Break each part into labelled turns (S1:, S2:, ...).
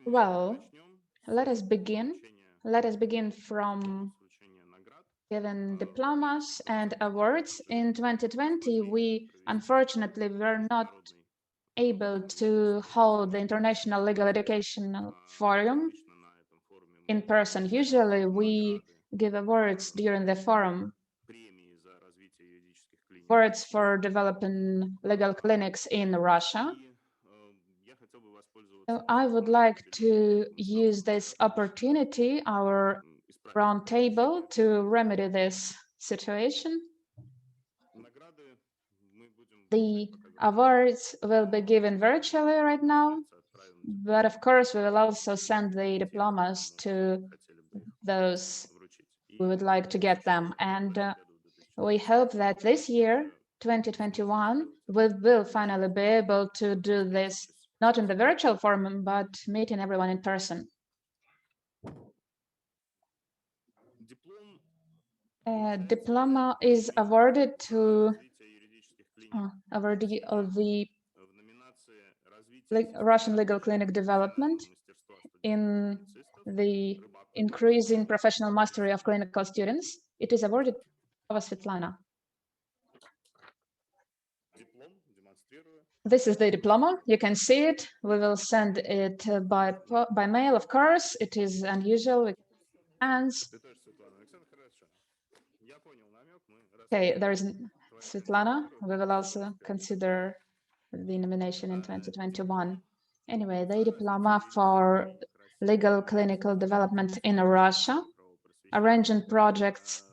S1: Well, let us begin. Let us begin from giving diplomas and awards. In 2020, we unfortunately were not able to hold the International Legal Educational Forum in person. Usually, we give awards during the forum, awards for developing legal clinics in Russia. So I would like to use this opportunity, our roundtable, to remedy this situation. The awards will be given virtually right now, but of course we will also send the diplomas to those who would like to get them. And we hope that this year, 2021, we will finally be able to do this, not in the virtual form, but meeting everyone in person. A diploma is awarded to awardee of the Russian legal clinic development in the increasing professional mastery of clinical students. It is awarded to Svetlana. This is the diploma. You can see it. We will send it by mail, of course. It is unusual with hands. Okay, there is Svetlana. We will also consider the nomination in 2021. Anyway, the diploma for legal clinical development in Russia, arranging projects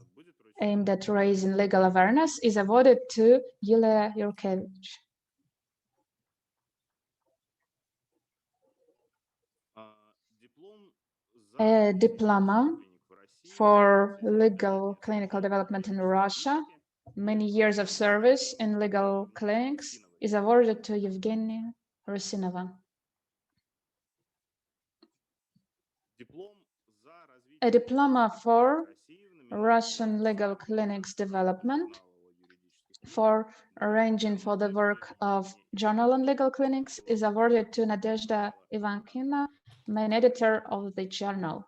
S1: aimed at raising legal awareness, is awarded to Yulia Yurkevich. A diploma for legal clinical development in Russia, many years of service in legal clinics, is awarded to Evgenia Rusinova. A diploma for Russian legal clinics development, for arranging for the work of journal and legal clinics, is awarded to Nadezhda Ivankina, main editor of the journal.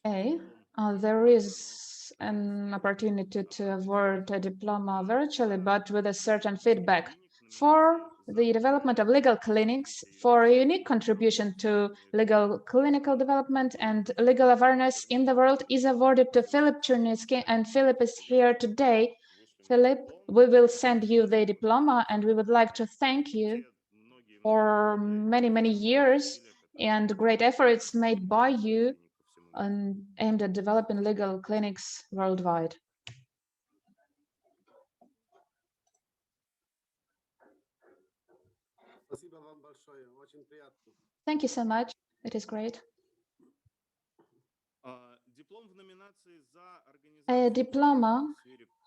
S1: There is an opportunity to award a diploma virtually, but with a certain feedback. For the development of legal clinics, for a unique contribution to legal clinical development and legal awareness in the world, is awarded to Philip Chernitsky, and Philip is here today. Philip, we will send you the diploma, and we would like to thank you for many, many years and great efforts made by you aimed at developing legal clinics worldwide. Thank you so much. It is great. A diploma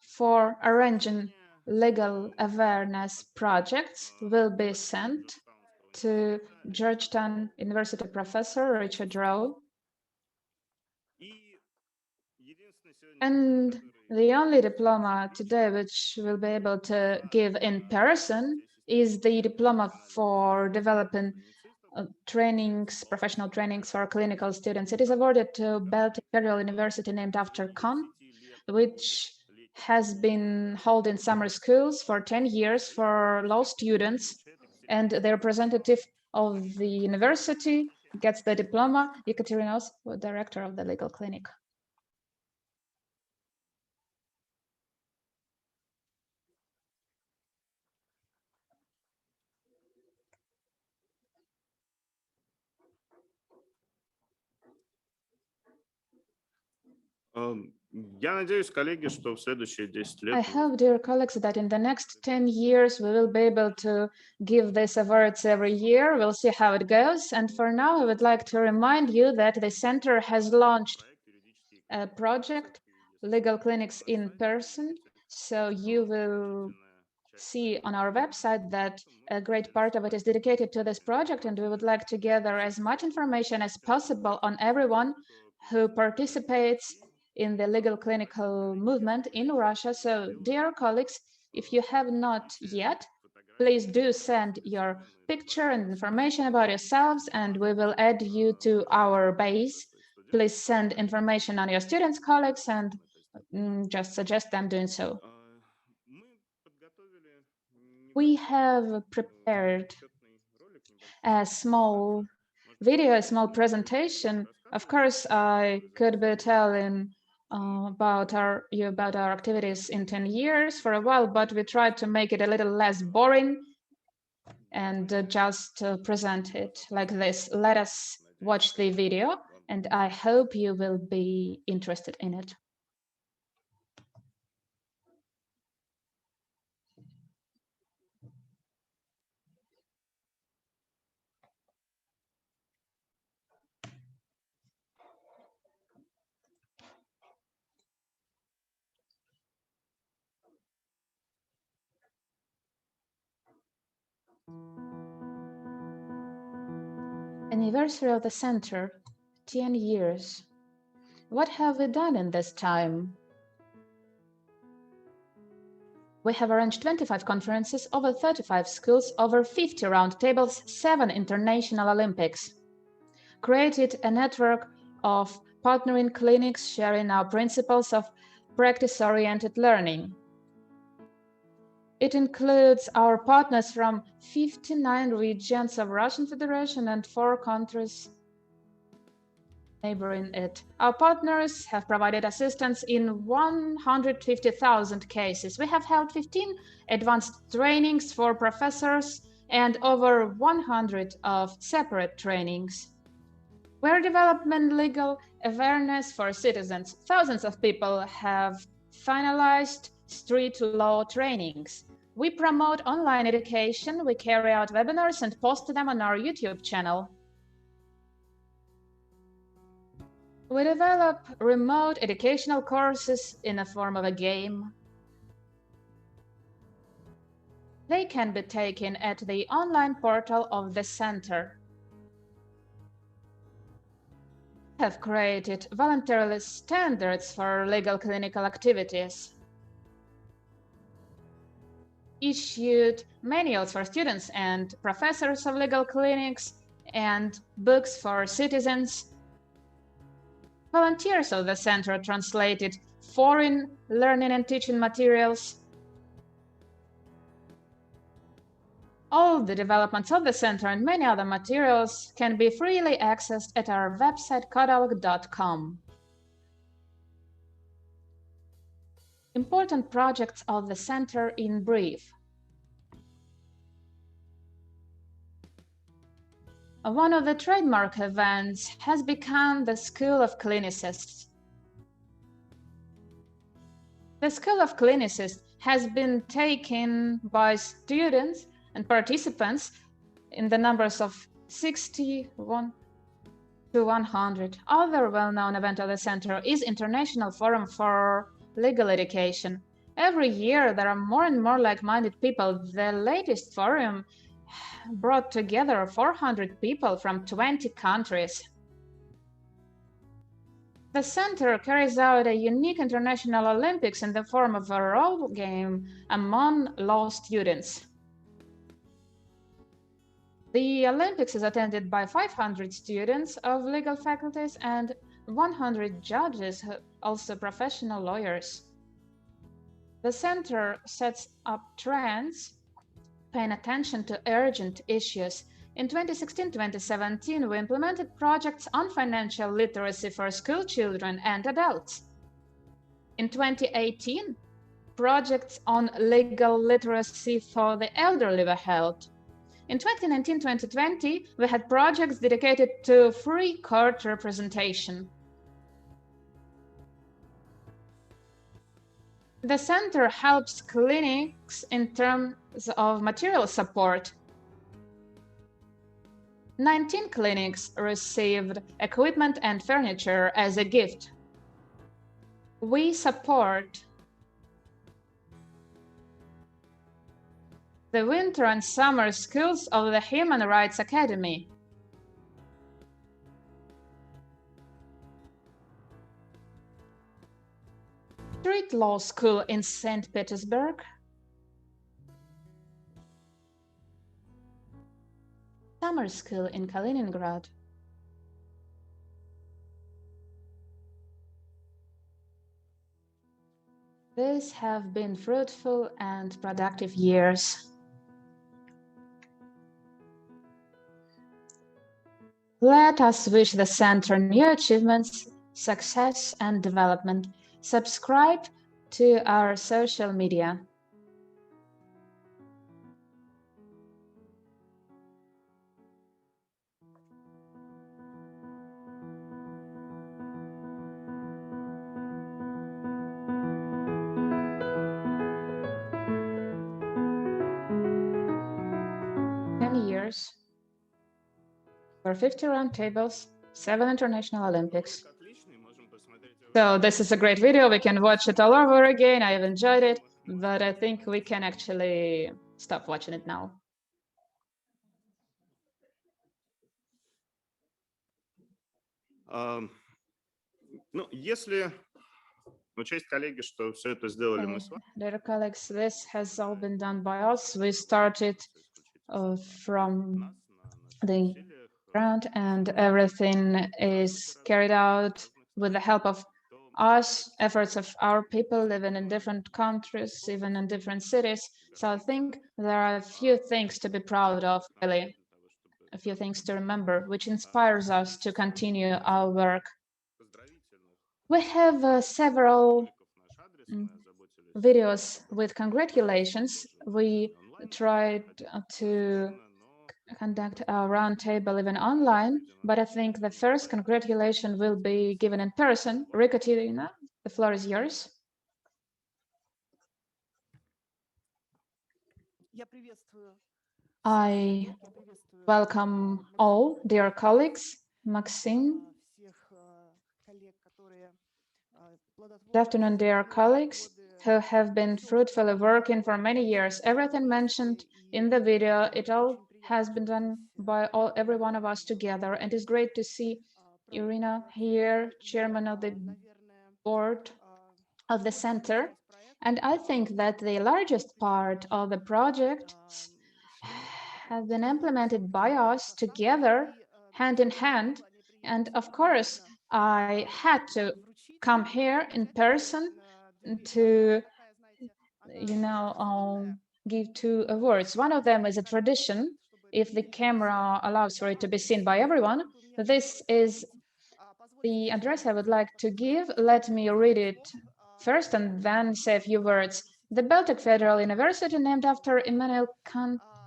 S1: for arranging legal awareness projects will be sent to Georgetown University professor Richard Rowe. And the only diploma today which we'll be able to give in person is the diploma for developing trainings, professional trainings for clinical students. It is awarded to Baltic Federal University named after Khan, which has been holding summer schools for 10 years for law students, and the representative of the university gets the diploma, Ekaterina, director of the legal clinic.
S2: Я надеюсь, коллеги, что в следующие 10 лет...
S1: I hope, dear colleagues, that in the next 10 years we will be able to give these awards every year. We'll see how it goes. And for now, I would like to remind you that the Center has launched a project, Legal Clinics in Person. So you will see on our website that a great part of it is dedicated to this project, and we would like to gather as much information as possible on everyone who participates in the legal clinical movement in Russia. So, dear colleagues, If you have not yet, please do send your picture and information about yourselves, and we will add you to our base. Please send information on your students, colleagues, and just suggest them doing so. We have prepared a small video, a small presentation. Of course, I could be telling about our activities in 10 years for a while, but we tried to make it a little less boring and just present it like this. Let us watch the video, and I hope you will be interested in it. Anniversary of the Center, 10 years. What have we done in this time? We have arranged 25 conferences, over 35 schools, over 50 roundtables, 7 international Olympics. Created a network of partnering clinics sharing our principles of practice-oriented learning. It includes our partners from 59 regions of Russian Federation and 4 countries neighboring it. Our partners have provided assistance in 150,000 cases. We have held 15 advanced trainings for professors and over 100 of separate trainings. We're developing legal awareness for citizens. Thousands of people have finalized street law trainings. We promote online education. We carry out webinars and post them on our YouTube channel. We develop remote educational courses in the form of a game. They can be taken at the online portal of the Center. We have created voluntarily standards for legal clinical activities. Issued manuals for students and professors of legal clinics and books for citizens. Volunteers of the Center translated foreign learning and teaching materials. All the developments of the Center and many other materials can be freely accessed at our website catalog.com. Important projects of the Center in brief. One of the trademark events has become the School of Clinicists. The School of Clinicists has been taken by students and participants in the numbers of 61 to 100. Other well-known event of the Center is International Forum for Legal Education. Every year there are more and more like-minded people. The latest forum brought together 400 people from 20 countries. The Center carries out a unique international Olympics in the form of a role game among law students. The Olympics is attended by 500 students of legal faculties and 100 judges, also professional lawyers. The Center sets up trends, paying attention to urgent issues. In 2016-2017, we implemented projects on financial literacy for school children and adults. In 2018, projects on legal literacy for the elderly were held. In 2019-2020, we had projects dedicated to free court representation. The Center helps clinics in terms of material support. 19 clinics received equipment and furniture as a gift. We support the winter and summer schools of the Human Rights Academy. Street Law School in St. Petersburg, summer school in Kaliningrad. These have been fruitful and productive years. Let us wish the Center new achievements, success, and development. Subscribe to our social media. Years, for 50 round tables, 7 international Olympics. So this is a great video. We can watch it all over again. I have enjoyed it, but I think we can actually stop watching it now.
S2: Ну, если учесть, коллеги, что все это сделали мы с вами.
S1: Dear colleagues, this has all been done by us. We started from the ground, and everything is carried out with the help of us, efforts of our people living in different countries, even in different cities. So I think there are a few things to be proud of, really, a few things to remember, which inspires us to continue our work. We have several videos with congratulations. We tried to conduct a roundtable even online, but I think the first congratulation will be given in person. Rikatina, the floor is yours. I welcome all dear colleagues, Maxim. Good afternoon, dear colleagues who have been fruitfully working for many years. Everything mentioned in the video, it all has been done by every one of us together, and it's great to see Irina here, chairman of the board of the center. And I think that the largest part of the project has been implemented by us together, hand in hand. And of course, I had to come here in person to, give 2 awards. One of them is a tradition. If the camera allows for it to be seen by everyone, this is the address I would like to give. Let me read it first and then say a few words. The Baltic Federal University, named after Immanuel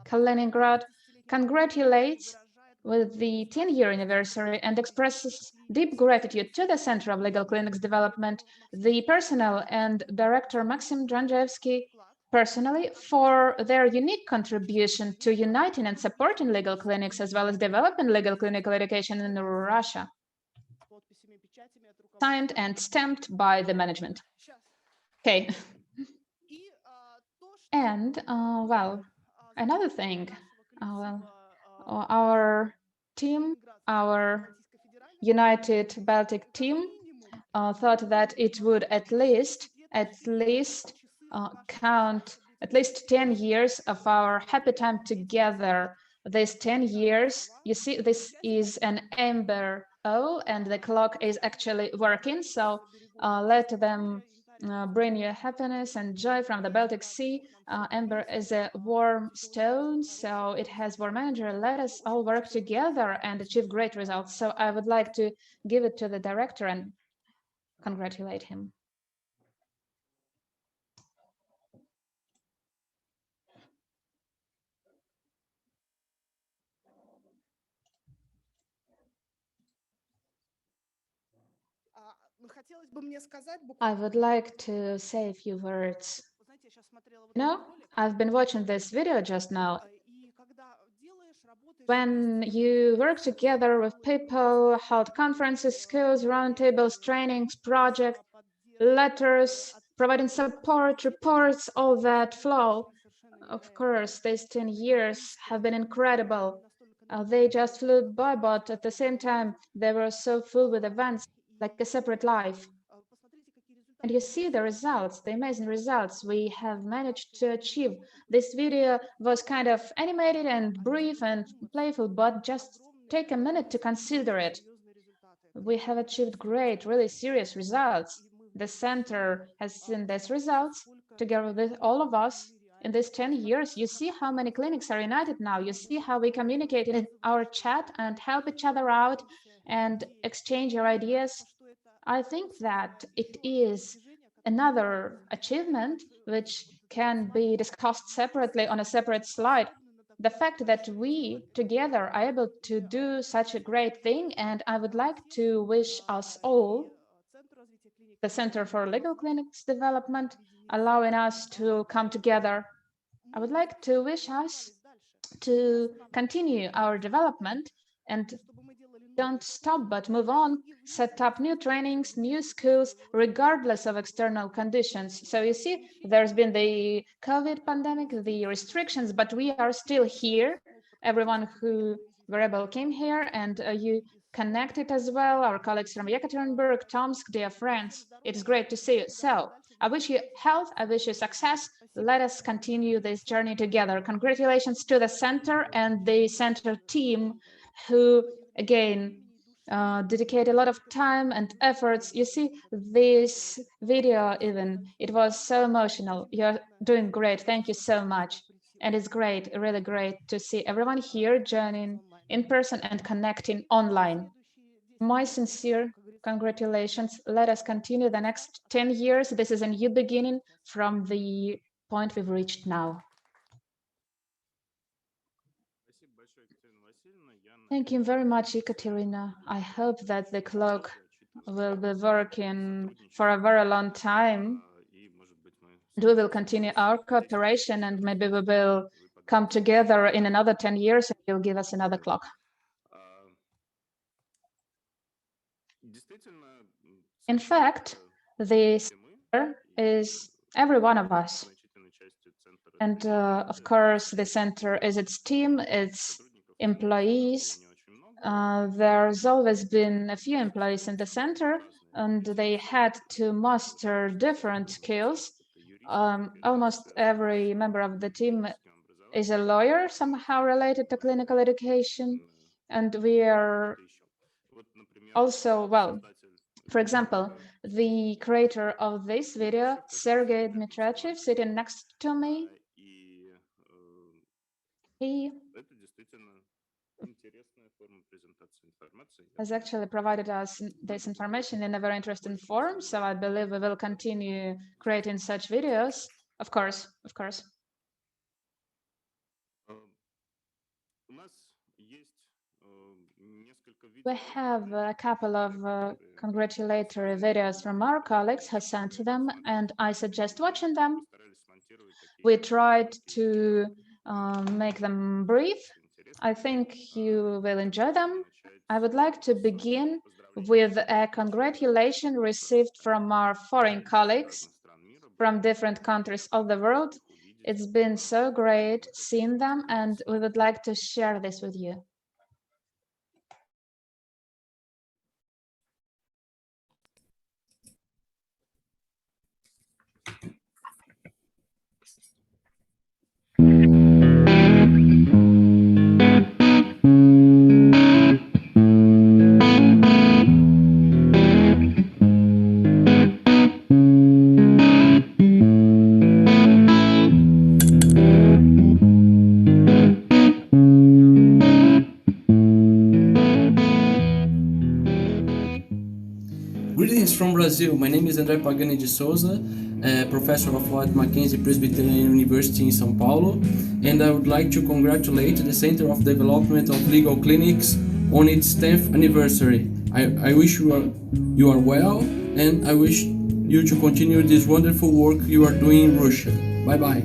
S1: Kaliningrad, congratulates with the 10-year anniversary and expresses deep gratitude to the Center of Legal Clinics Development, the personnel, and Director Maxim Dranjevsky personally for their unique contribution to uniting and supporting legal clinics as well as developing legal clinical education in Russia. Signed and stamped by the management. Okay. And, well, another thing, our team, our United Baltic team, thought that it would at least count at least 10 years of our happy time together. These 10 years, you see, this is an amber O, and the clock is actually working. So let them bring you happiness and joy from the Baltic Sea. Amber is a warm stone, so it has warm energy. Let us all work together and achieve great results. So I would like to give it to the director and congratulate him. I would like to say a few words. I've been watching this video just now. When you work together with people, hold conferences, schools, roundtables, trainings, projects, letters, providing support, reports, all that flow. Of course, these 10 years have been incredible. They just flew by, but at the same time, they were so full with events, like a separate life. And you see the results, the amazing results we have managed to achieve. This video was kind of animated and brief and playful, but just take a minute to consider it. We have achieved great, really serious results. The center has seen these results together with all of us in these 10 years. You see how many clinics are united now. You see how we communicate in our chat and help each other out and exchange our ideas. I think that it is another achievement which can be discussed separately on a separate slide. The fact that we together are able to do such a great thing, and I would like to wish us all, the Center for Legal Clinics Development, allowing us to come together. I would like to wish us to continue our development and don't stop but move on, set up new trainings, new schools, regardless of external conditions. So you see, there's been the COVID pandemic, the restrictions, but we are still here. Everyone who were able came here, and you connected as well. Our colleagues from Yekaterinburg, Tomsk, dear friends, it is great to see you. So I wish you health, I wish you success. Let us continue this journey together. Congratulations to the center and the center team who, again, dedicate a lot of time and efforts. You see this video even, it was so emotional. You're doing great. Thank you so much. And it's great, really great to see everyone here joining in person and connecting online. My sincere congratulations. Let us continue the next 10 years. This is a new beginning from the point we've reached now. Thank you very much, Ekaterina. I hope that the clock will be working for a very long time. We will continue our cooperation, and maybe we will come together in another 10 years and you'll give us another clock. In fact, the center is every one of us. And of course, the center is its team, its employees. There's always been a few employees in the center, and they had to master different skills. Almost every member of the team is a lawyer somehow related to clinical education, and we are also, well, for example, the creator of this video, Sergey Dmitrachev, sitting next to me, he has actually provided us this information in a very interesting form, so I believe we will continue creating such videos. Of course, of course. We have a couple of congratulatory videos from our colleagues who sent them, and I suggest watching them. We tried to make them brief. I think you will enjoy them. I would like to begin with a congratulation received from our foreign colleagues from different countries of the world. It's been so great seeing them, and we would like to share this with you.
S3: Greetings from Brazil. My name is André Pagani de Souza, professor of law at Mackenzie Presbyterian University in São Paulo, and I would like to congratulate the Center of Development of Legal Clinics on its 10th anniversary. I wish you are well, and I wish you to continue this wonderful work you are doing in Russia. Bye-bye.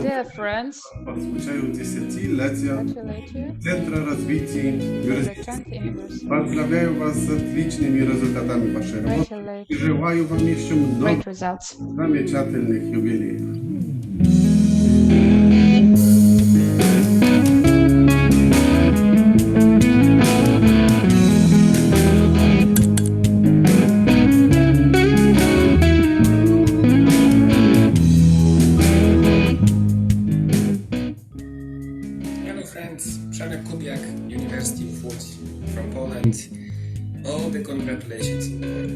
S1: Dear friends.
S4: Случаю десятилетия
S1: Congratulate you
S4: Центра развития
S1: on the
S4: юридического.
S1: 10th anniversary.
S4: Поздравляю вас с отличными результатами вашей работы
S1: Congratulate
S4: и желаю вам еще много
S1: great results.
S4: замечательных юбилеев.
S5: University of Łódź from Poland. All the congratulations in the world.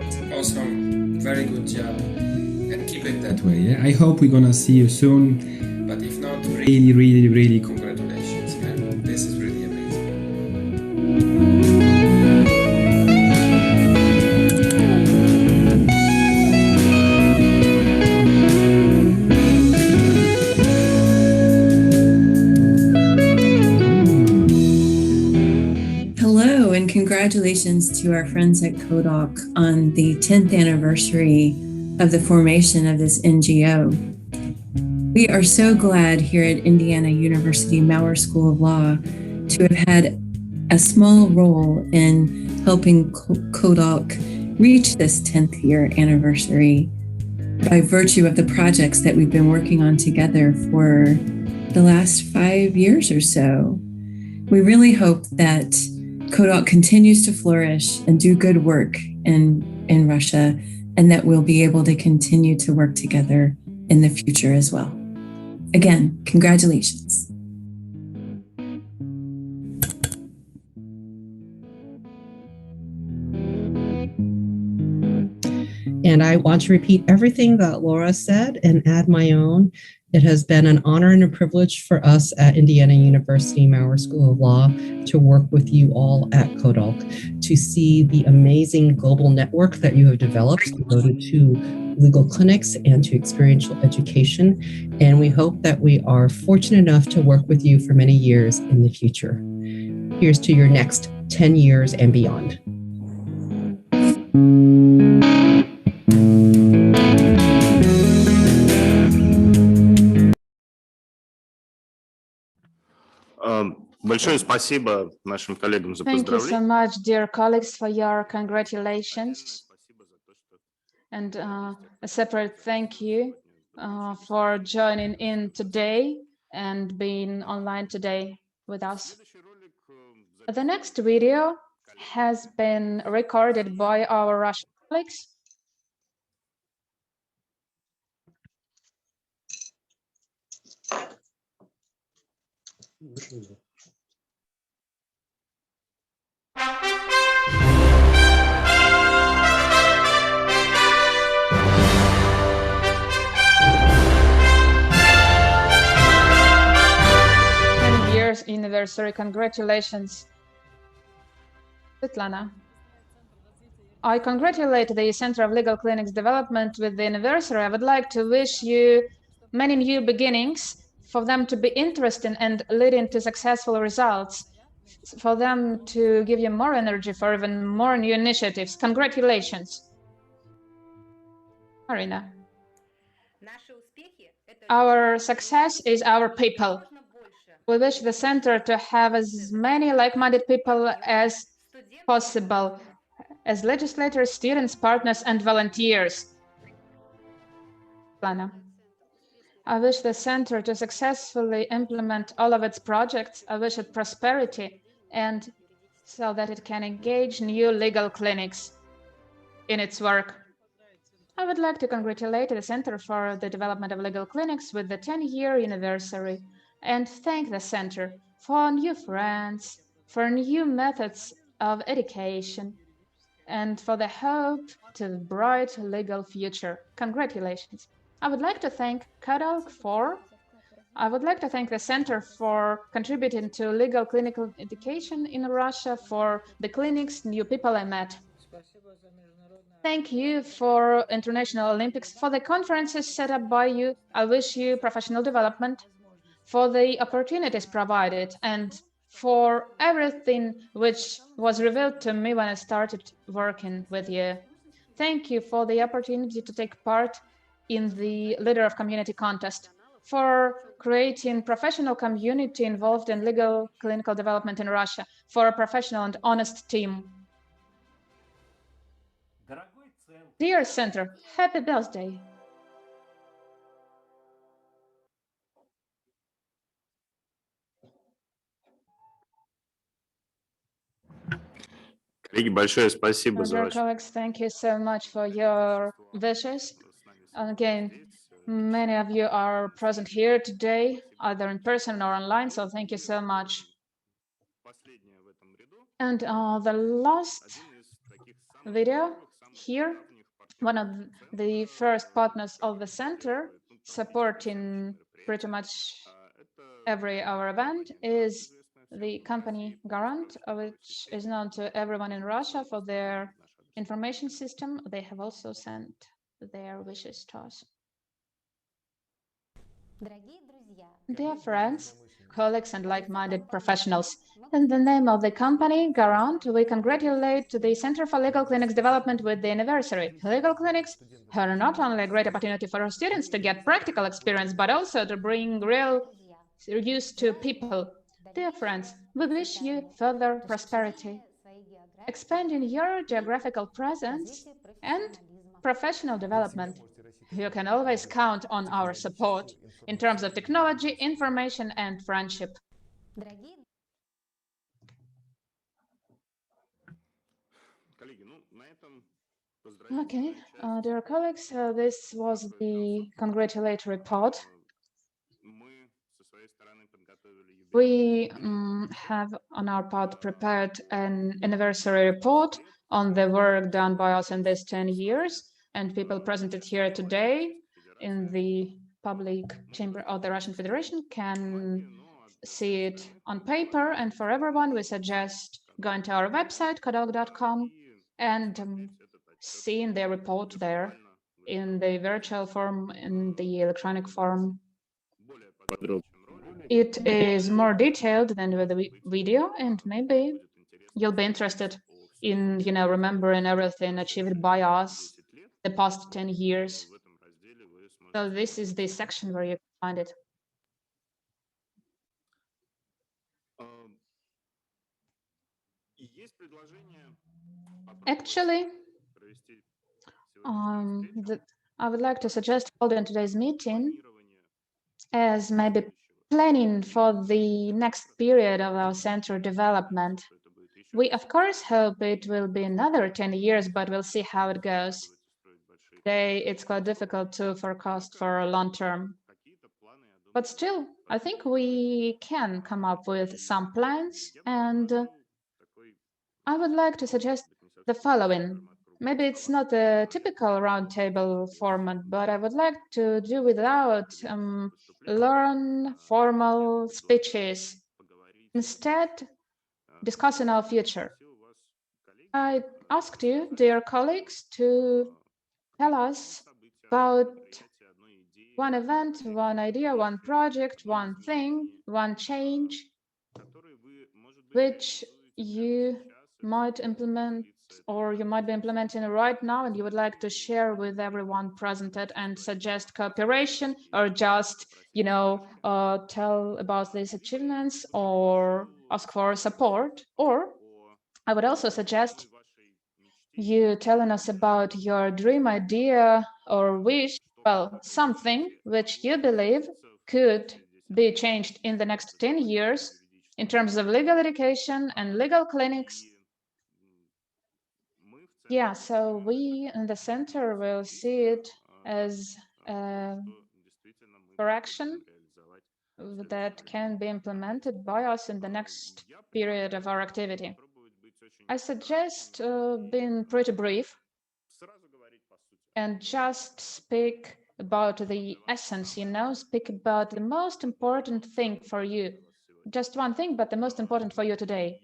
S5: It's awesome, very good job, and keep it that way. Yeah? I hope we're gonna see you soon, but if not, really congratulations. Yeah? This is really amazing.
S6: And congratulations to our friends at CODOC on the 10th anniversary of the formation of this NGO. We are so glad here at Indiana University Maurer School of Law to have had a small role in helping CODOC reach this 10th year anniversary by virtue of the projects that we've been working on together for the last 5 years or so. We really hope that CODOC continues to flourish and do good work in Russia, and that we'll be able to continue to work together in the future as well. Again, congratulations.
S7: And I want to repeat everything that Laura said and add my own. It has been an honor and a privilege for us at Indiana University Maurer School of Law to work with you all at CODOC, to see the amazing global network that you have developed devoted to legal clinics and to experiential education. And we hope that we are fortunate enough to work with you for many years in the future. Here's to your next 10 years and beyond.
S2: Большое спасибо нашим коллегам за
S1: Thank you so
S2: поздравления.
S1: much, dear colleagues, for your congratulations. And a separate thank you for joining in today and being online today with us. The next video has been recorded by our Russian colleagues. Anniversary. Congratulations, Svetlana. I congratulate the Center of Legal Clinics Development with the anniversary. I would like to wish you many new beginnings, for them to be interesting and leading to successful results, for them to give you more energy for even more new initiatives. Congratulations. Marina. Our success is our people. We wish the center to have as many like-minded people as possible, as legislators, students, partners, and volunteers. Lana. I wish the center to successfully implement all of its projects. I wish it prosperity, and so that it can engage new legal clinics in its work. I would like to congratulate the Center for the Development of Legal Clinics with the 10-year anniversary, and thank the center for new friends, for new methods of education, and for the hope to a bright legal future. Congratulations. I would like to thank CODOC I would like to thank the Center for contributing to legal clinical education in Russia, for the clinics, new people I met. Thank you for International Olympics, for the conferences set up by you. I wish you professional development, for the opportunities provided, and for everything which was revealed to me when I started working with you. Thank you for the opportunity to take part in the Leader of Community contest. for creating professional community involved in legal clinical development in Russia, for a professional and honest team. Dear Center, happy birthday.
S2: Коллеги, большое спасибо за
S1: Dear
S2: ваши...
S1: colleagues, thank you so much for your wishes. And again, many of you are present here today, either in person or online, so thank you so much. And the last video here, one of the first partners of the center supporting pretty much every our event is the company Garant, which is known to everyone in Russia for their information system. They have also sent their wishes to us. Dear friends, colleagues, and like-minded professionals, in the name of the company Garant, we congratulate the Center for Legal Clinics Development with the anniversary. Legal clinics are not only a great opportunity for our students to get practical experience, but also to bring real use to people. Dear friends, we wish you further prosperity, expanding your geographical presence and professional development. You can always count on our support in terms of technology, information, and friendship. Okay, dear colleagues, this was the congratulatory part. We have on our part prepared an anniversary report on the work done by us in these 10 years, and people presented here today in the public chamber of the Russian Federation can see it on paper. And for everyone, we suggest going to our website, kodok.com, and seeing the report there in the virtual form, in the electronic form. It is more detailed than with the video, and maybe you'll be interested in, remembering everything achieved by us the past 10 years. So this is the section where you can find it. Actually, I would like to suggest holding today's meeting as maybe planning for the next period of our center development. We, of course, hope it will be another 10 years, but we'll see how it goes. Today, it's quite difficult to forecast for a long term. But still, I think we can come up with some plans, and I would like to suggest the following. Maybe it's not a typical roundtable format, but I would like to do without learn formal speeches. Instead, discussing our future. I asked you, dear colleagues, to tell us about one event, one idea, one project, one thing, one change, which you might implement or you might be implementing right now and you would like to share with everyone presented and suggest cooperation, or just, tell about these achievements or ask for support. Or I would also suggest you telling us about your dream idea or wish, well, something which you believe could be changed in the next 10 years in terms of legal education and legal clinics. Yeah, so we in the center will see it as a correction that can be implemented by us in the next period of our activity. I suggest being pretty brief and just speak about the essence, speak about the most important thing for you. Just one thing, but the most important for you today.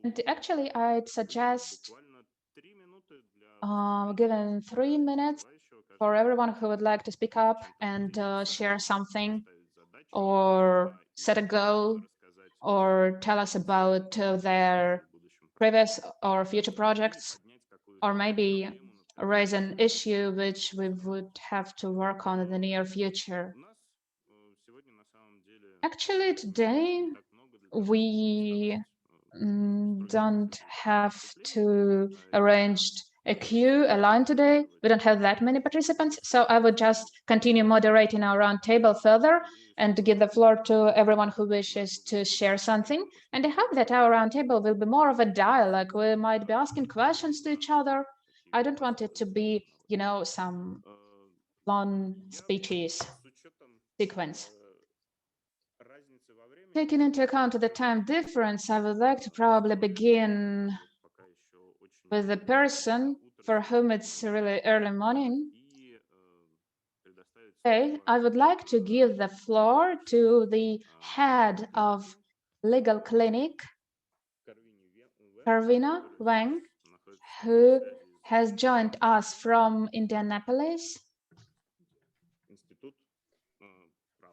S1: And actually, I'd suggest given 3 minutes for everyone who would like to speak up and share something, or set a goal, or tell us about their previous or future projects, or maybe raise an issue which we would have to work on in the near future. Actually, today we don't have to arrange a queue, a line today. We don't have that many participants, so I would just continue moderating our roundtable further and give the floor to everyone who wishes to share something. And I hope that our roundtable will be more of a dialogue. We might be asking questions to each other. I don't want it to be, you know, some long speeches sequence. Taking into account the time difference, I would like to probably begin with the person for whom it's really early morning. Okay, I would like to give the floor to the head of legal clinic, Karvina Wang, who has joined us from Indianapolis,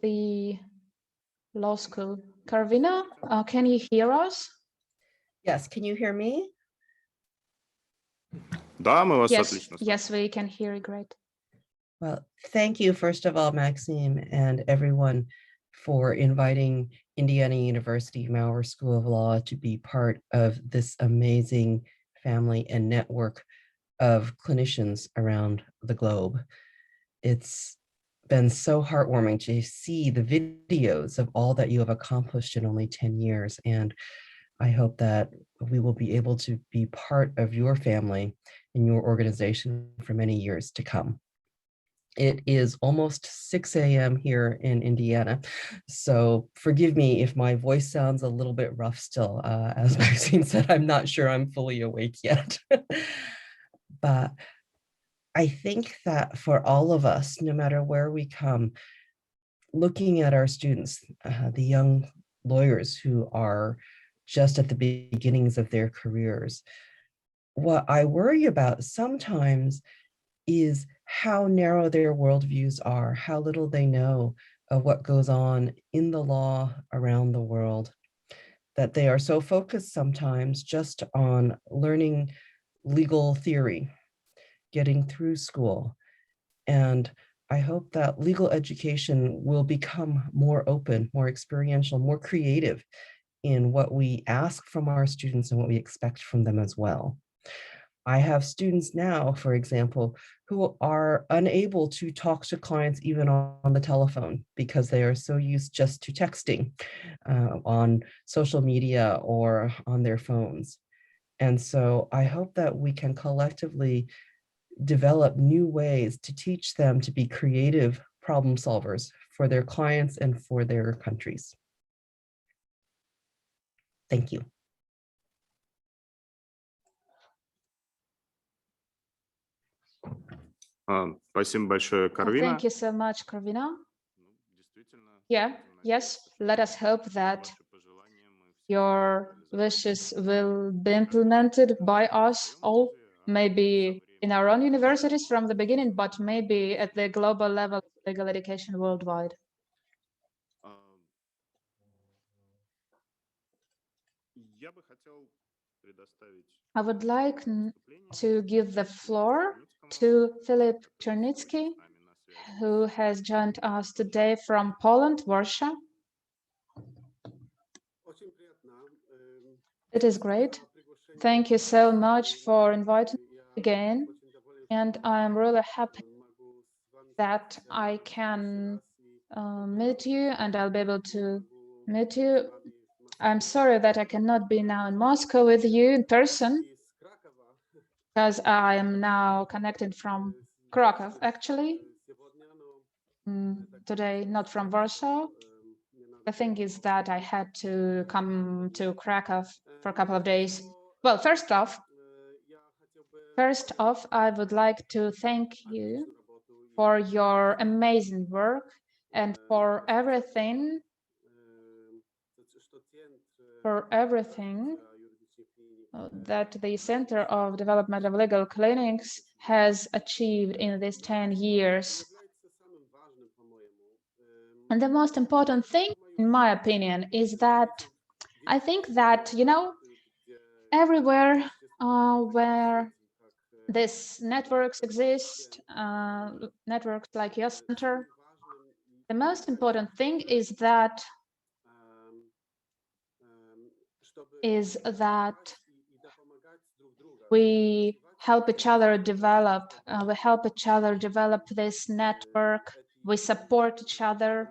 S1: the law school. Karvina, can you hear us?
S7: Yes, can you hear me?
S2: Да, мы вас
S1: Yes,
S2: отлично слышим.
S1: yes, we can hear you great.
S7: Well, thank you, first of all, Maxime, and everyone for inviting Indiana University Maurer School of Law to be part of this amazing family and network of clinicians around the globe. It's been so heartwarming to see the videos of all that you have accomplished in only 10 years. And I hope that we will be able to be part of your family and your organization for many years to come. It is almost 6 a.m. here in Indiana, so forgive me if my voice sounds a little bit rough still. As Maxine said, I'm not sure I'm fully awake yet. But I think that for all of us, no matter where we come, looking at our students, the young lawyers who are just at the beginnings of their careers, what I worry about sometimes is how narrow their worldviews are, how little they know of what goes on in the law around the world, that they are so focused sometimes just on learning legal theory, getting through school. And I hope that legal education will become more open, more experiential, more creative in what we ask from our students and what we expect from them as well. I have students now, for example, who are unable to talk to clients even on the telephone because they are so used just to texting on social media or on their phones. And so I hope that we can collectively develop new ways to teach them to be creative problem solvers for their clients and for their countries. Thank you.
S2: Спасибо большое, Карвина.
S1: Thank you so much, Karvina. Yeah, yes, let us hope that your wishes will be implemented by us all, maybe in our own universities from the beginning, but maybe at the global level of legal education worldwide. I would like to give the floor to Filip Czernicki, who has joined us today from Poland, Warsaw. It is great. Thank you so much for inviting me again. And I'm really happy that I can meet you and I'll be able to meet you. I'm sorry that I cannot be now in Moscow with you in person, because I am now connected from Krakow, actually. Today, not from Warsaw. The thing is that I had to come to Krakow for a couple of days. Well, first off, I would like to thank you for your amazing work and for everything that the Center of Development of Legal Clinics has achieved in these 10 years. And the most important thing, in my opinion, is that I think that, you know, everywhere where these networks exist, networks like your center, the most important thing is that is that we help each other develop. This network. We support each other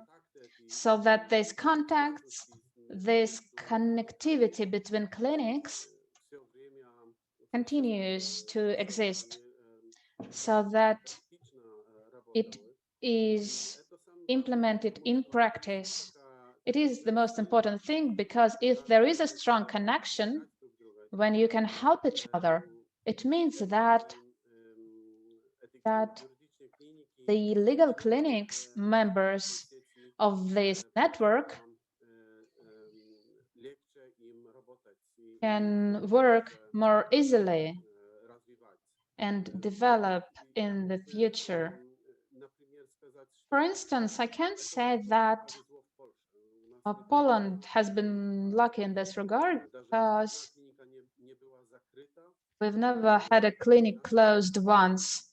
S1: so that these contacts, this connectivity between clinics continues to exist, so that it is implemented in practice. It is the most important thing, because if there is a strong connection, when you can help each other, it means that the legal clinics members of this network can work more easily and develop in the future. For instance, I can say that Poland has been lucky in this regard, because we've never had a clinic closed once.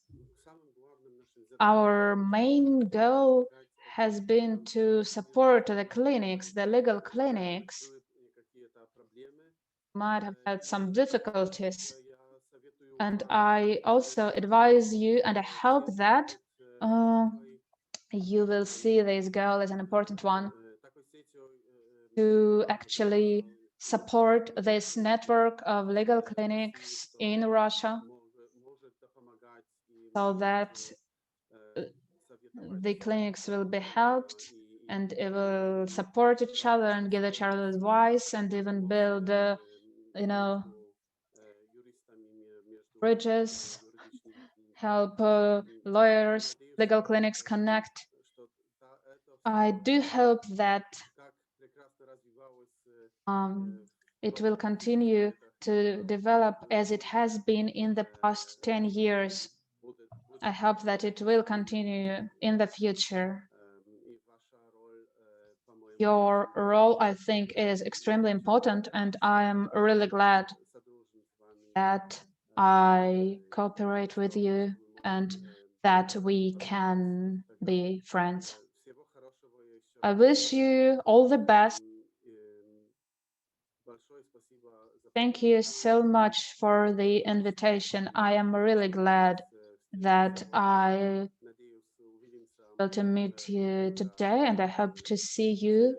S1: Our main goal has been to support the clinics, the legal clinics. Might have had some difficulties. And I also advise you, and I hope that you will see this goal as an important one, to actually support this network of legal clinics in Russia, so that the clinics will be helped and it will support each other and give each other advice, and even build, bridges, help lawyers, legal clinics connect. I do hope that it will continue to develop as it has been in the past 10 years. I hope that it will continue in the future. Your role, I think, is extremely important, and I am really glad that I cooperate with you and that we can be friends. I wish you all the best. Thank you so much for the invitation. I am really glad that I able to meet you today, and I hope to see you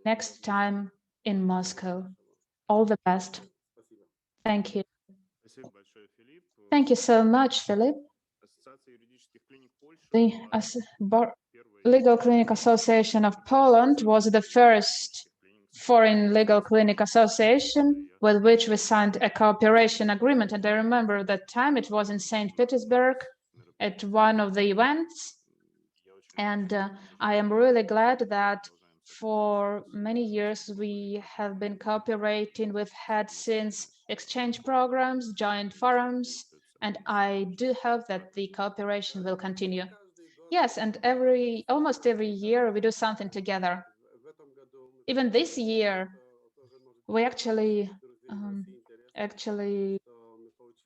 S1: next time in Moscow. All the best. Thank you. Thank you so much, Philip. The Legal Clinic Association of Poland was the first foreign legal clinic association with which we signed a cooperation agreement. And I remember that time it was in St. Petersburg at one of the events. And I am really glad that for many years we have been cooperating. We've had since exchange programs, joint forums, and I do hope that the cooperation will continue. Yes, and almost every year we do something together. Even this year, we actually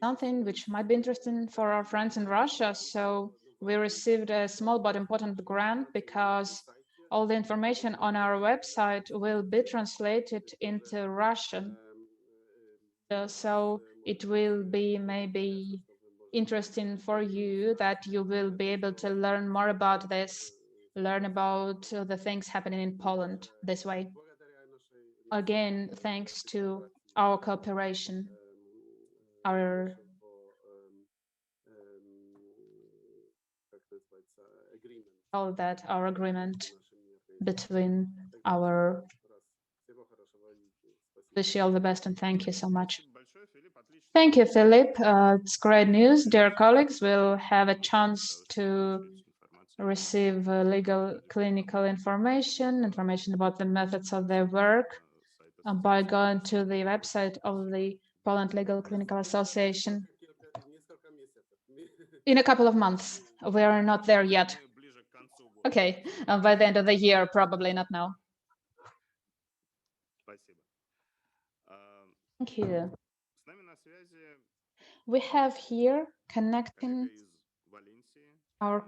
S1: something which might be interesting for our friends in Russia. So we received a small but important grant, because all the information on our website will be translated into Russian. So it will be maybe interesting for you, that you will be able to learn more about this, learn about the things happening in Poland this way. Again, thanks to our cooperation, our agreement between our. Wish you all the best, and thank you so much. Thank you, Philip. It's great news. Dear colleagues, we'll have a chance to receive legal clinical information about the methods of their work by going to the website of the Poland Legal Clinical Association in a couple of months. We are not there yet. Okay, by the end of the year, probably not now. Thank you. We have here connecting our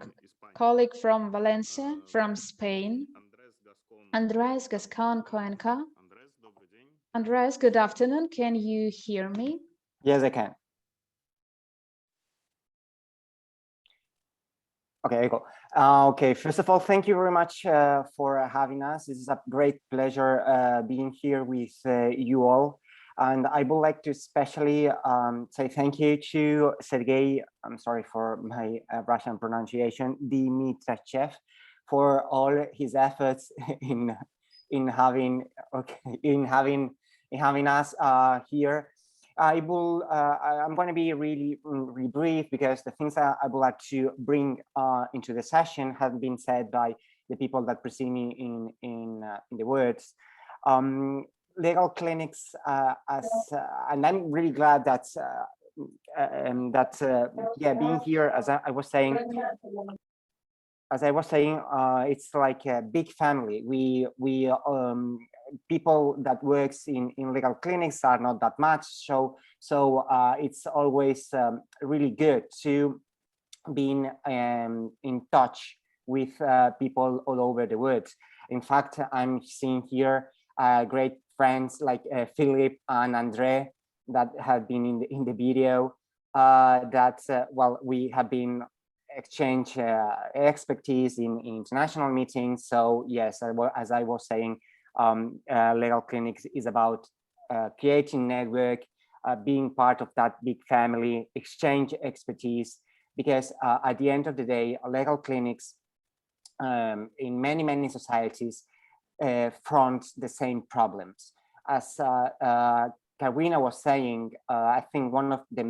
S1: colleague from Valencia, from Spain, Andres Gascon Coenca. Andres, good afternoon. Can you hear me?
S8: Yes, I can. Okay, there you go. Okay, first of all, thank you very much for having us. This is a great pleasure being here with you all. And I would like to especially say thank you to Sergey, I'm sorry for my Russian pronunciation, Dmitrichev, for all his efforts in having us here. I'm going to be really brief because the things that I would like to bring into the session have been said by the people that precede me in the words. Legal clinics, and I'm really glad that being here, as I was saying, it's like a big family. We people that works in legal clinics are not that much, so it's always really good to be in touch with people all over the world. In fact, I'm seeing here great friends like Philip and Andre that have been in the video. Well, we have been exchange expertise in international meetings. So yes, as I was saying, legal clinics is about creating network, being part of that big family, exchange expertise, because at the end of the day, legal clinics in many societies front the same problems. As Karina was saying, I think one of the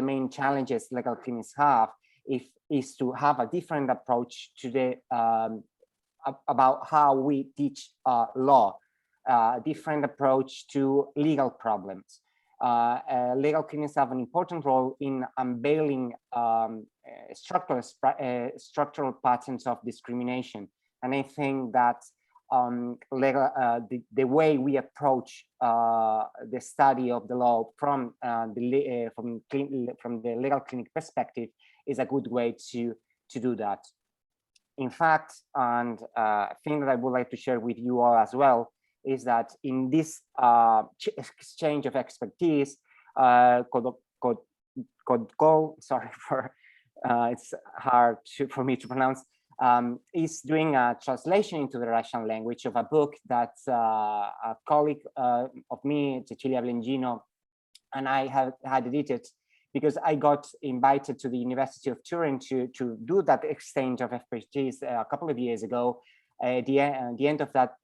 S8: main challenges legal clinics have is to have a different approach to the about how we teach law, a different approach to legal problems. Legal clinics have an important role in unveiling structural patterns of discrimination, and I think that the way we approach the study of the law from the legal clinic perspective is a good way to do that. In fact, and thing that I would like to share with you all as well is that in this exchange of expertise, Kodkol, sorry for it's hard for me to pronounce, is doing a translation into the Russian language of a book that a colleague of me, Cecilia Blengino, and I had edited, because I got invited to the University of Turin to do that exchange of expertise a couple of years ago. The end of that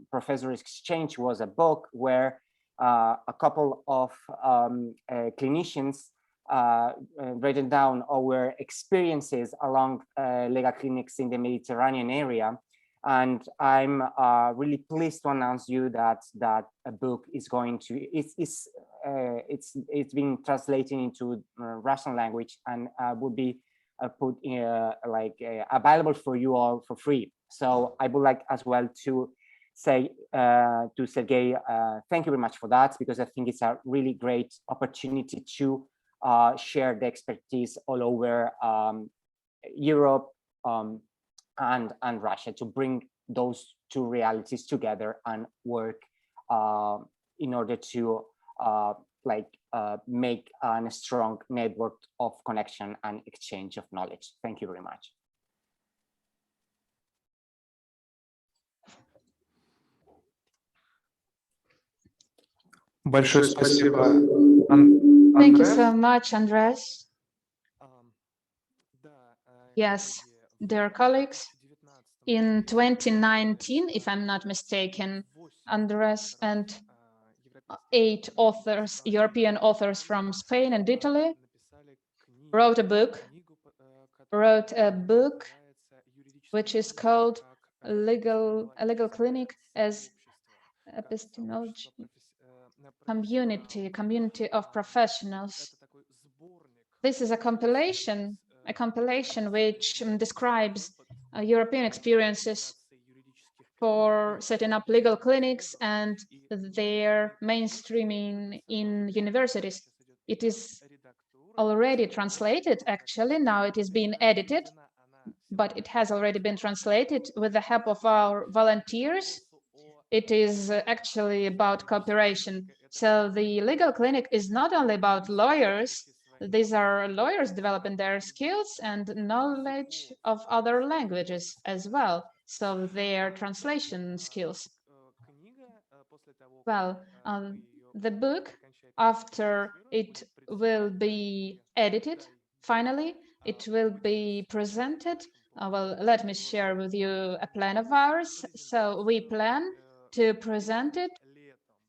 S8: professor exchange was a book where a couple of clinicians written down our experiences along legal clinics in the Mediterranean area. And I'm really pleased to announce you that a book is going to, it's been translated into Russian language and will be put available for you all for free. So I would like as well to say to Sergey, thank you very much for that, because I think it's a really great opportunity to share the expertise all over Europe and Russia, to bring those two realities together and work in order to make a strong network of connection and exchange of knowledge. Thank you very much.
S9: Большое спасибо,
S1: Thank you so much, Andres. Yes, dear colleagues, in 2019, if I'm not mistaken, Andres and 8 authors, European authors from Spain and Italy, wrote a book which is called a legal clinic as epistemology, community of professionals. This is a compilation which describes European experiences for setting up legal clinics and their mainstreaming in universities. It is already translated, actually. Now it is being edited. but it has already been translated with the help of our volunteers. It is actually about cooperation. So the legal clinic is not only about lawyers. These are lawyers developing their skills and knowledge of other languages as well. So their translation skills. Well, the book, after it will be edited, finally, it will be presented. Well, let me share with you a plan of ours. So we plan to present it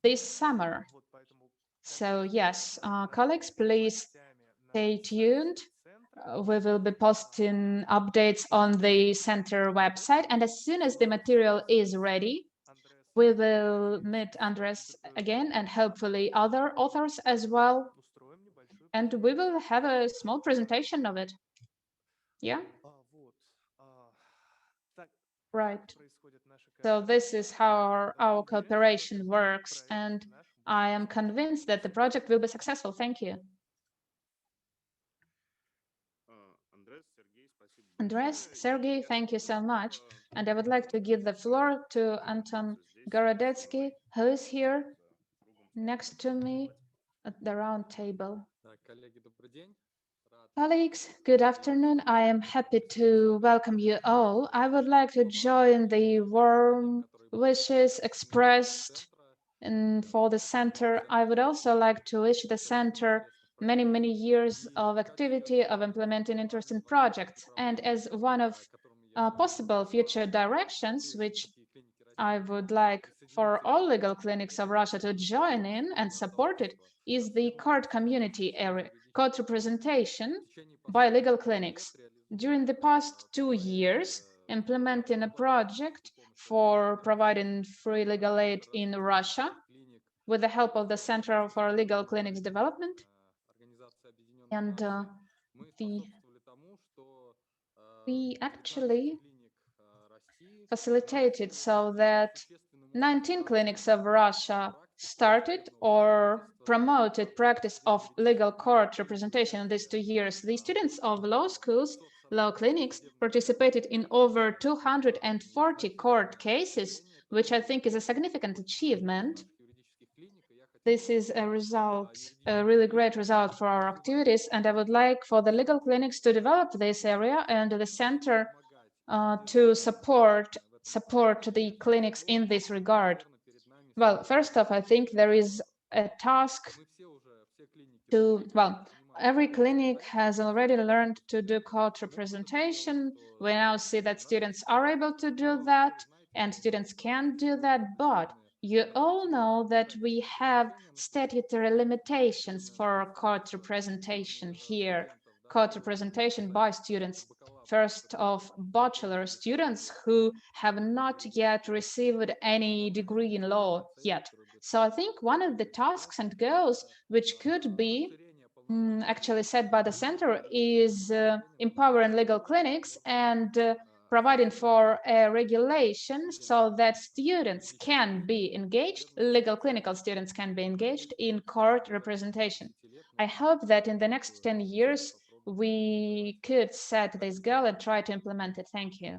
S1: this summer. So yes, colleagues, please stay tuned. We will be posting updates on the center website, and as soon as the material is ready, we will meet Andres again and hopefully other authors as well, and we will have a small presentation of it. Yeah, right. So this is how our cooperation works, and I am convinced that the project will be successful. Thank you. Andres, Sergey, thank you so much. And I would like to give the floor to Anton Gorodetsky, who is here next to me at the round table. Colleagues, good afternoon. I am happy to welcome you all. I would like to join the warm wishes expressed for the center. I would also like to wish the center many years of activity of implementing interesting projects. And as one of possible future directions, which I would like for all legal clinics of Russia to join in and support it, is the court community area, court representation by legal clinics. During the past 2 years, implementing a project for providing free legal aid in Russia with the help of the Center for Legal Clinics Development. And we actually facilitated so that 19 clinics of Russia started or promoted practice of legal court representation in these 2 years. The students of law schools, law clinics, participated in over 240 court cases, which I think is a significant achievement. This is a result, a really great result for our activities, and I would like for the legal clinics to develop this area and the center to support the clinics in this regard. Well, first off, I think there is a task to, well, every clinic has already learned to do court representation. We now see that students are able to do that and students can do that, but you all know that we have statutory limitations for court representation here, court representation by students. First of bachelor students who have not yet received any degree in law yet. So I think one of the tasks and goals which could be actually set by the center is empowering legal clinics and providing for a regulation so that students can be engaged, legal clinical students can be engaged in court representation. I hope that in the next 10 years, we could set this goal and try to implement it. Thank you.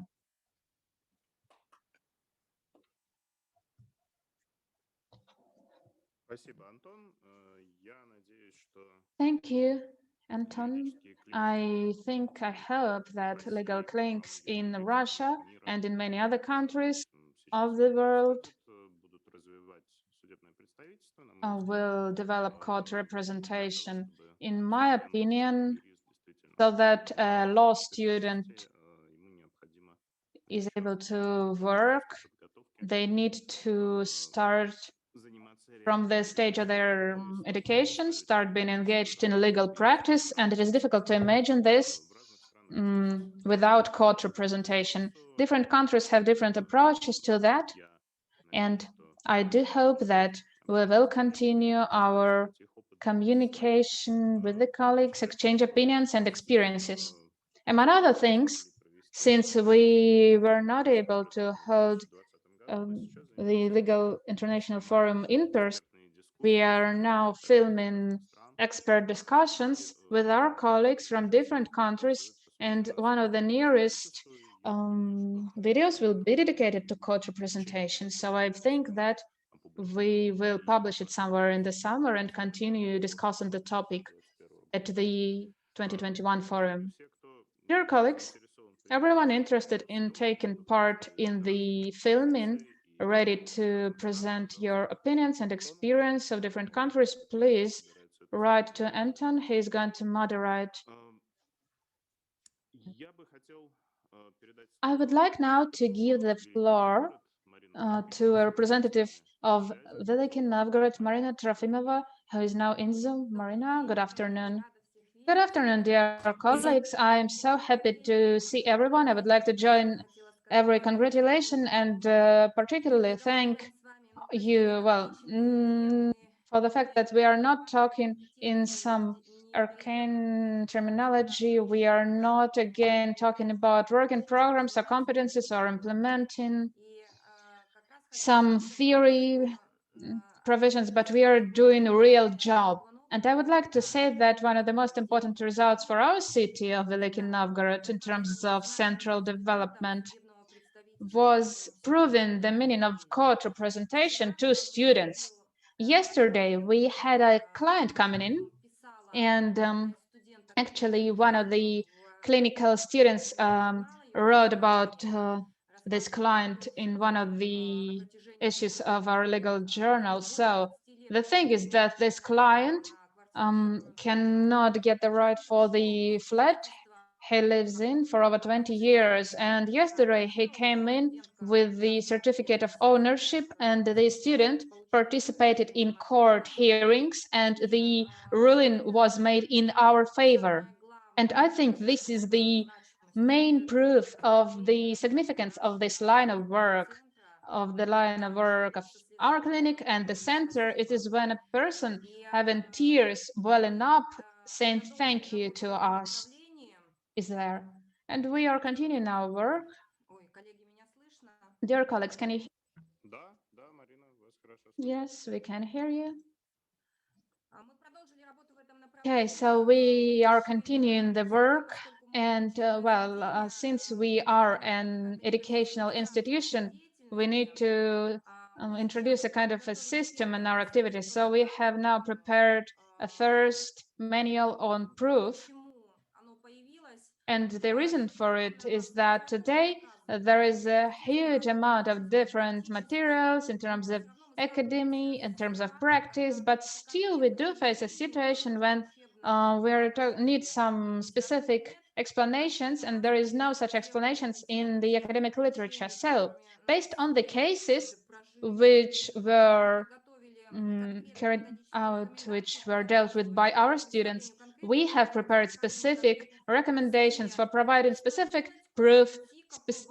S1: Thank you, Anton. I hope that legal clinics in Russia and in many other countries of the world will develop court representation. In my opinion, so that a law student is able to work, they need to start from the stage of their education, start being engaged in legal practice, and it is difficult to imagine this without court representation. Different countries have different approaches to that, and I do hope that we will continue our communication with the colleagues, exchange opinions and experiences. Among other things, since we were not able to hold the Legal International Forum in person, we are now filming expert discussions with our colleagues from different countries and one of the nearest videos will be dedicated to court representation. So I think that we will publish it somewhere in the summer and continue discussing the topic at the 2021 forum. Dear colleagues, everyone interested in taking part in the filming, ready to present your opinions and experience of different countries, please write to Anton. He's going to moderate. I would like now to give the floor to a representative of Veliky Novgorod, Marina Trofimova, who is now in Zoom. Marina, good afternoon. Good afternoon, dear colleagues. I am so happy to see everyone. I would like to join every congratulation and particularly thank you, well, for the fact that we are not talking in some arcane terminology. We are not again talking about working programs or competencies or implementing some theory provisions, but we are doing a real job. And I would like to say that one of the most important results for our city of Veliky Novgorod in terms of central development was proving the meaning of court representation to students. Yesterday, we had a client coming in, and actually one of the clinical students wrote about this client in one of the issues of our legal journal. So the thing is that this client cannot get the right for the flat he lives in for over 20 years. And yesterday he came in with the certificate of ownership, and the student participated in court hearings, and the ruling was made in our favor. And I think this is the main proof of the significance of this line of work, of our clinic and the center. It is when a person having tears welling up saying thank you to us is there. And we are continuing our work. Dear colleagues, can you? Yes, we can hear you. Okay, so we are continuing the work. And since we are an educational institution, we need to introduce a kind of a system in our activities. So we have now prepared a first manual on proof. And the reason for it is that today there is a huge amount of different materials in terms of academy, in terms of practice, but still we do face a situation when need some specific explanations, and there is no such explanations in the academic literature. So based on the cases which were carried out, which were dealt with by our students, we have prepared specific recommendations for providing specific proof,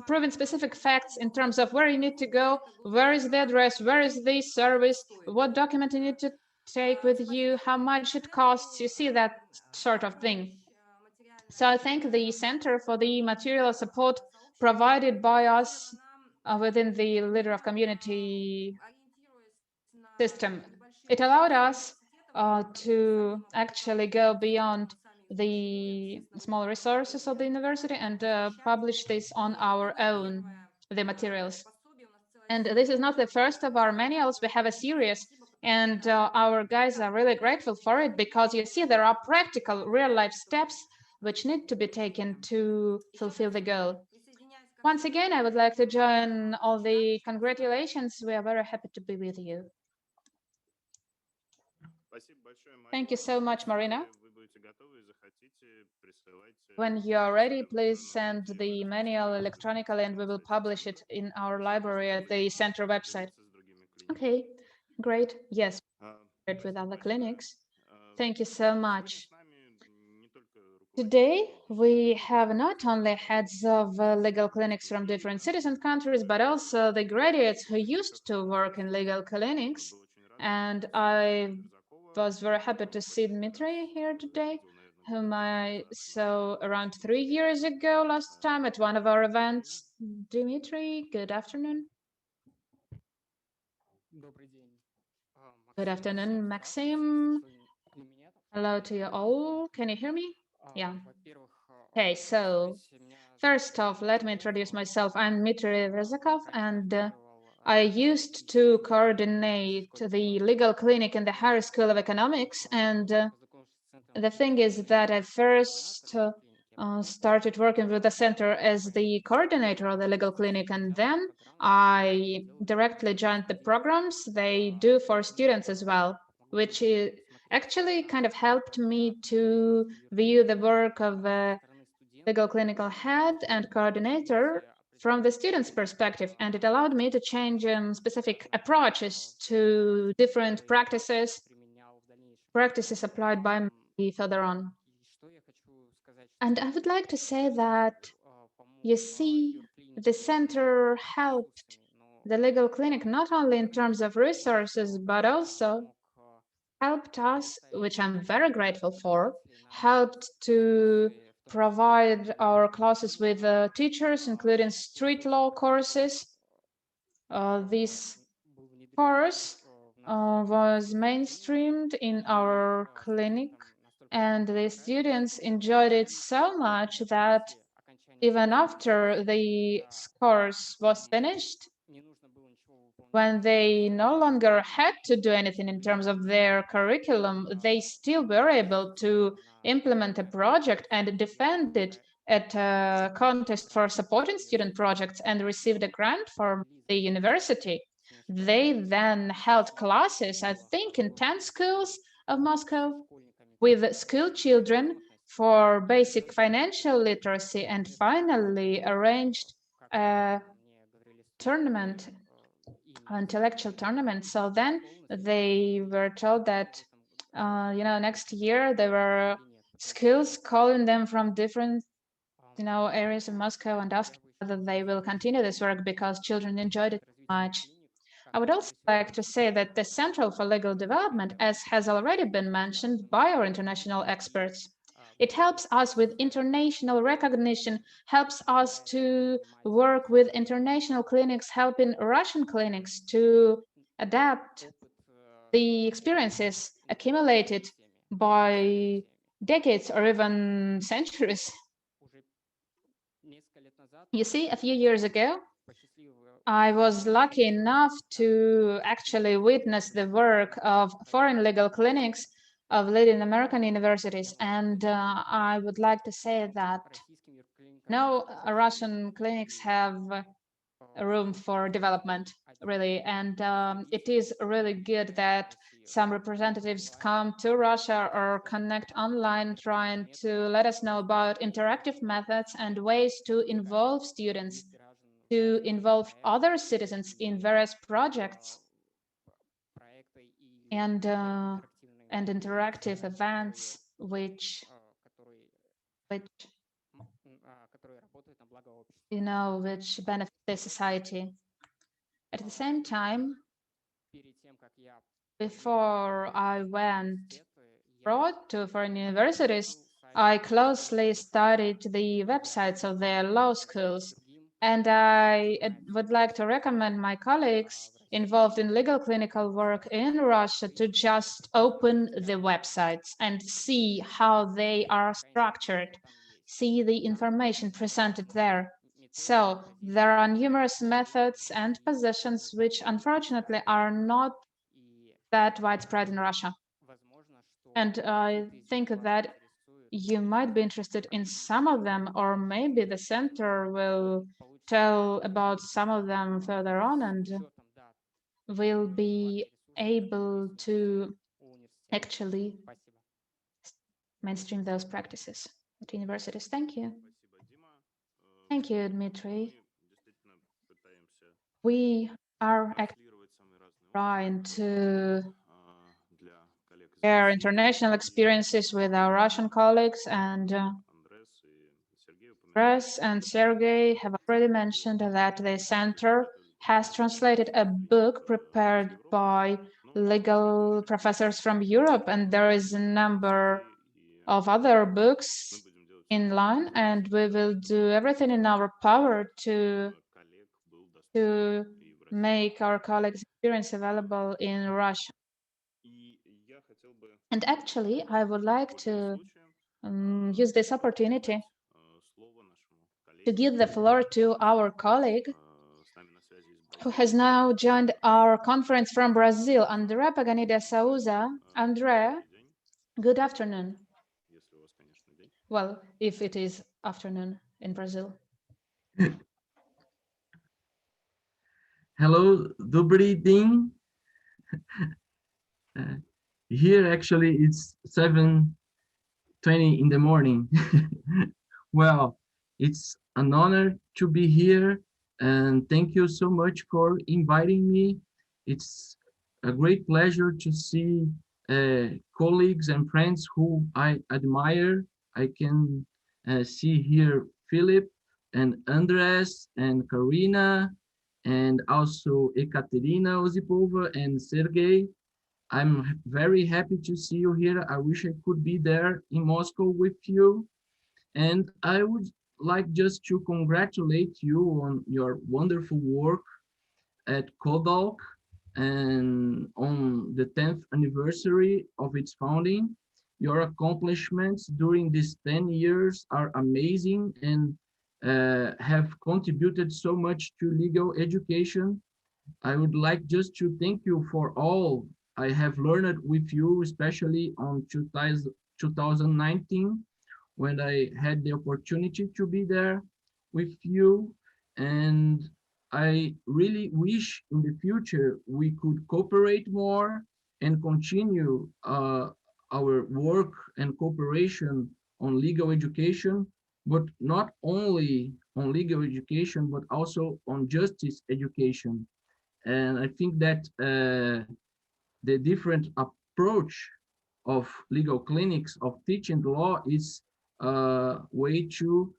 S1: proving specific facts in terms of where you need to go, where is the address, where is the service, what document you need to take with you, how much it costs, you see, that sort of thing. So I thank the Center for the material support provided by us within the Leader of Community system. It allowed us to actually go beyond the small resources of the university and publish this on our own, the materials. And this is not the first of our manuals. We have a series, and our guys are really grateful for it, because you see there are practical real-life steps which need to be taken to fulfill the goal. Once again, I would like to join all the congratulations. We are very happy to be with you. Thank you so much, Marina. When you are ready, please send the manual electronically, and we will publish it in our library at the Center website. Okay, great. Yes, with other clinics. Thank you so much. Today, we have not only heads of legal clinics from different cities and countries, but also the graduates who used to work in legal clinics. And I was very happy to see Dmitry here today, whom I saw around 3 years ago last time at one of our events. Dmitry, good afternoon. Good afternoon, Maxim. Hello to you all. Can you hear me? Yeah. Okay, so first off, let me introduce myself. I'm Dmitry Verzakov, and I used to coordinate the legal clinic in the Harris School of Economics. And the thing is that I first started working with the center as the coordinator of the legal clinic, and then I directly joined the programs they do for students as well, which actually kind of helped me to view the work of the legal clinical head and coordinator from the student's perspective, and it allowed me to change specific approaches to different practices applied by me further on. And I would like to say that, you see, the center helped the legal clinic not only in terms of resources, but also helped us, which I'm very grateful for, helped to provide our classes with teachers, including street law courses. This course was mainstreamed in our clinic, and the students enjoyed it so much that even after the course was finished, when they no longer had to do anything in terms of their curriculum, they still were able to implement a project and defend it at a contest for supporting student projects and received a grant from the university. They then held classes, I think, in 10 schools of Moscow with school children for basic financial literacy, and finally arranged a tournament, intellectual tournament. So then they were told that, next year there were schools calling them from different, areas of Moscow and asking whether they will continue this work because children enjoyed it much. I would also like to say that the Central for Legal Development, as has already been mentioned by our international experts, it helps us with international recognition, helps us to work with international clinics, helping Russian clinics to adapt the experiences accumulated by decades or even centuries. You see, a few years ago, I was lucky enough to actually witness the work of foreign legal clinics of leading American universities. And I would like to say that no Russian clinics have room for development, really. And it is really good that some representatives come to Russia or connect online trying to let us know about interactive methods and ways to involve students, to involve other citizens in various projects and interactive events which which benefit the society. At the same time, before I went abroad to foreign universities, I closely studied the websites of their law schools. And I would like to recommend my colleagues involved in legal clinical work in Russia to just open the websites and see how they are structured, see the information presented there. So there are numerous methods and positions which unfortunately are not that widespread in Russia. And I think that you might be interested in some of them, or maybe the center will tell about some of them further on, and will be able to actually mainstream those practices at universities. Thank you. Thank you, Dmitry. We are actually trying to share international experiences with our Russian colleagues, and Andres and Sergey have already mentioned that the center has translated a book prepared by legal professors from Europe, and there is a number of other books in line, and we will do everything in our power to make our colleagues' experience available in Russia. And actually, I would like to use this opportunity to give the floor to our colleague who has now joined our conference from Brazil, André Paganini Souza. André, good afternoon. Well, if it is afternoon in Brazil.
S3: Hello, добрый день. Here actually it's 7:20 in the morning. Well, it's an honor to be here, and thank you so much for inviting me. It's a great pleasure to see colleagues and friends who I admire. I can see here Philip and Andres and Karina and also Ekaterina Osipova and Sergey. I'm very happy to see you here. I wish I could be there in Moscow with you. And I would like just to congratulate you on your wonderful work at Kodalk and on the 10th anniversary of its founding. Your accomplishments during these 10 years are amazing and have contributed so much to legal education. I would like just to thank you for all I have learned with you, especially on 2019, when I had the opportunity to be there with you. And I really wish in the future we could cooperate more and continue our work and cooperation on legal education, but not only on legal education, but also on justice education. And I think that the different approach of legal clinics of teaching law is a way to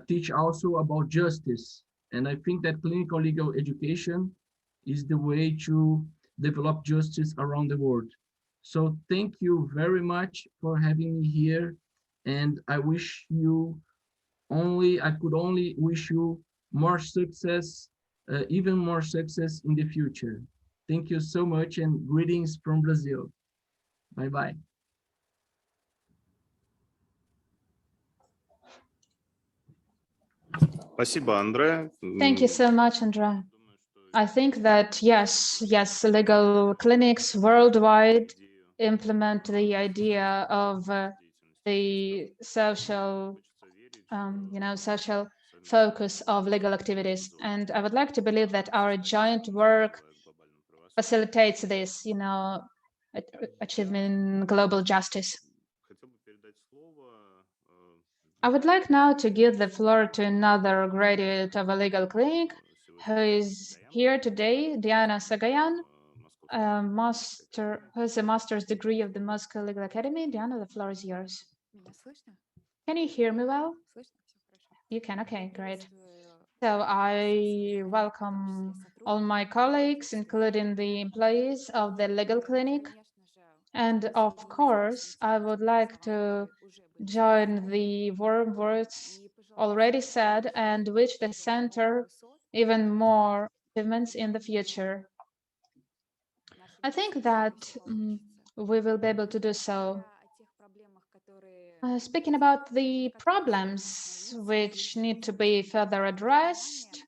S3: teach also about justice. And I think that clinical legal education is the way to develop justice around the world. So thank you very much for having me here. And I wish you I could only wish you more success, even more success in the future. Thank you so much and greetings from Brazil. Bye-bye.
S2: Спасибо, Андре.
S1: Thank you so much, Andrea. I think that yes, legal clinics worldwide implement the idea of the social, social focus of legal activities. And I would like to believe that our joint work facilitates this, achieving global justice. I would like now to give the floor to another graduate of a legal clinic who is here today, Diana Sagayan, who has a master's degree of the Moscow Legal Academy. Diana, the floor is yours. Can you hear me well? You can, okay, great. So I welcome all my colleagues, including the employees of the legal clinic. And of course, I would like to join the warm words already said and wish the center even more achievements in the future. I think that we will be able to do so. Speaking about the problems which need to be further addressed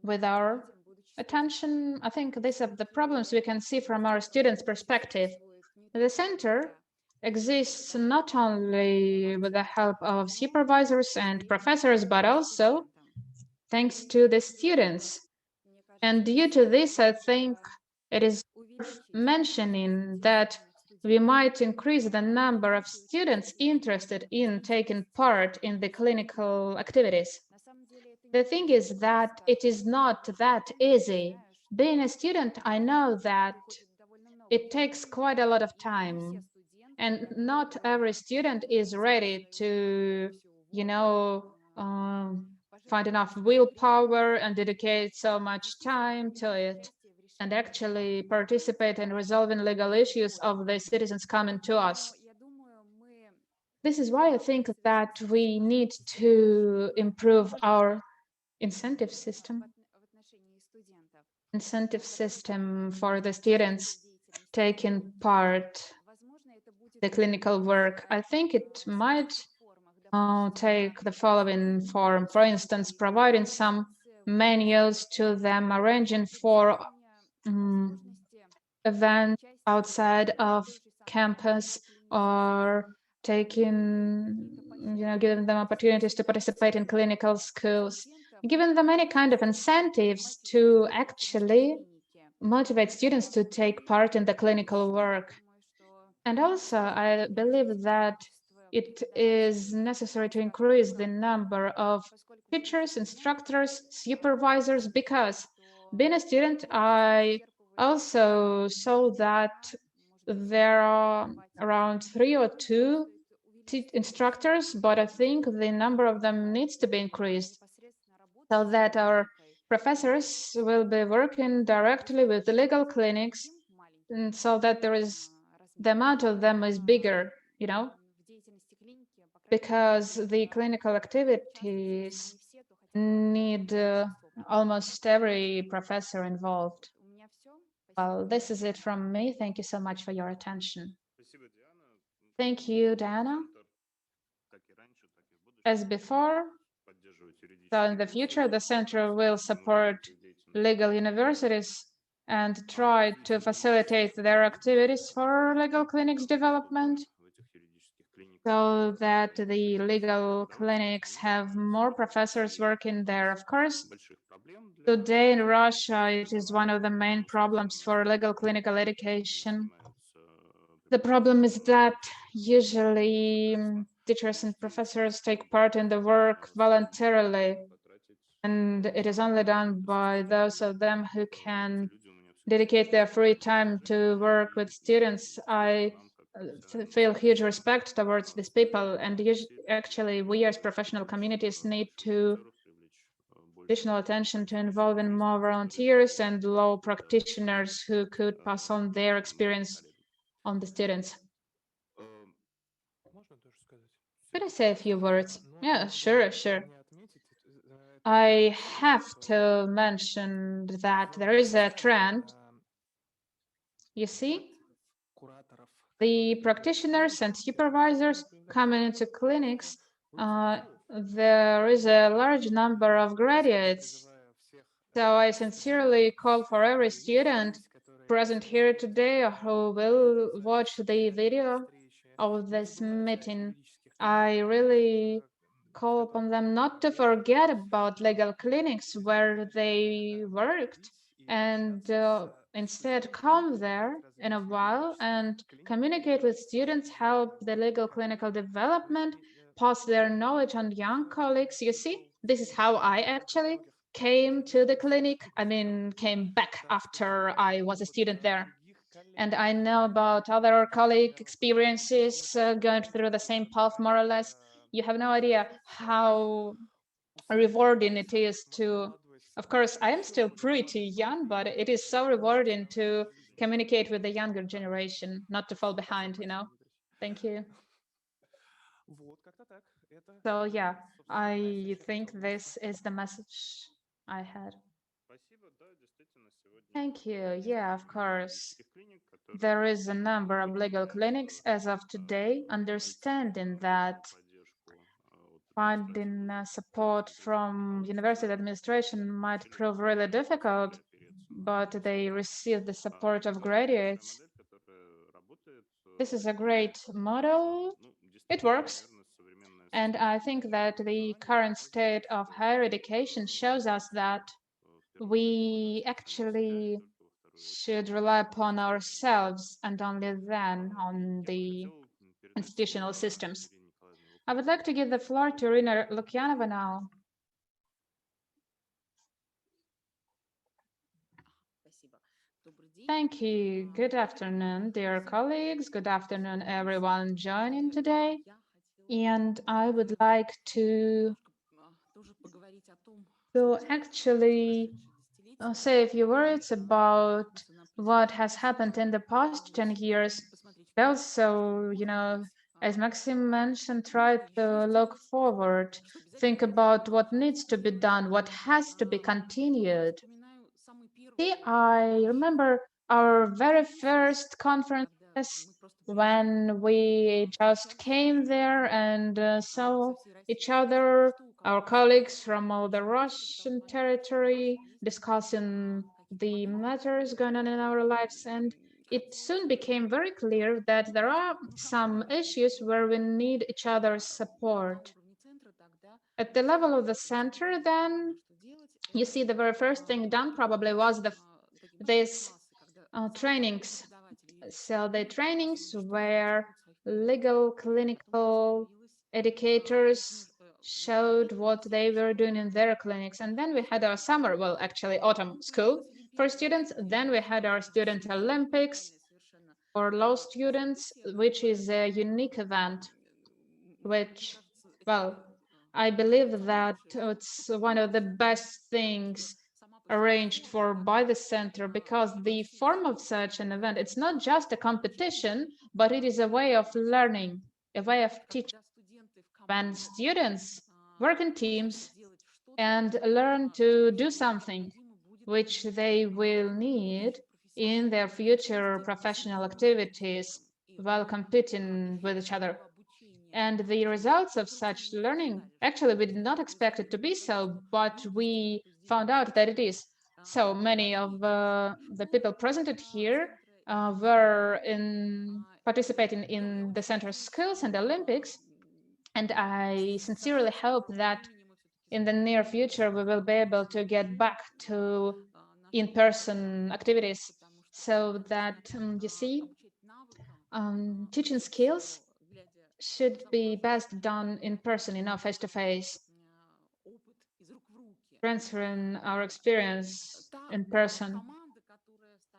S1: with our attention, I think these are the problems we can see from our students' perspective. The center exists not only with the help of supervisors and professors, but also thanks to the students. And due to this, I think it is worth mentioning that we might increase the number of students interested in taking part in the clinical activities. The thing is that it is not that easy. Being a student, I know that it takes quite a lot of time, and not every student is ready to, find enough willpower and dedicate so much time to it and actually participate in resolving legal issues of the citizens coming to us. This is why I think that we need to improve our incentive system for the students taking part in the clinical work. I think it might take the following form. For instance, providing some manuals to them, arranging for events outside of campus, or taking, giving them opportunities to participate in clinical schools, giving them any kind of incentives to actually motivate students to take part in the clinical work. And also, I believe that it is necessary to increase the number of teachers, instructors, supervisors, because being a student, I also saw that there are around 3 or 2 instructors, but I think the number of them needs to be increased so that our professors will be working directly with the legal clinics, and so that the amount of them is bigger, because the clinical activities need almost every professor involved. Well, this is it from me. Thank you so much for your attention. Thank you, Diana. As before, so in the future, the Center will support legal universities and try to facilitate their activities for legal clinics development, so that the legal clinics have more professors working there. Of course, today in Russia, it is one of the main problems for legal clinical education. The problem is that usually teachers and professors take part in the work voluntarily, and it is only done by those of them who can dedicate their free time to work with students. I feel huge respect towards these people, and actually we as professional communities need to additional attention to involving more volunteers and law practitioners who could pass on their experience on the students. Could I say a few words? Yeah, sure. I have to mention that there is a trend. You see, the practitioners and supervisors coming into clinics, there is a large number of graduates. So I sincerely call for every student present here today who will watch the video of this meeting. I really call upon them not to forget about legal clinics where they worked, and instead come there in a while and communicate with students, help the legal clinical development, pass their knowledge on young colleagues. You see, this is how I actually came to the clinic. I mean, came back after I was a student there. And I know about other colleague experiences going through the same path, more or less. You have no idea how rewarding it is to, of course, I am still pretty young, but it is so rewarding to communicate with the younger generation, not to fall behind, Thank you. So yeah, I think this is the message I had. Thank you. Yeah, of course. There is a number of legal clinics as of today, understanding that finding support from university administration might prove really difficult, but they receive the support of graduates. This is a great model. It works. And I think that the current state of higher education shows us that we actually should rely upon ourselves and only then on the institutional systems. I would like to give the floor to Irina Lukyanova now. Thank you. Good afternoon, dear colleagues. Good afternoon, everyone joining today. And I would like to actually say a few words about what has happened in the past 10 years. Also, as Maxim mentioned, try to look forward, think about what needs to be done, what has to be continued. See, I remember our very first conferences when we just came there and saw each other, our colleagues from all the Russian territory, discussing the matters going on in our lives. And it soon became very clear that there are some issues where we need each other's support. At the level of the center, then, you see, the very first thing done probably was these trainings. So the trainings where legal clinical educators showed what they were doing in their clinics. And then we had our summer, well, actually autumn school for students. Then we had our Student Olympics for law students, which is a unique event, which, well, I believe that it's one of the best things arranged for by the center, because the form of such an event, it's not just a competition, but it is a way of learning, a way of teaching. When students work in teams and learn to do something which they will need in their future professional activities while competing with each other. And the results of such learning, actually, we did not expect it to be so, but we found out that it is. So many of the people presented here were participating in the Center's Skills and Olympics. And I sincerely hope that in the near future, we will be able to get back to in-person activities, so that, you see, teaching skills should be best done in person, face-to-face, transferring our experience in person.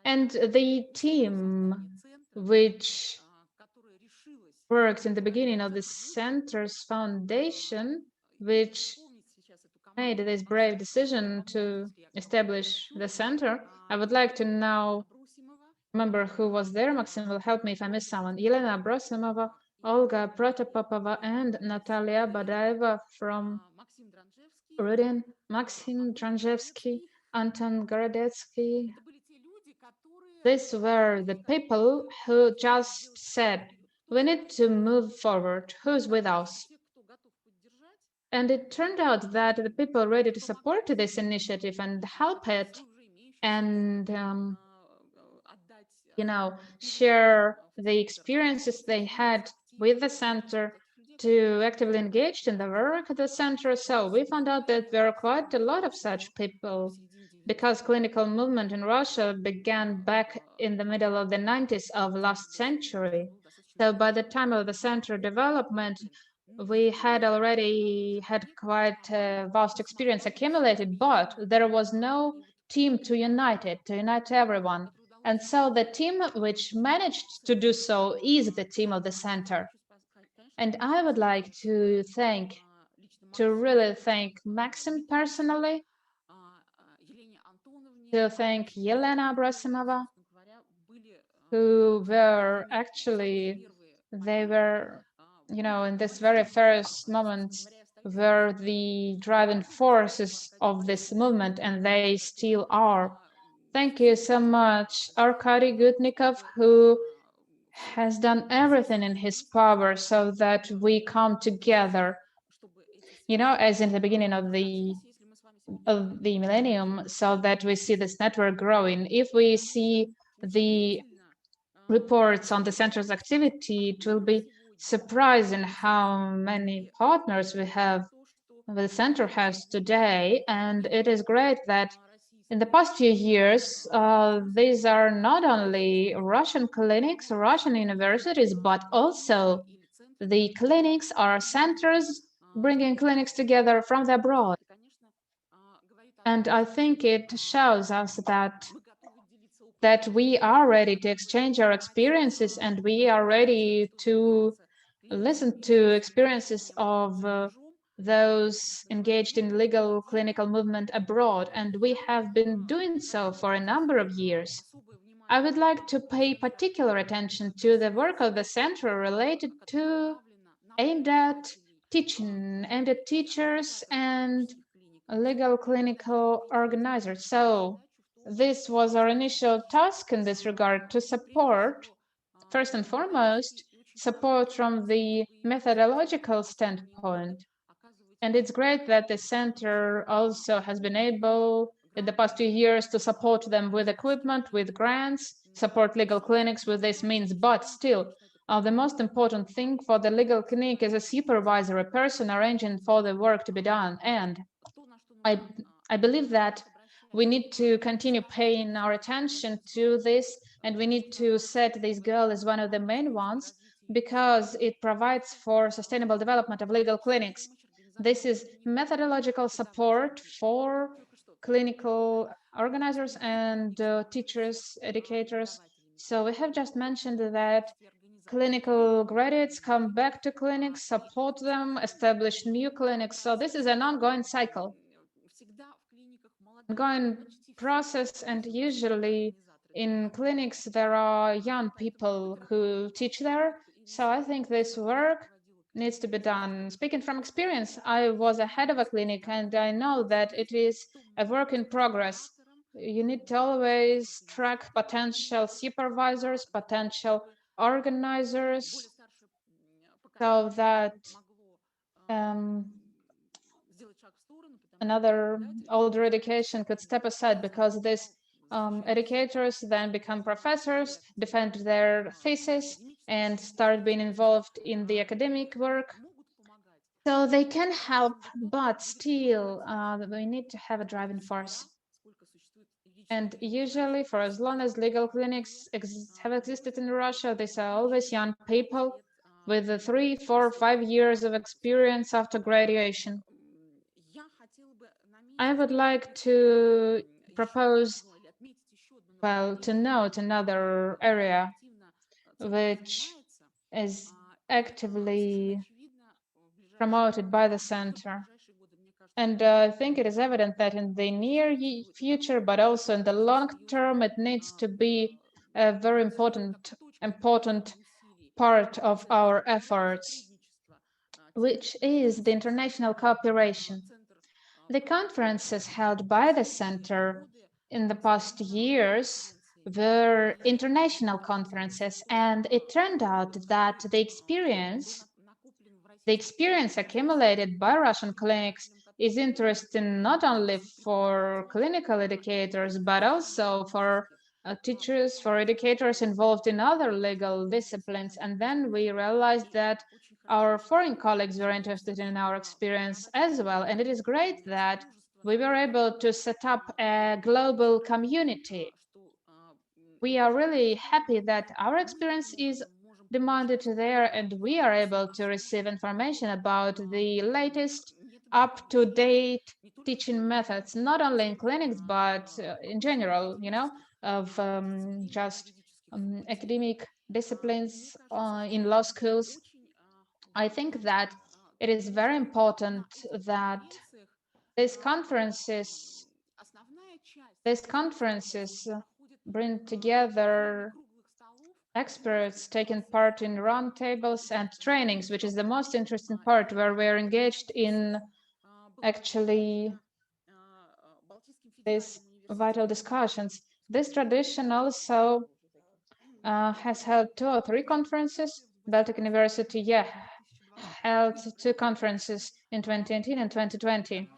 S1: And the team which worked in the beginning of the center's foundation, which made this brave decision to establish the center, I would like to now remember who was there. Maxim will help me if I miss someone. Yelena Abrosimova, Olga Protopopova, and Natalia Badaeva from Rudin, Maxim Dranjevsky, Anton Gorodetsky. These were the people who just said, we need to move forward. Who's with us? And it turned out that the people ready to support this initiative and help it and share the experiences they had with the center, to actively engage in the work at the center. So we found out that there are quite a lot of such people, because clinical movement in Russia began back in the middle of the 90s of last century. So by the time of the center development, we had already had quite a vast experience accumulated, but there was no team to unite everyone. And so the team which managed to do so is the team of the center. And I would like to really thank Maxim personally, to thank Yelena Abrasimova, who were actually, they were, in this very first moment, were the driving forces of this movement, and they still are. Thank you so much, Arkady Gutnikov, who has done everything in his power so that we come together, as in the beginning of the millennium, so that we see this network growing. If we see the reports on the center's activity, it will be surprising how many partners the center has today. And it is great that in the past few years, these are not only Russian clinics, Russian universities, but also the clinics are centers bringing clinics together from the abroad. And I think it shows us that we are ready to exchange our experiences, and we are ready to listen to experiences of those engaged in legal clinical movement abroad, and we have been doing so for a number of years. I would like to pay particular attention to the work of the center related to aimed at teaching, aimed at teachers and legal clinical organizers. So this was our initial task in this regard, to support First and foremost, support from the methodological standpoint. And it's great that the center also has been able in the past 2 years to support them with equipment, with grants, support legal clinics with this means, but still, the most important thing for the legal clinic is a supervisor, a person arranging for the work to be done. And I believe that we need to continue paying our attention to this, and we need to set this goal as one of the main ones because it provides for sustainable development of legal clinics. This is methodological support for clinical organizers and teachers, educators. So we have just mentioned that clinical graduates come back to clinics, support them, establish new clinics. So this is an ongoing cycle, ongoing process, and usually in clinics there are young people who teach there. So I think this work needs to be done. Speaking from experience, I was a head of a clinic and I know that it is a work in progress. You need to always track potential supervisors, potential organizers, so that another older education could step aside, because these educators then become professors, defend their thesis, and start being involved in the academic work. So they can help, but still we need to have a driving force. And usually, for as long as legal clinics have existed in Russia, these are always young people with 3, 4, 5 years of experience after graduation. I would like to propose, well, to note another area which is actively promoted by the center. And I think it is evident that in the near future, but also in the long term, it needs to be a very important part of our efforts, which is the international cooperation. The conferences held by the center in the past years were international conferences, and it turned out that the experience accumulated by Russian clinics is interesting not only for clinical educators, but also for teachers, for educators involved in other legal disciplines. And then we realized that our foreign colleagues were interested in our experience as well. And it is great that we were able to set up a global community. We are really happy that our experience is demanded there, and we are able to receive information about the latest up-to-date teaching methods, not only in clinics, but in general, of just academic disciplines in law schools. I think that it is very important that these conferences bring together experts taking part in roundtables and trainings, which is the most interesting part, where we're engaged in actually these vital discussions. This tradition also has held 2 or 3 conferences. Baltic University, held 2 conferences in 2018 and 2020.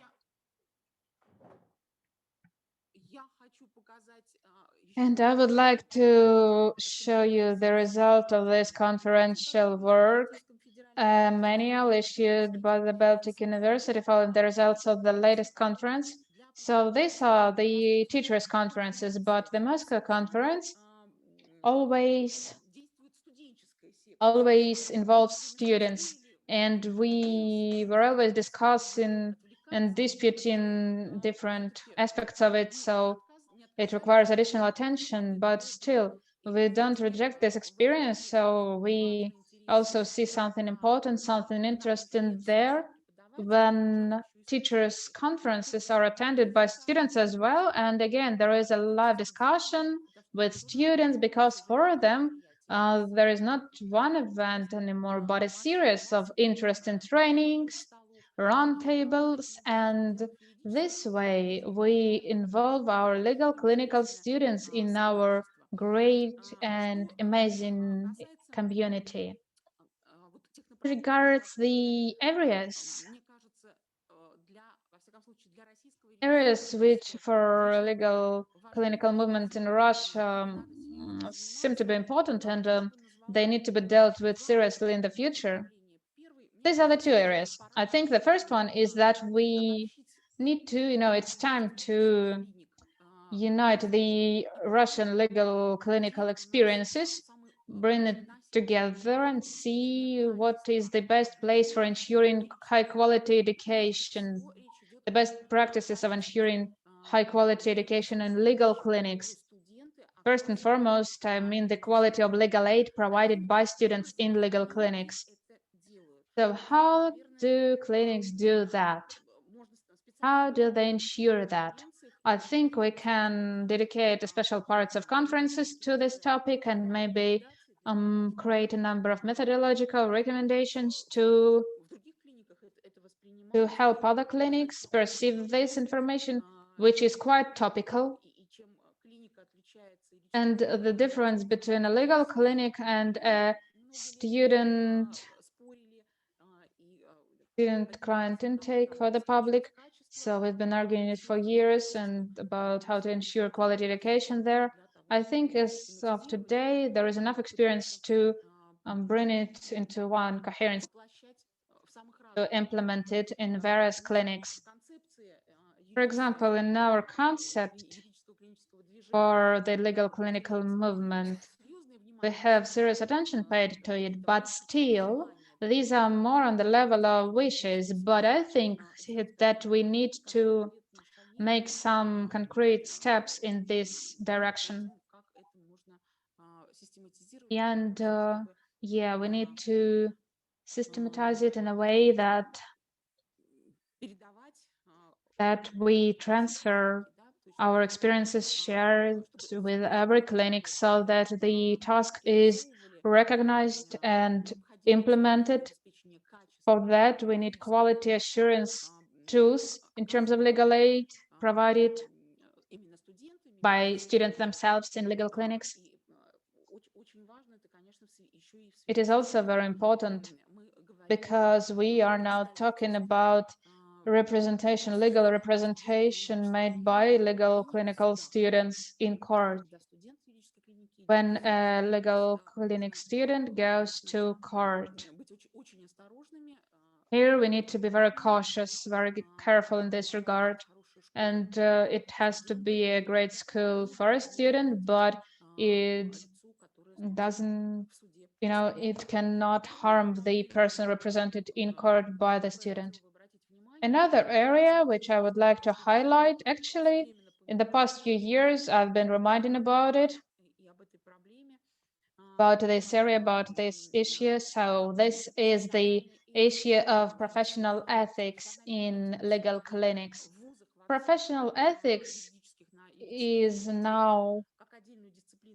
S1: And I would like to show you the result of this conferential work, a manual issued by the Baltic University following the results of the latest conference. So these are the teachers' conferences, but the Moscow conference always involves students, and we were always discussing and disputing different aspects of it. So it requires additional attention, but still, we don't reject this experience. So we also see something important, something interesting there when teachers' conferences are attended by students as well. And again, there is a live discussion with students, because for them, there is not one event anymore, but a series of interesting trainings, roundtables, and this way we involve our legal clinical students in our great and amazing community. Regards the areas which for legal clinical movement in Russia seem to be important, and they need to be dealt with seriously in the future. These are the two areas. I think the first one is that we need to, it's time to unite the Russian legal clinical experiences, bring it together and see what is the best place for ensuring high quality education, the best practices of ensuring high quality education in legal clinics. First and foremost, I mean the quality of legal aid provided by students in legal clinics. So how do clinics do that? How do they ensure that? I think we can dedicate special parts of conferences to this topic and maybe create a number of methodological recommendations to help other clinics perceive this information, which is quite topical. And the difference between a legal clinic and a student client intake for the public. So we've been arguing it for years and about how to ensure quality education there. I think as of today, there is enough experience to bring it into one coherence, to implement it in various clinics. For example, in our concept for the legal clinical movement, we have serious attention paid to it, but still, these are more on the level of wishes. But I think that we need to make some concrete steps in this direction. And yeah, we need to systematize it in a way that we transfer our experiences shared with every clinic so that the task is recognized and implemented. For that, we need quality assurance tools in terms of legal aid provided by students themselves in legal clinics. It is also very important because we are now talking about representation, legal representation made by legal clinical students in court. When a legal clinic student goes to court, here we need to be very cautious, very careful in this regard. And it has to be a great school for a student, but it doesn't, it cannot harm the person represented in court by the student. Another area which I would like to highlight, actually, in the past few years, I've been reminding about it, about this area, about this issue. So this is the issue of professional ethics in legal clinics. Professional ethics is now,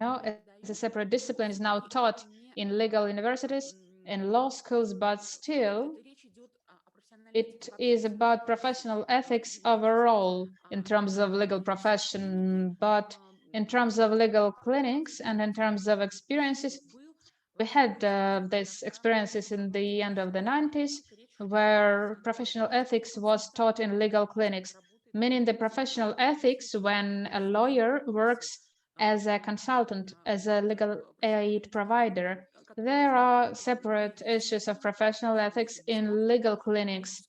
S1: as a separate discipline, is now taught in legal universities and law schools, but still it is about professional ethics overall in terms of legal profession, but in terms of legal clinics and in terms of experiences, we had these experiences in the end of the 90s where professional ethics was taught in legal clinics, meaning the professional ethics when a lawyer works as a consultant, as a legal aid provider. There are separate issues of professional ethics in legal clinics,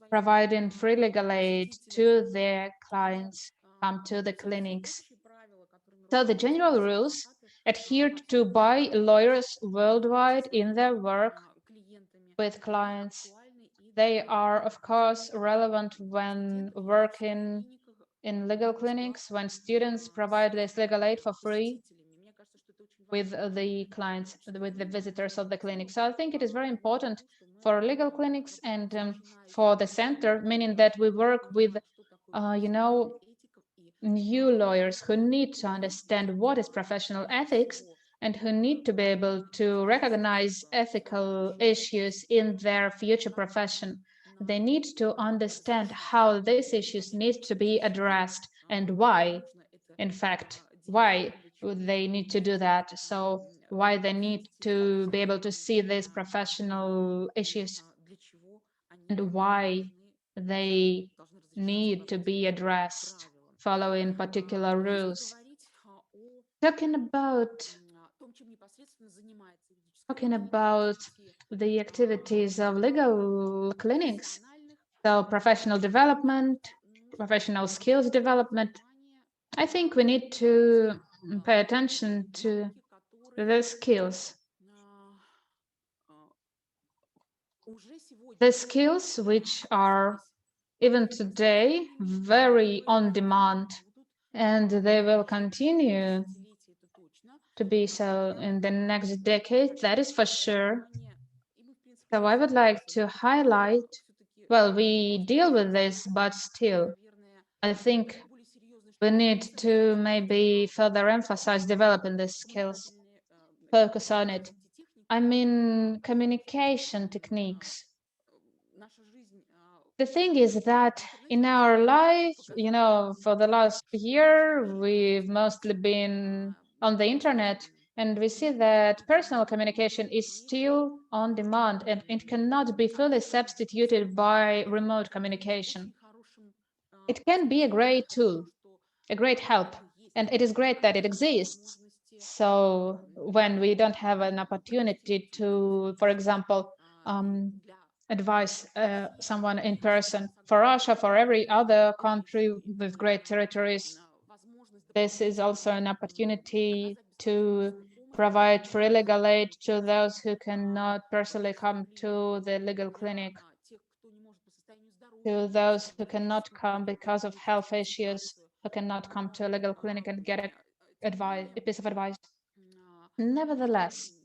S1: providing free legal aid to their clients come to the clinics. So the general rules adhered to by lawyers worldwide in their work with clients. They are, of course, relevant when working in legal clinics, when students provide this legal aid for free with the clients, with the visitors of the clinic. So I think it is very important for legal clinics and for the center, meaning that we work with, new lawyers who need to understand what is professional ethics and who need to be able to recognize ethical issues in their future profession. They need to understand how these issues need to be addressed and why, in fact, why they need to do that. So why they need to be able to see these professional issues and why they need to be addressed following particular rules. Talking about the activities of legal clinics, so professional development, professional skills development, I think we need to pay attention to the skills. The skills which are even today very on demand, and they will continue to be so in the next decade, that is for sure. So I would like to highlight, well, we deal with this, but still, I think we need to maybe further emphasize developing these skills, focus on it. I mean, communication techniques. The thing is that in our life, you know, for the last year, we've mostly been on the internet, and we see that personal communication is still on demand, and it cannot be fully substituted by remote communication. It can be a great tool, a great help, and it is great that it exists. So when we don't have an opportunity to, for example, advise someone in person, for Russia, for every other country with great territories, this is also an opportunity to provide free legal aid to those who cannot personally come to the legal clinic, to those who cannot come because of health issues, who cannot come to a legal clinic and get a piece of advice. Nevertheless,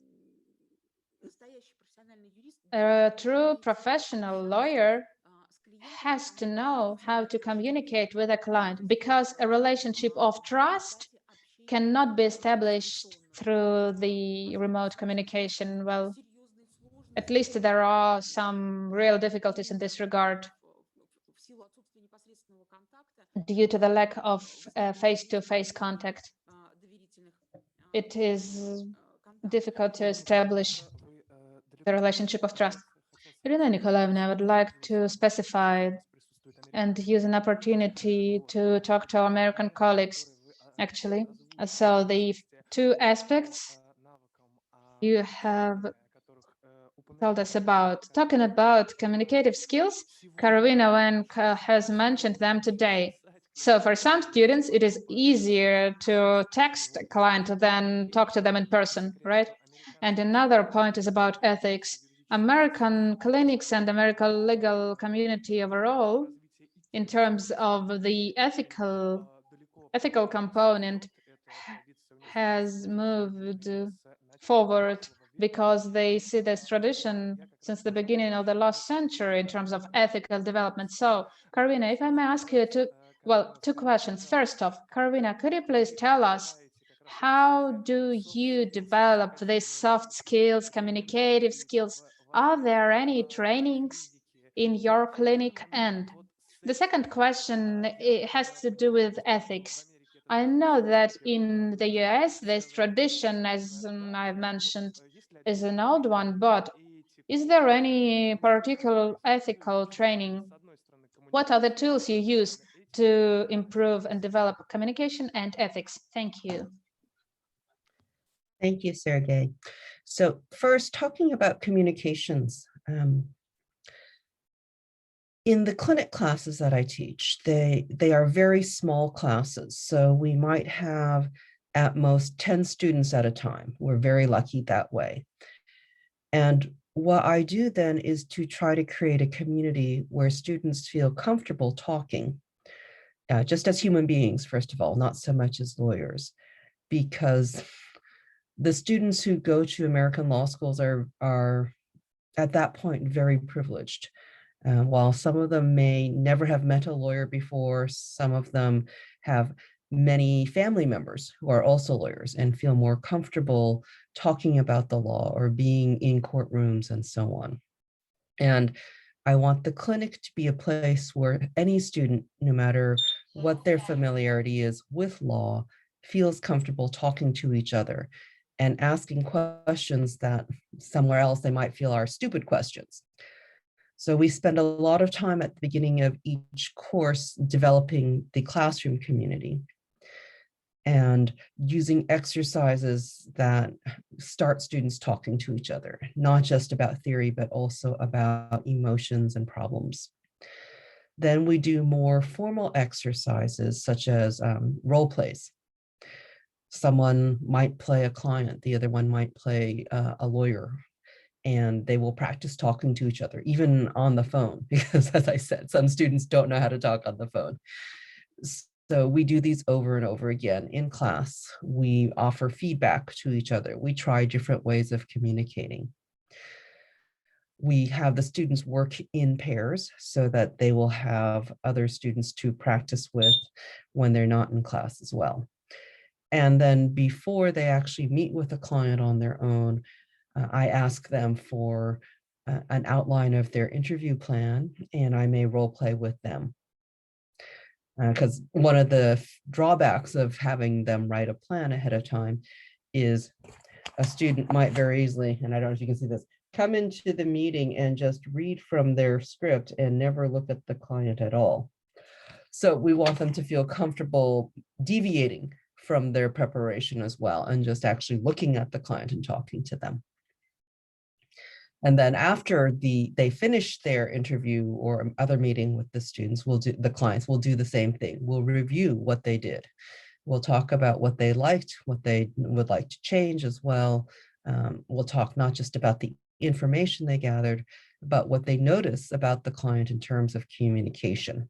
S1: a true professional lawyer has to know how to communicate with a client, because a relationship of trust cannot be established through the remote communication. Well, at least there are some real difficulties in this regard due to the lack of face-to-face contact. It is difficult to establish the relationship of trust. Irina Nikolaevna, I would like to specify and use an opportunity to talk to our American colleagues, actually. So the two aspects you have told us about, talking about communicative skills, Karolina has mentioned them today. So for some students, it is easier to text a client than talk to them in person, right? And another point is about ethics. American clinics and American legal community overall, in terms of the ethical component, has moved forward because they see this tradition since the beginning of the last century in terms of ethical development. So, Karolina, if I may ask you two questions. First off, Karolina, could you please tell us, how do you develop these soft skills, communicative skills? Are there any trainings in your clinic? And the second question, it has to do with ethics. I know that in the US, this tradition, as I've mentioned, is an old one, but is there any particular ethical training? What are the tools you use to improve and develop communication and ethics? Thank you.
S7: Thank you, Sergey. So first, talking about communications. In the clinic classes that I teach, they are very small classes. So we might have at most 10 students at a time. We're very lucky that way. And what I do then is to try to create a community where students feel comfortable talking, just as human beings, first of all, not so much as lawyers, because the students who go to American law schools are at that point very privileged. While some of them may never have met a lawyer before, some of them have many family members who are also lawyers and feel more comfortable talking about the law or being in courtrooms and so on. And I want the clinic to be a place where any student, no matter what their familiarity is with law, feels comfortable talking to each other and asking questions that somewhere else they might feel are stupid questions. So we spend a lot of time at the beginning of each course developing the classroom community and using exercises that start students talking to each other, not just about theory, but also about emotions and problems. Then we do more formal exercises such as role plays. Someone might play a client, the other one might play a lawyer, and they will practice talking to each other, even on the phone, because as I said, some students don't know how to talk on the phone. So we do these over and over again in class. We offer feedback to each other. We try different ways of communicating. We have the students work in pairs so that they will have other students to practice with when they're not in class as well. And then before they actually meet with a client on their own, I ask them for an outline of their interview plan, and I may role play with them. Because one of the drawbacks of having them write a plan ahead of time is a student might very easily, and I don't know if you can see this, come into the meeting and just read from their script and never look at the client at all. So we want them to feel comfortable deviating from their preparation as well, and just actually looking at the client and talking to them. And then after they finish their interview or other meeting with the students, the clients will do the same thing. We'll review what they did. We'll talk about what they liked, what they would like to change as well. We'll talk not just about the information they gathered, but what they notice about the client in terms of communication.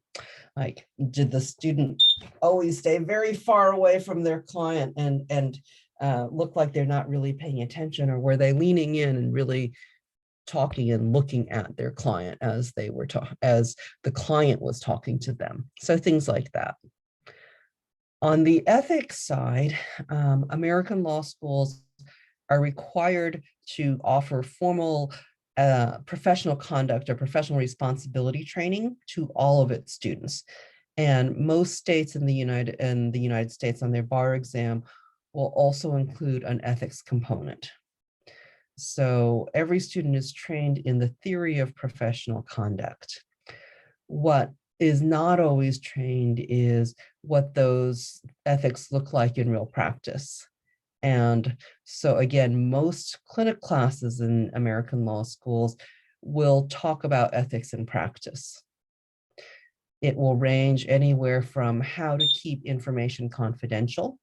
S7: Like, did the student always stay very far away from their client and look like they're not really paying attention, or were they leaning in and really talking and looking at their client as they were as the client was talking to them? So things like that. On the ethics side, American law schools are required to offer formal professional conduct or professional responsibility training to all of its students. And most states in the United States on their bar exam will also include an ethics component. So every student is trained in the theory of professional conduct. What is not always trained is what those ethics look like in real practice. And so again, most clinic classes in American law schools will talk about ethics in practice. It will range anywhere from how to keep information confidential.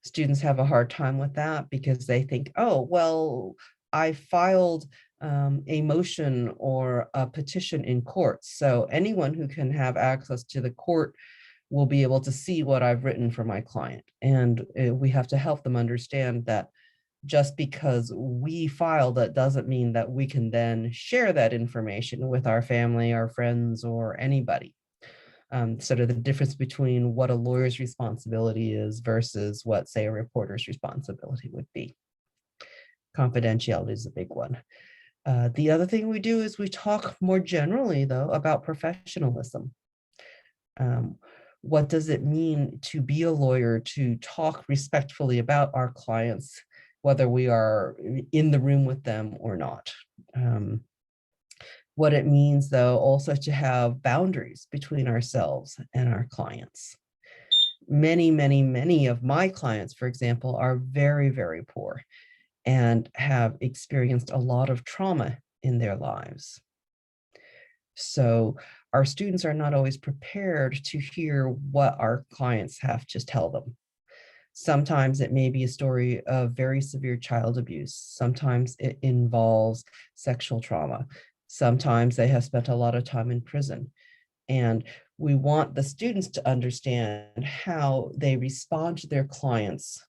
S7: Students have a hard time with that because they think, oh, well, I filed a motion or a petition in court, so anyone who can have access to the court will be able to see what I've written for my client. And we have to help them understand that just because we filed it doesn't mean that we can then share that information with our family, our friends, or anybody. Sort of the difference between what a lawyer's responsibility is versus what, say, a reporter's responsibility would be. Confidentiality is a big one. The other thing we do is we talk more generally, though, about professionalism. What does it mean to be a lawyer, to talk respectfully about our clients, whether we are in the room with them or not? What it means, though, also to have boundaries between ourselves and our clients. Many, many, many of my clients, for example, are very, very poor and have experienced a lot of trauma in their lives. So our students are not always prepared to hear what our clients have to tell them. Sometimes it may be a story of very severe child abuse. Sometimes it involves sexual trauma. Sometimes they have spent a lot of time in prison. And we want the students to understand how they respond to their clients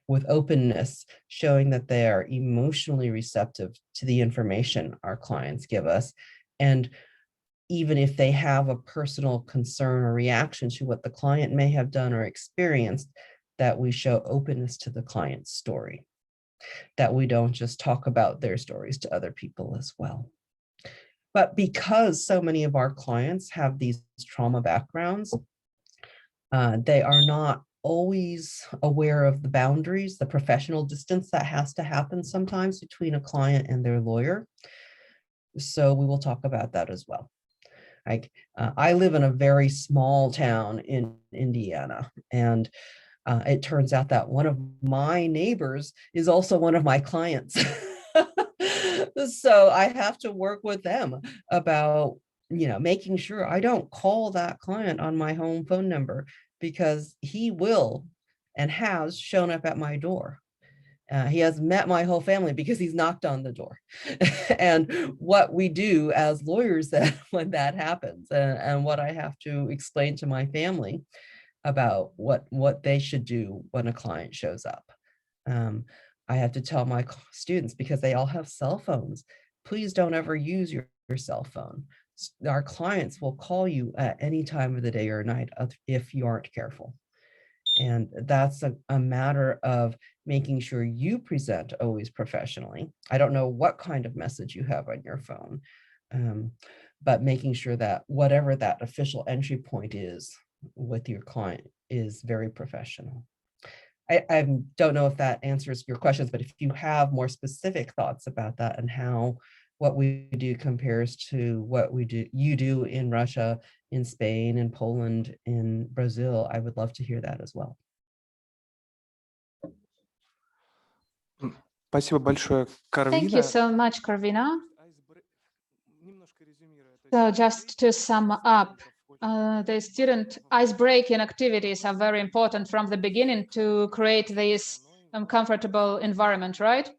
S7: with openness, showing that they are emotionally receptive to the information our clients give us. And even if they have a personal concern or reaction to what the client may have done or experienced, that we show openness to the client's story, that we don't just talk about their stories to other people as well. But because so many of our clients have these trauma backgrounds, they are not always aware of the boundaries, the professional distance that has to happen sometimes between a client and their lawyer. So we will talk about that as well. I live in a very small town in Indiana, and it turns out that one of my neighbors is also one of my clients. So I have to work with them about, making sure I don't call that client on my home phone number, because he will and has shown up at my door. He has met my whole family because he's knocked on the door. And what we do as lawyers then when that happens, and what I have to explain to my family about what they should do when a client shows up. I have to tell my students, because they all have cell phones, please don't ever use your cell phone. Our clients will call you at any time of the day or night if you aren't careful. And that's a matter of making sure you present always professionally. I don't know what kind of message you have on your phone, but making sure that whatever that official entry point is with your client is very professional. I don't know if that answers your questions, but if you have more specific thoughts about that and how what we do compares to what you do in Russia, in Spain, in Poland, in Brazil, I would love to hear that as well.
S1: Thank you so much, Karvina. So just to sum up, the student ice-breaking activities are very important from the beginning to create this comfortable environment, right?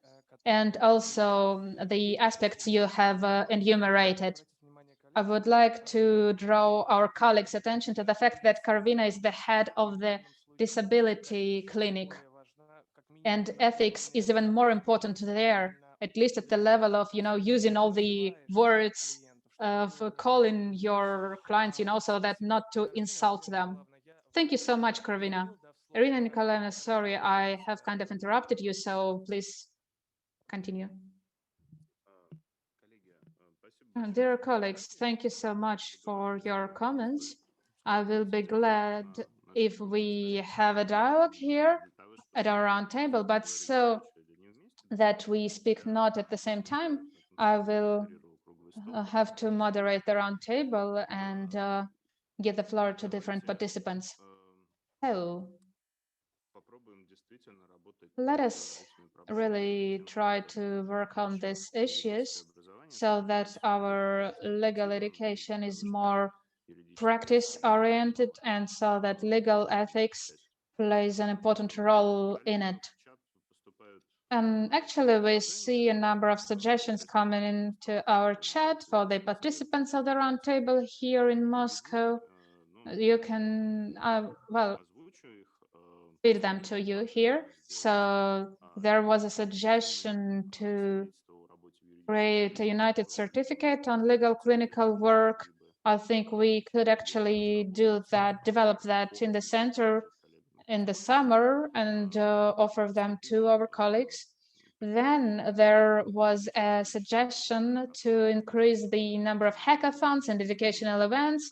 S1: And also the aspects you have enumerated. I would like to draw our colleagues' attention to the fact that Karvina is the head of the disability clinic. And ethics is even more important there, at least at the level of, using all the words of calling your clients, so that not to insult them. Thank you so much, Karvina. Irina Nikolaevna, sorry, I have kind of interrupted you, so please continue. Dear colleagues, thank you so much for your comments. I will be glad if we have a dialogue here at our round table, but so that we speak not at the same time, I will have to moderate the round table and give the floor to different participants. So let us really try to work on these issues so that our legal education is more practice-oriented and so that legal ethics plays an important role in it. Actually, we see a number of suggestions coming into our chat for the participants of the roundtable here in Moscow. You can, read them to you here. So there was a suggestion to create a united certificate on legal clinical work. I think we could actually do that, develop that in the center in the summer and offer them to our colleagues. Then there was a suggestion to increase the number of hackathons and educational events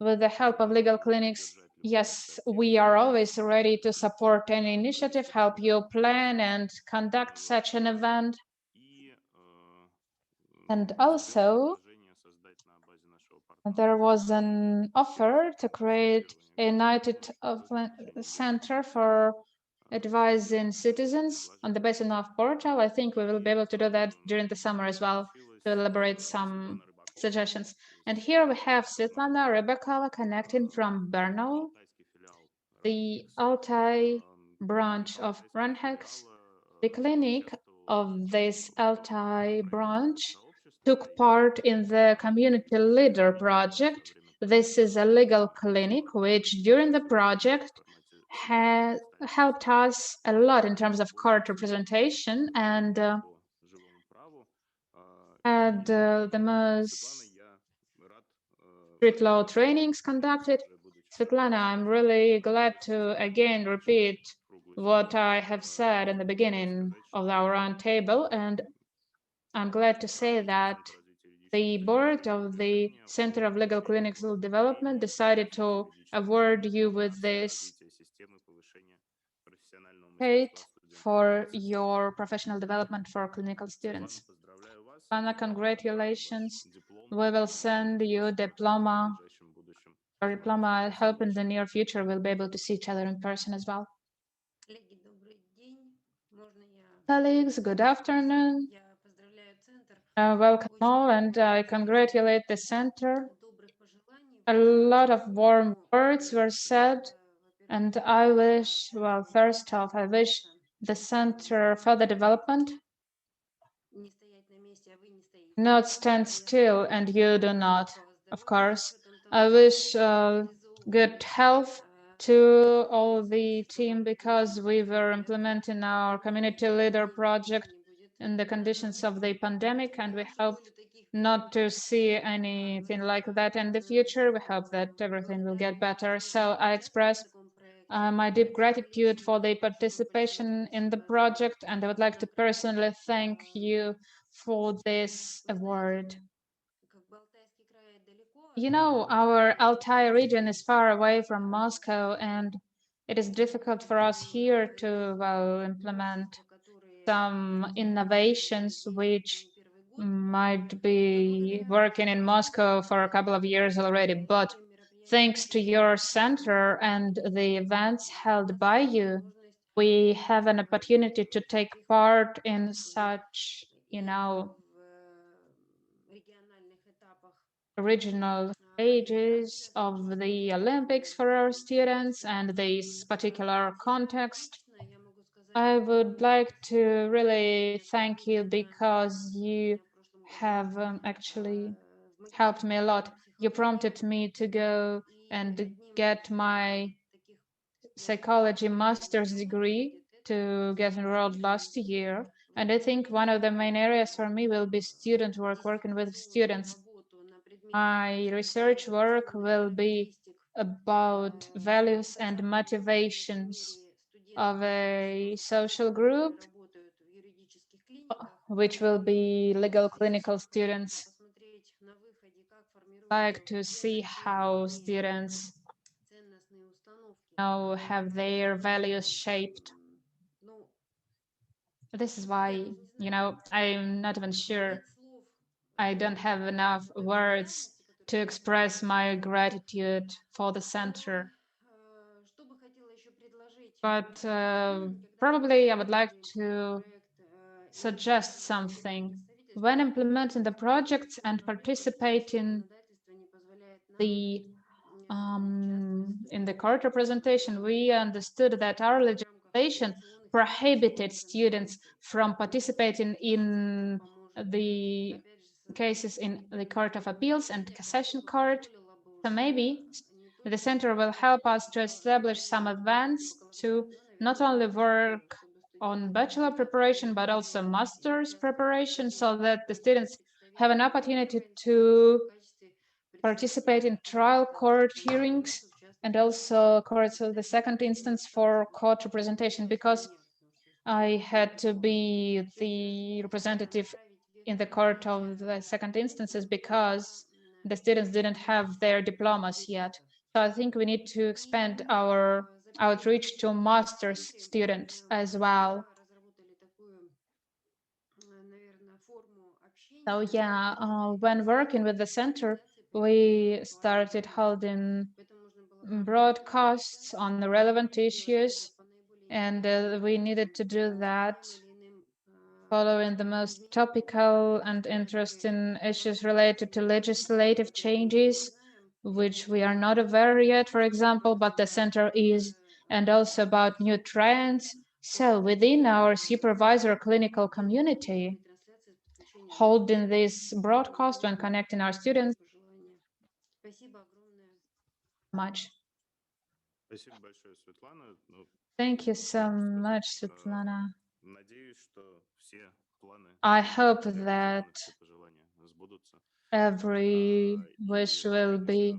S1: with the help of legal clinics. Yes, we are always ready to support any initiative, help you plan and conduct such an event. And also, there was an offer to create a united center for advising citizens on the basis of portal. I think we will be able to do that during the summer as well, to elaborate some suggestions. And here we have Svetlana Rybakova connecting from Brno, the Altai branch of Runhex. The clinic of this Altai branch took part in the Community Leader project. This is a legal clinic which during the project has helped us a lot in terms of court representation and had the most street law trainings conducted. Svetlana, I'm really glad to again repeat what I have said in the beginning of our roundtable, and I'm glad to say that the board of the Center of Legal Clinical Development decided to award you with this advocate for your professional development for clinical students. Anna, congratulations. We will send you diploma. Or diploma. I hope in the near future we'll be able to see each other in person as well. Colleagues, good afternoon. Welcome all, and I congratulate the center. A lot of warm words were said, and I wish, well, first off, I wish the center further development, not stand still, and you do not, of course. I wish good health to all the team, because we were implementing our community leader project in the conditions of the pandemic, and we hope not to see anything like that in the future. We hope that everything will get better. So I express my deep gratitude for the participation in the project, and I would like to personally thank you for this award. You know, our Altai region is far away from Moscow, and it is difficult for us here to, well, implement some innovations which might be working in Moscow for a couple of years already. But thanks to your center and the events held by you, we have an opportunity to take part in such, you know, regional stages of the Olympics for our students and this particular context. I would like to really thank you, because you have actually helped me a lot. You prompted me to go and get my psychology master's degree to get enrolled last year. And I think one of the main areas for me will be student work, working with students. My research work will be about values and motivations of a social group, which will be legal clinical students. Like to see how students now have their values shaped. This is why, you know, I'm not even sure. I don't have enough words to express my gratitude for the center. But probably I would like to suggest something. When implementing the projects and participating in the court representation, we understood that our legislation prohibited students from participating in the cases in the Court of Appeals and Cassation Court. So maybe the center will help us to establish some events to not only work on bachelor preparation, but also master's preparation, so that the students have an opportunity to participate in trial court hearings and also courts of the second instance for court representation, because I had to be the representative in the court of the second instances because the students didn't have their diplomas yet. So I think we need to expand our outreach to master's students as well. So yeah, when working with the center, we started holding broadcasts on the relevant issues, and we needed to do that following the most topical and interesting issues related to legislative changes, which we are not aware yet, for example, but the center is, and also about new trends. So within our supervisor clinical community, holding this broadcast when connecting our students much. Thank you so much, Svetlana. I hope that every wish will be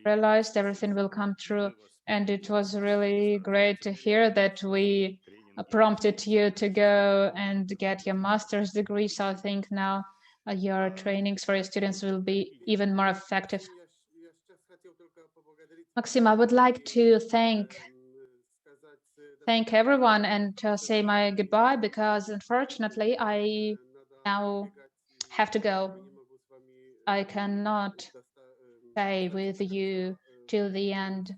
S1: realized, everything will come true. And it was really great to hear that we prompted you to go and get your master's degree. So I think now your trainings for your students will be even more effective. Maxim, I would like to thank thank everyone and say my goodbye, because unfortunately I now have to go. I cannot stay with you till the end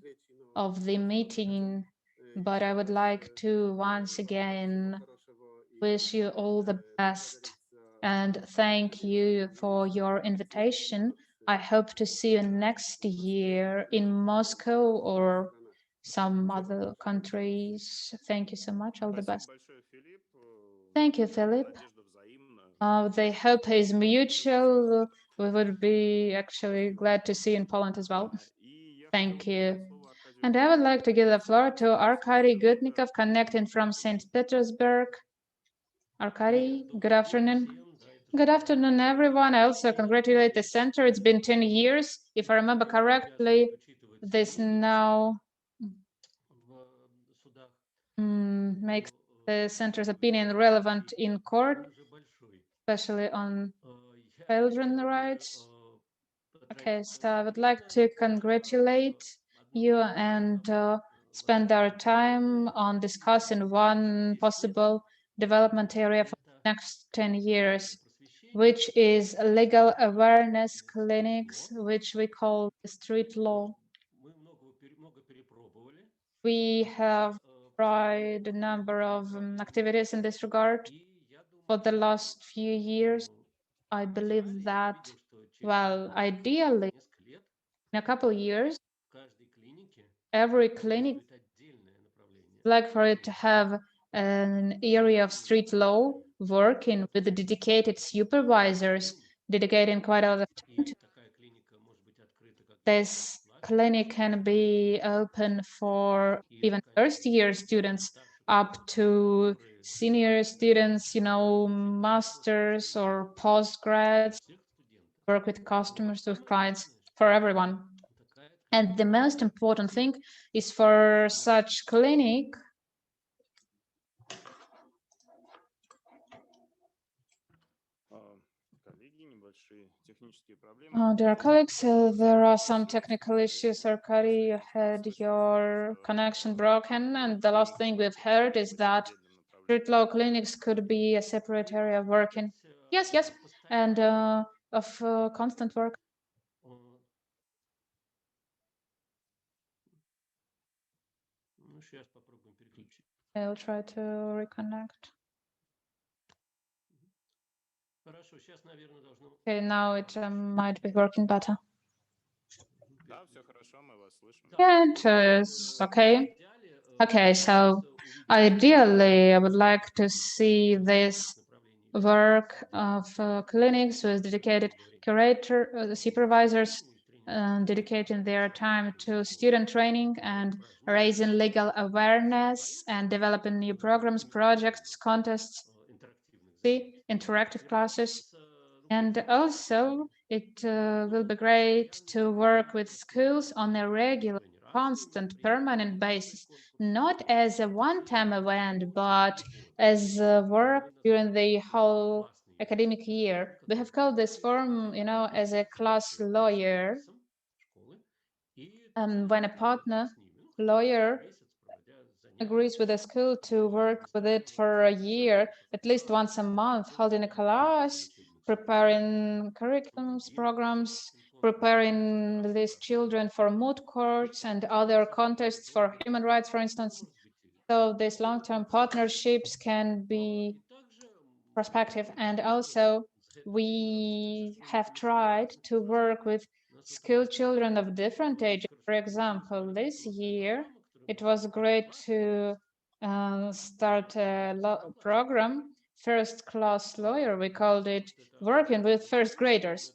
S1: of the meeting, but I would like to once again wish you all the best and thank you for your invitation. I hope to see you next year in Moscow or some other countries. Thank you so much. All the best. Thank you, Philip. The hope is mutual. We would be actually glad to see you in Poland as well. Thank you. And I would like to give the floor to Arkady Gutnikov, connecting from St. Petersburg. Arkady, good afternoon. Good afternoon, everyone. I also congratulate the center. It's been 10 years. If I remember correctly, this now makes the center's opinion relevant in court, especially on children's rights. Okay, so I would like to congratulate you and spend our time on discussing one possible development area for the next 10 years, which is legal awareness clinics, which we call street law. We have tried a number of activities in this regard for the last few years. I believe that, well, ideally, in a couple of years, every clinic like for it to have an area of street law working with the dedicated supervisors, dedicating quite a lot of time to this. Clinic can be open for even first-year students up to senior students, you know, masters or postgrads, work with customers, with clients, for everyone. And the most important thing is for such clinic dear colleagues, there are some technical issues. Arkady, you had your connection broken, and the last thing we've heard is that street law clinics could be a separate area of working. Yes, yes, and of constant work. I'll try to reconnect. Okay, now it might be working better. Yeah, it is okay. Okay, so ideally, I would like to see this work of clinics with dedicated curator, supervisors, dedicating their time to student training and raising legal awareness and developing new programs, projects, contests, interactive classes. And also, it will be great to work with schools on a regular, constant, permanent basis, not as a one-time event, but as work during the whole academic year. We have called this form, you know, as a class lawyer. And when a partner lawyer agrees with the school to work with it for a year, at least once a month, holding a class, preparing curriculums, programs, preparing these children for moot courts and other contests for human rights, for instance. So these long-term partnerships can be prospective. And also, we have tried to work with school children of different ages. For example, this year, it was great to start a program, First Class Lawyer. We called it Working with First Graders.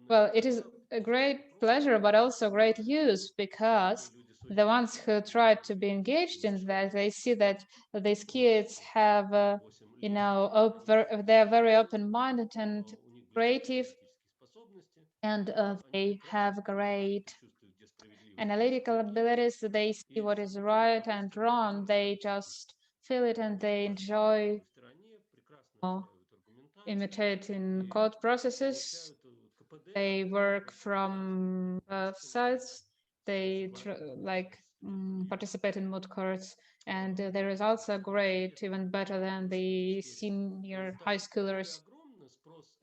S1: Well, it is a great pleasure, but also great use, because the ones who try to be engaged in that, they see that these kids have, you know, they're very open-minded and creative, and they have great analytical abilities. They see what is right and wrong. They just feel it and they enjoy imitating court processes. They work from both sides. They participate in moot courts and the results are great, even better than the senior high schoolers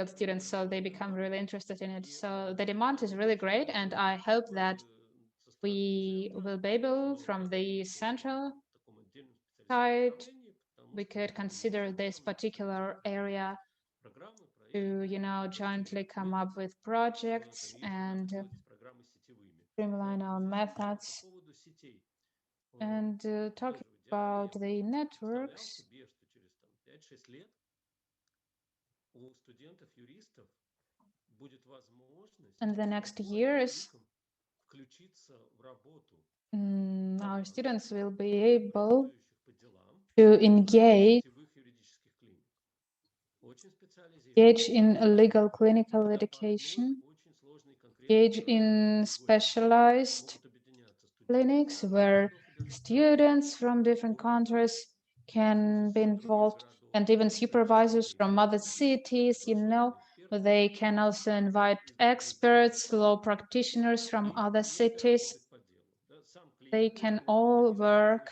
S1: students, so they become really interested in it. So the demand is really great, and I hope that we will be able, from the central side, we could consider this particular area to, jointly come up with projects and streamline our methods. And talking about the networks, in the next years, our students will be able to engage in legal clinical education, engage in specialized clinics where students from different countries can be involved, and even supervisors from other cities, they can also invite experts, law practitioners from other cities. They can all work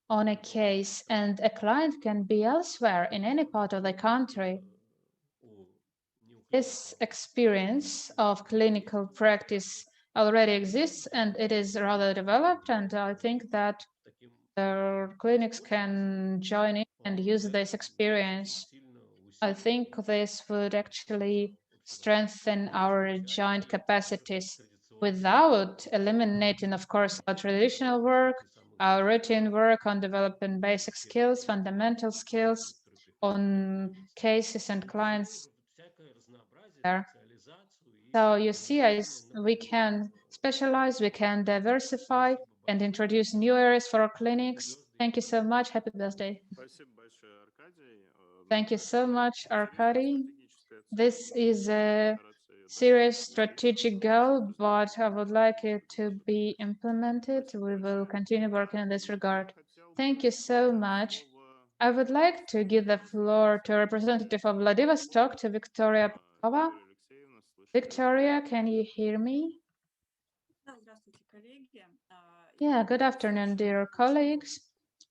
S1: on a case, and a client can be elsewhere in any part of the country. This experience of clinical practice already exists, and it is rather developed, and I think that clinics can join in and use this experience. I think this would actually strengthen our joint capacities without eliminating, of course, our traditional work, our routine work on developing basic skills, fundamental skills on cases and clients there. So you see, we can specialize, we can diversify and introduce new areas for our clinics. Thank you so much. Happy birthday. Thank you so much, Arkady. This is a serious strategic goal, but I would like it to be implemented. We will continue working in this regard. Thank you so much. I would like to give the floor to a representative of Vladivostok, to Victoria Pava. Victoria, can you hear me? Yeah, good afternoon, dear colleagues.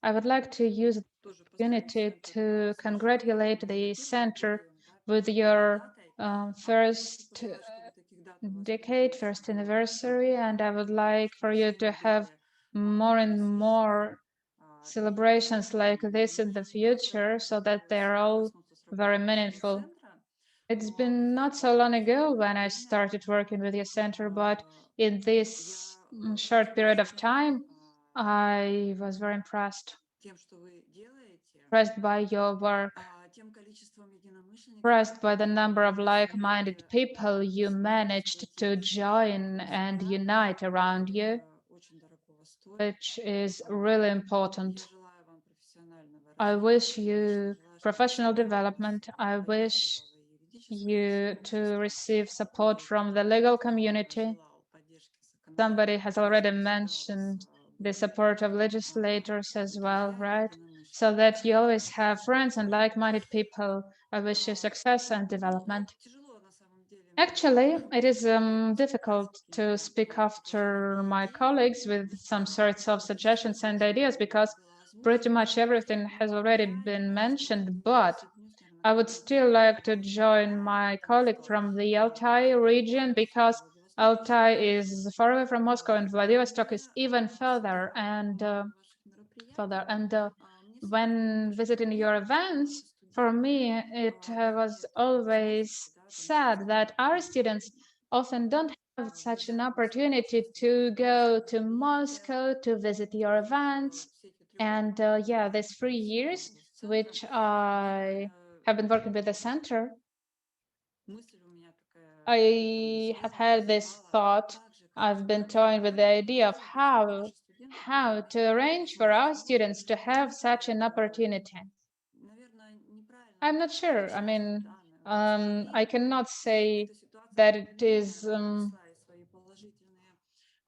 S1: I would like to use the opportunity to congratulate the Center with your first decade, first anniversary, and I would like for you to have more and more celebrations like this in the future, so that they're all very meaningful. It's been not so long ago when I started working with your center, but in this short period of time, I was very impressed by your work, impressed by the number of like-minded people you managed to join and unite around you, which is really important. I wish you professional development. I wish you to receive support from the legal community. Somebody has already mentioned the support of legislators as well, right? So that you always have friends and like-minded people. I wish you success and development. Actually, it is difficult to speak after my colleagues with some sorts of suggestions and ideas, because pretty much everything has already been mentioned, but I would still like to join my colleague from the Altai region, because Altai is far away from Moscow and Vladivostok is even further and when visiting your events, for me, it was always sad that our students often don't have such an opportunity to go to Moscow to visit your events. And yeah, these 3 years, which I have been working with the center, I have had this thought. I've been toying with the idea of how to arrange for our students to have such an opportunity. I'm not sure. I mean, I cannot say that it is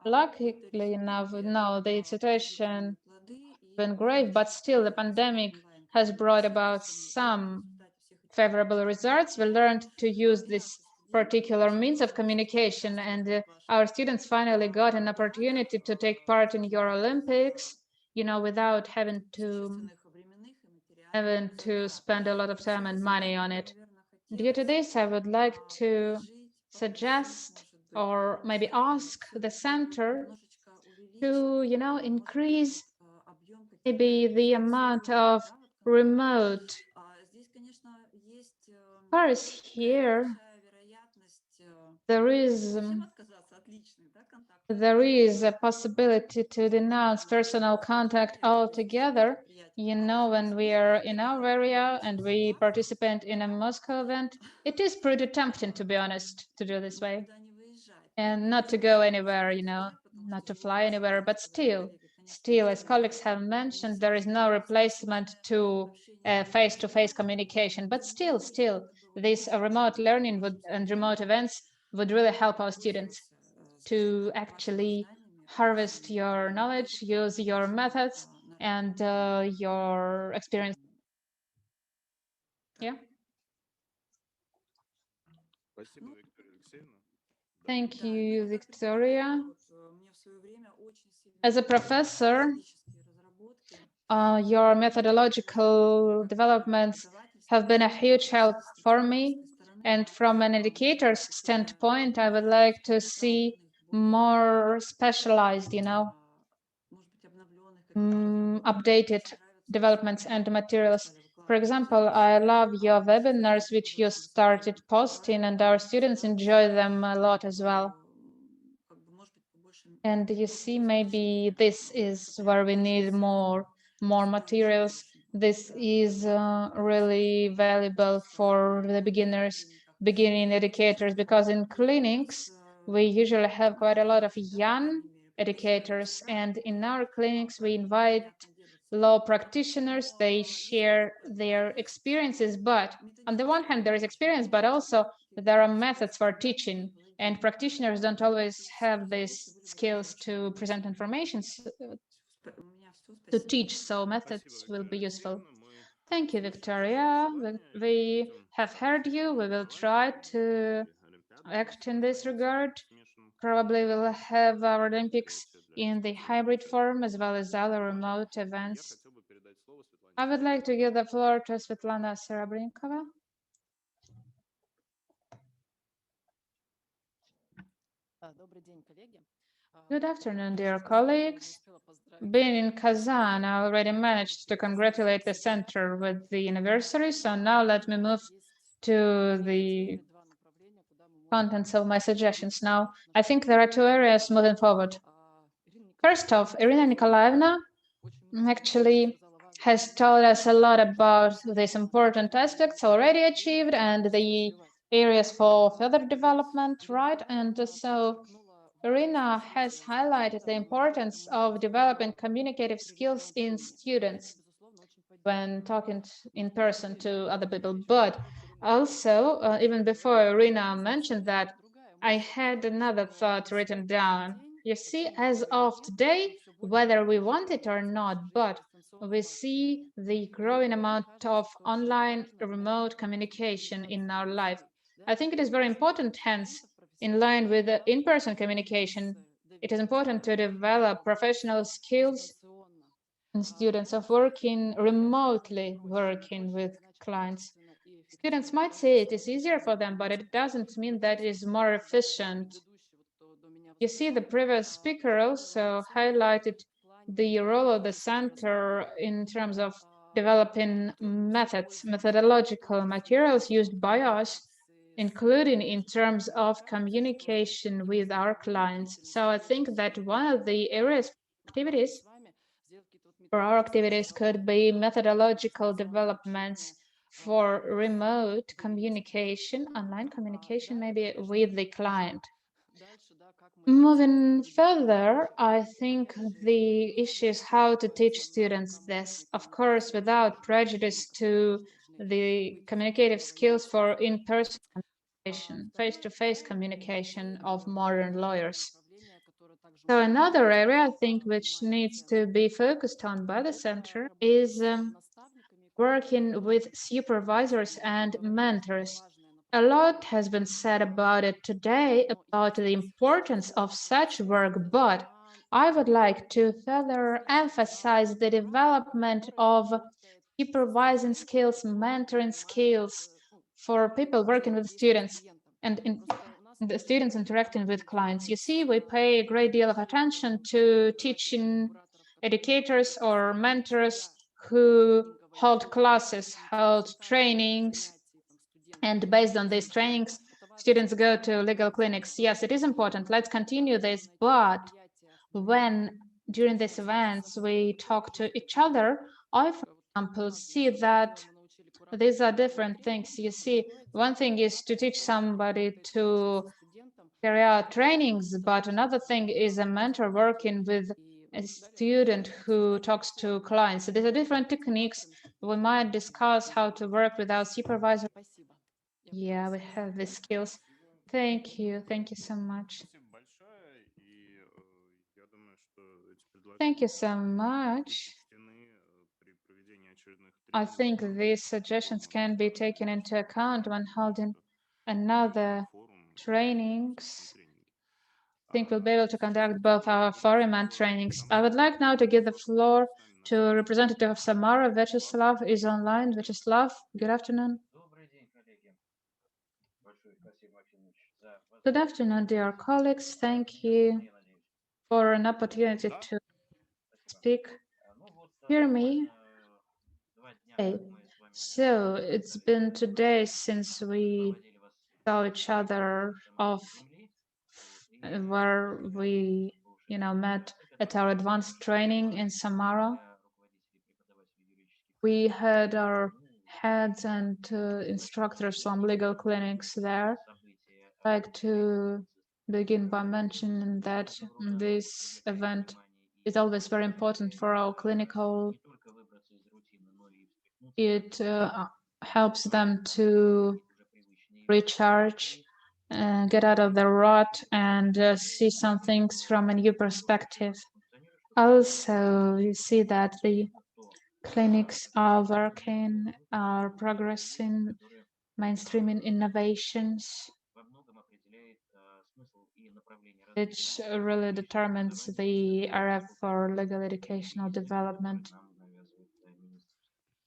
S1: luckily enough. No, the situation has been grave, but still the pandemic has brought about some favorable results. We learned to use this particular means of communication, and our students finally got an opportunity to take part in your Olympics. without having to spend a lot of time and money on it. Due to this, I would like to suggest or maybe ask the center to, increase maybe the amount of remote course here. There is a possibility to denounce personal contact altogether. When we are in our area and we participate in a Moscow event, it is pretty tempting, to be honest, to do this way and not to go anywhere, not to fly anywhere, but still, as colleagues have mentioned, there is no replacement to face-to-face communication, but still, this remote learning and remote events would really help our students to actually harvest your knowledge, use your methods and your experience. Yeah. Thank you, Victoria. As a professor, your methodological developments have been a huge help for me. And from an educator's standpoint, I would like to see more specialized, updated developments and materials. For example, I love your webinars, which you started posting, and our students enjoy them a lot as well. And you see, maybe this is where we need more materials. This is really valuable for the beginning educators, because in clinics, we usually have quite a lot of young educators, and in our clinics, we invite law practitioners. They share their experiences, but on the one hand, there is experience, but also there are methods for teaching, and practitioners don't always have these skills to present information to teach, so methods will be useful. Thank you, Victoria. We have heard you. We will try to act in this regard. Probably we'll have our Olympics in the hybrid form as well as other remote events. I would like to give the floor to Svetlana Serebrinkova. Good afternoon, dear colleagues. Being in Kazan, I already managed to congratulate the center with the anniversary, so now let me move to the contents of my suggestions. Now, I think there are two areas moving forward. First off, Irina Nikolaevna actually has told us a lot about these important aspects already achieved and the areas for further development, right? And so Irina has highlighted the importance of developing communicative skills in students when talking in person to other people. But also, even before Irina mentioned that, I had another thought written down. You see, as of today, whether we want it or not, but we see the growing amount of online remote communication in our life. I think it is very important, hence, in line with the in-person communication, it is important to develop professional skills in students of remotely working with clients. Students might say it is easier for them, but it doesn't mean that it is more efficient. You see, the previous speaker also highlighted the role of the center in terms of developing methodological materials used by us, including in terms of communication with our clients. So I think that one of the areas activities for our activities could be methodological developments for remote communication, online communication, maybe with the client. Moving further, I think the issue is how to teach students this, of course, without prejudice to the communicative skills for in-person communication, face-to-face communication of modern lawyers. So another area I think which needs to be focused on by the center is working with supervisors and mentors. A lot has been said about it today, about the importance of such work, but I would like to further emphasize the development of supervising skills, mentoring skills for people working with students and the students interacting with clients. You see, we pay a great deal of attention to teaching educators or mentors who hold classes, hold trainings, and based on these trainings, students go to legal clinics. Yes, it is important. Let's continue this. But when during these events we talk to each other, I, for example, see that these are different things. You see, one thing is to teach somebody to carry out trainings, but another thing is a mentor working with a student who talks to clients. So these are different techniques. We might discuss how to work with our supervisor. Yeah, we have the skills. Thank you. Thank you so much. Thank you so much. I think these suggestions can be taken into account when holding another trainings. I think we'll be able to conduct both our forum and trainings. I would like now to give the floor to representative of Samara. Vyacheslav is online. Vyacheslav, good afternoon. Good afternoon, dear colleagues. Thank you for an opportunity to speak. Hear me? Okay. So it's been 2 days since we saw each other off where we, met at our advanced training in Samara. We had our heads and instructors from legal clinics there. I'd like to begin by mentioning that this event is always very important for our clinical. It helps them to recharge, get out of the rut, and see some things from a new perspective. Also, you see that the clinics are working, are progressing, mainstreaming innovations, which really determines the area for legal educational development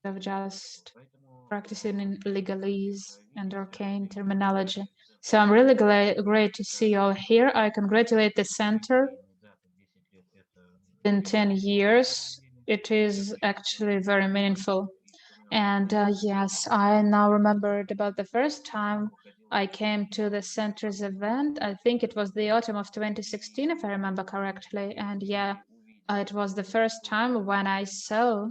S1: of just practicing in legalese and arcane terminology. So I'm really great to see you all here. I congratulate the center. In 10 years, it is actually very meaningful. And yes, I now remembered about the first time I came to the center's event. I think it was the autumn of 2016, if I remember correctly. And yeah, it was the first time when I saw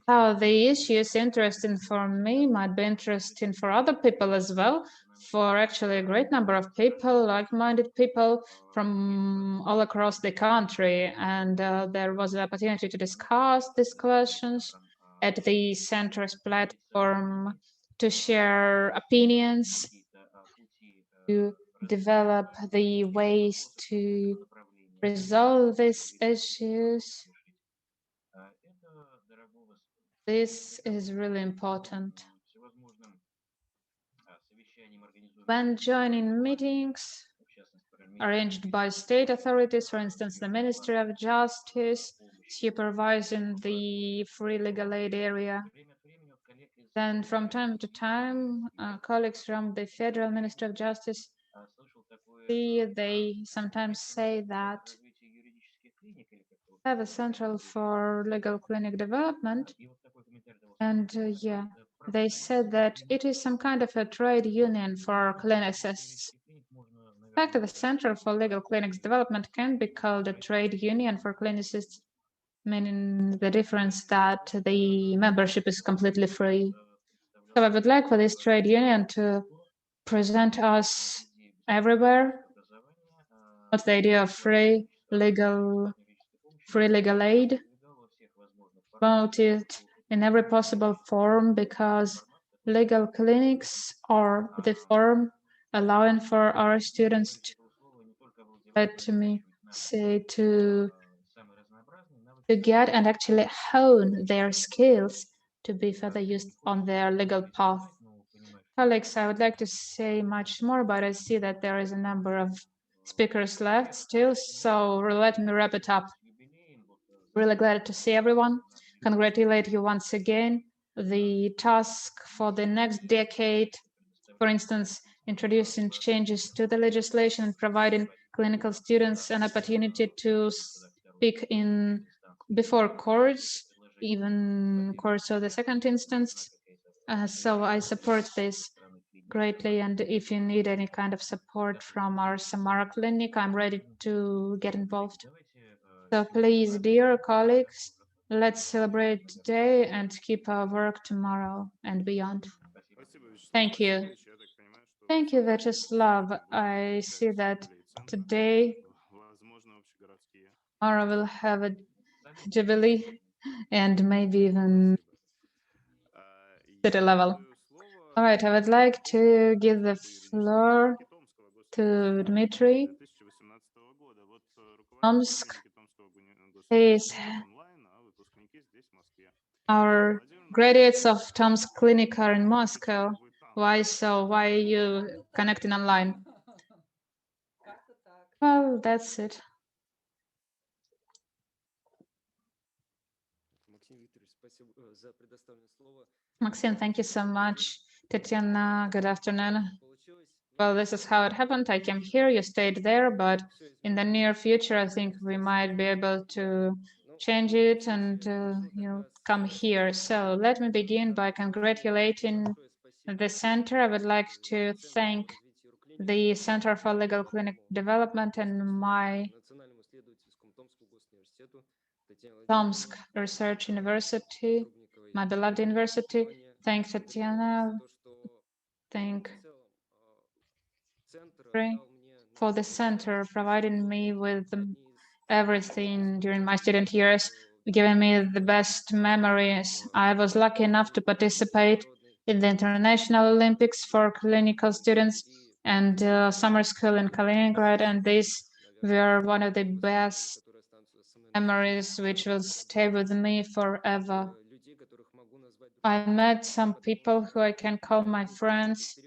S1: how the issues interesting for me might be interesting for other people as well, for actually a great number of people, like-minded people from all across the country. And there was the opportunity to discuss these questions at the center's platform, to share opinions, to develop the ways to resolve these issues. This is really important. When joining meetings arranged by state authorities, for instance, the Ministry of Justice, supervising the free legal aid area, then from time to time, colleagues from the Federal Ministry of Justice, they sometimes say that have a central for legal clinic development. And yeah, they said that it is some kind of a trade union for clinicists. In fact, the Center for Legal Clinics Development can be called a trade union for clinicists, meaning the difference that the membership is completely free. So I would like for this trade union to present us everywhere. What's the idea of free legal aid? Promote it in every possible form, because legal clinics are the form allowing for our students to, let me say, to get and actually hone their skills to be further used on their legal path. Colleagues, I would like to say much more, but I see that there is a number of speakers left still, so let me wrap it up. Really glad to see everyone. Congratulate you once again. The task for the next decade, for instance, introducing changes to the legislation and providing clinical students an opportunity to speak in before courts, even courts of the second instance. So I support this greatly, and if you need any kind of support from our Samara clinic, I'm ready to get involved. So please, dear colleagues, let's celebrate today and keep our work tomorrow and beyond. Thank you. Thank you, Vyacheslav. I see that today Mara will have a jubilee and maybe even city level. All right, I would like to give the floor to Dmitry. Tomsk is our graduates of Tomsk Clinic are in Moscow. Why so? Why are you connecting online? Well, that's it. Maxim, thank you so much. Tatiana, good afternoon. Well, this is how it happened. I came here, you stayed there, but in the near future, I think we might be able to change it and come here. So let me begin by congratulating the center. I would like to thank the Center for Legal Clinic Development and my Tomsk Research University, my beloved university. Thank Tatiana. Thank for the center providing me with everything during my student years, giving me the best memories. I was lucky enough to participate in the International Olympics for clinical students and summer school in Kaliningrad, and these were one of the best memories which will stay with me forever. I met some people who I can call my friends,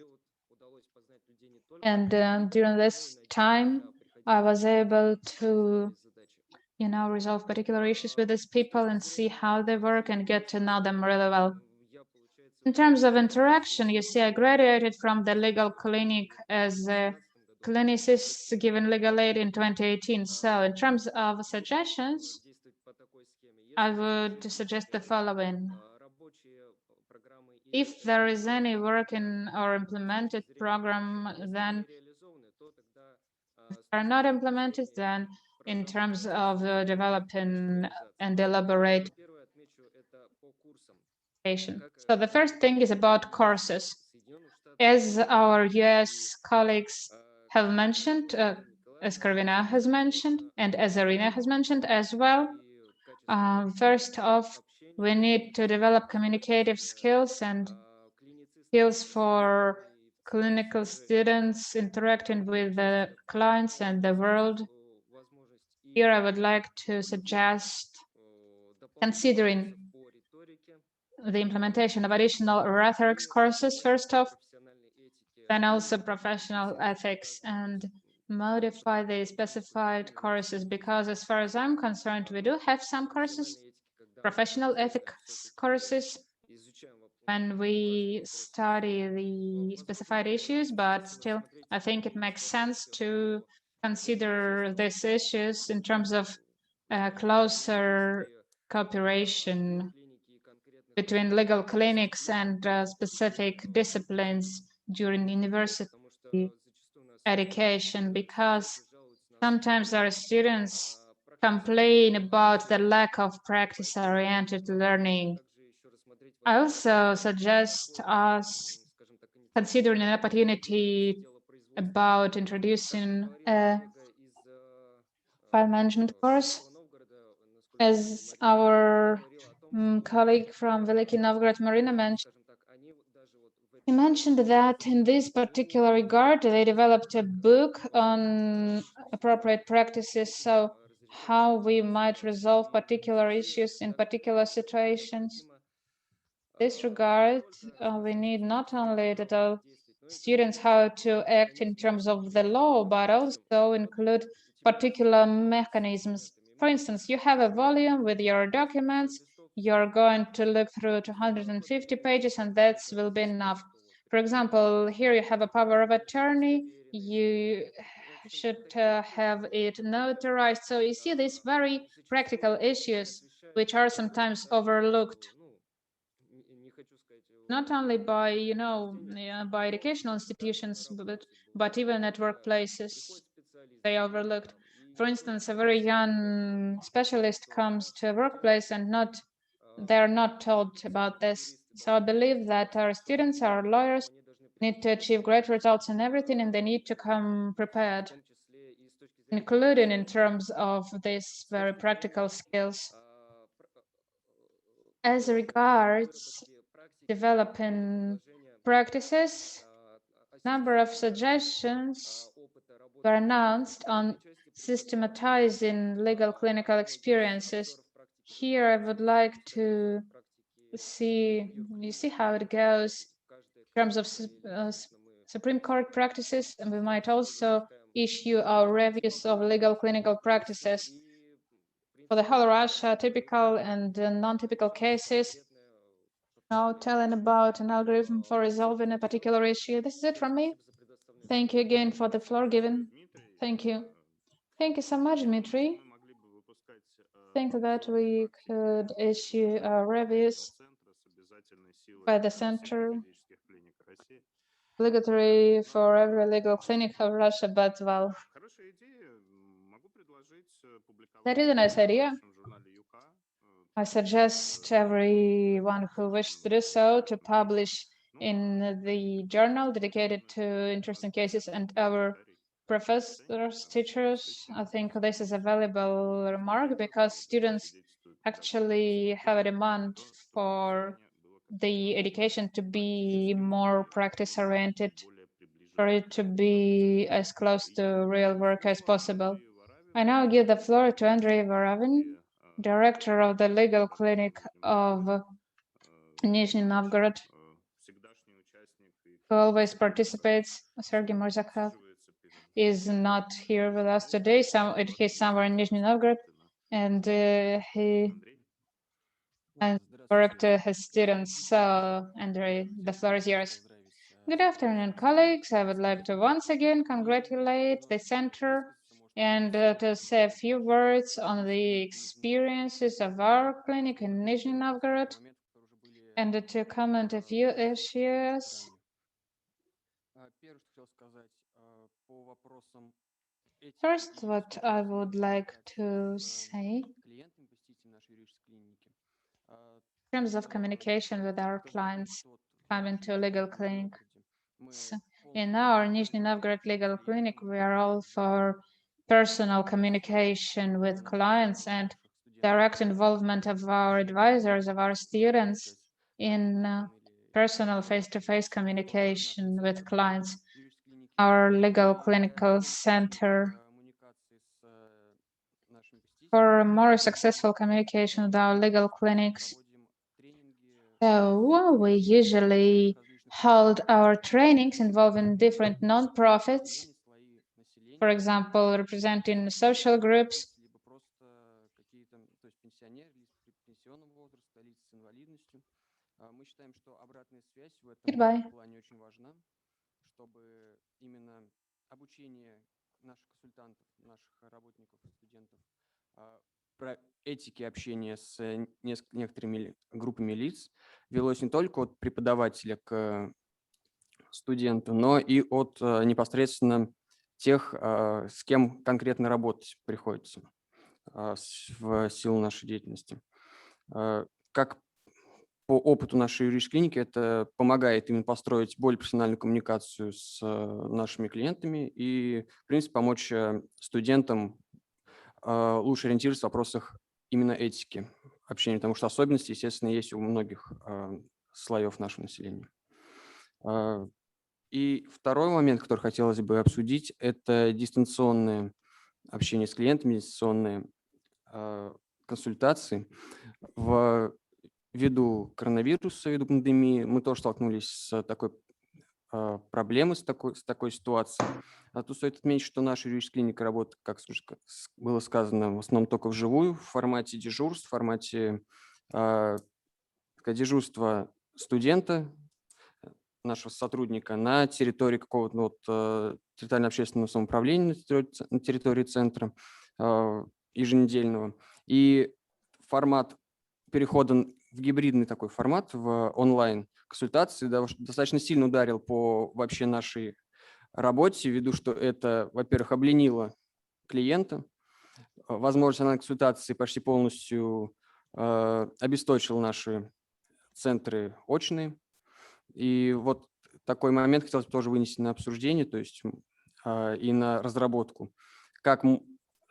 S1: and during this time, I was able to, resolve particular issues with these people and see how they work and get to know them really well. In terms of interaction, you see, I graduated from the legal clinic as a clinicist given legal aid in 2018. So in terms of suggestions, I would suggest the following. If there is any work in or implemented program, then are not implemented, then in terms of developing and elaborate. So the first thing is about courses. As our US colleagues have mentioned, as Karvina has mentioned, and as Arina has mentioned as well, first off, we need to develop communicative skills and skills for clinical students interacting with the clients and the world. Here I would like to suggest considering the implementation of additional rhetorics courses first off, then also professional ethics, and modify the specified courses, because as far as I'm concerned, we do have some courses, professional ethics courses, when we study the specified issues, but still, I think it makes sense to consider these issues in terms of closer cooperation between legal clinics and specific disciplines during university education, because sometimes our students complain about the lack of practice-oriented learning. I also suggest us considering an opportunity about introducing a file management course. As our colleague from Veliki Novgorod, Marina, mentioned, he mentioned that in this particular regard, they developed a book on appropriate practices, so how we might resolve particular issues in particular situations. In this regard, we need not only students how to act in terms of the law, but also include particular mechanisms. For instance, you have a volume with your documents, you're going to look through 250 pages, and that will be enough. For example, here you have a power of attorney, you should have it notarized. So you see these very practical issues which are sometimes overlooked, not only by, by educational institutions, but even at workplaces, they overlooked. For instance, a very young specialist comes to a workplace and they're not told about this. So I believe that our students, our lawyers, need to achieve great results in everything, and they need to come prepared, including in terms of these very practical skills. As regards developing practices, number of suggestions were announced on systematizing legal clinical experiences. Here I would like to see how it goes in terms of Supreme Court practices, and we might also issue our reviews of legal clinical practices for the whole Russia, typical and non-typical cases. Now telling about an algorithm for resolving a particular issue. This is it from me. Thank you again for the floor given. Thank you. Thank you so much, Dmitry. I think that we could issue reviews by the Center, obligatory for every legal clinic of Russia, but well, that is a nice idea. I suggest everyone who wishes to do so to publish in the journal dedicated to interesting cases, and our professors, teachers, I think this is a valuable remark, because students actually have a demand for the education to be more practice-oriented, for it to be as close to real work as possible. I now give the floor to Andrei Varavin, director of the legal clinic of Nizhny Novgorod, who always participates. Sergei Morzakov is not here with us today. He's somewhere in Nizhny Novgorod, and he worked his students. So, Andrei, the floor is yours. Good afternoon, colleagues. I would like to once again congratulate the Center and to say a few words on the experiences of our clinic in Nizhny Novgorod, and to comment a few issues. First, what I would like to say in terms of communication with our clients coming to a legal clinic. So in our Nizhny Novgorod legal clinic, we are all for personal communication with clients and direct involvement of our advisors, of our students in personal face-to-face communication with clients. Our legal clinical center, for more successful communication with our legal clinics. So we usually hold our trainings involving different non-profits, for example, representing social groups. Goodbye.
S9: Этики общения с некоторыми группами лиц велось не только от преподавателя к студенту, но и от непосредственно тех, с кем конкретно работать приходится в силу нашей деятельности. Как по опыту нашей юридической клиники, это помогает именно построить более профессиональную коммуникацию с нашими клиентами и, в принципе, помочь студентам лучше ориентироваться в вопросах именно этики общения, потому что особенности, естественно, есть у многих слоев нашего населения. И второй момент, который хотелось бы обсудить, это дистанционное общение с клиентами, дистанционные консультации. Ввиду коронавируса, ввиду пандемии, мы тоже столкнулись с такой проблемы с такой ситуацией. А тут стоит отметить, что наша юридическая клиника работает, как уже было сказано, в основном только вживую, в формате дежурств, в формате дежурства студента, нашего сотрудника на территории какого-то территориально-общественного самоуправления на территории центра еженедельного. И формат перехода в гибридный такой формат, в онлайн-консультации, достаточно сильно ударил по вообще нашей работе, ввиду, что это, во-первых, обленило клиента, возможность онлайн-консультации почти полностью обесточил наши центры очные. И вот такой момент хотелось бы тоже вынести на обсуждение, то есть и на разработку. Как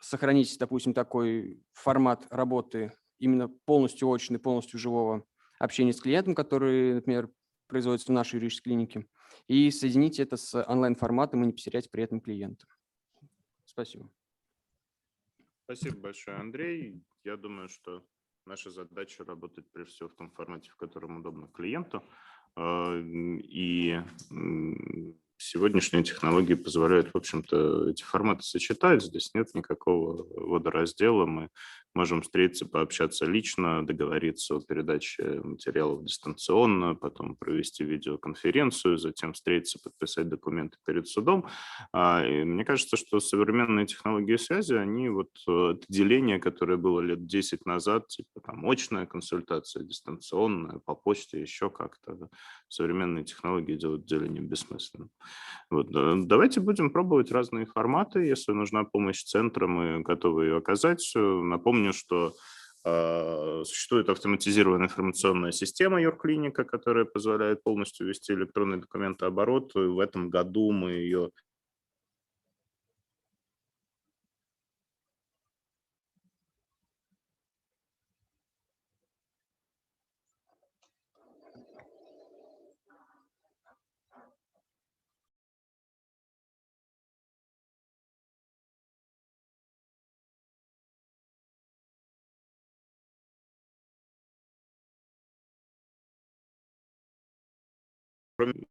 S9: сохранить, допустим, такой формат работы именно полностью очный, полностью живого общения с клиентом, который, например, производится в нашей юридической клинике, и соединить это с онлайн-форматом и не потерять при этом клиента. Спасибо.
S2: Спасибо большое, Андрей. Я думаю, что наша задача работать прежде всего в том формате, в котором удобно клиенту. И сегодняшние технологии позволяют, в общем-то, эти форматы сочетать. Здесь нет никакого водораздела. Мы можем встретиться, пообщаться лично, договориться о передаче материалов дистанционно, потом провести видеоконференцию, затем встретиться, подписать документы перед судом. И мне кажется, что современные технологии связи, они вот это деление, которое было лет 10 назад, типа там очная консультация, дистанционная, по почте, еще как-то, современные технологии делают деление бессмысленным. Вот. Давайте будем пробовать разные форматы. Если нужна помощь центра, мы готовы ее оказать. Напомню, что существует автоматизированная информационная система юрклиника, которая позволяет полностью вести электронный документооборот. В этом году мы ее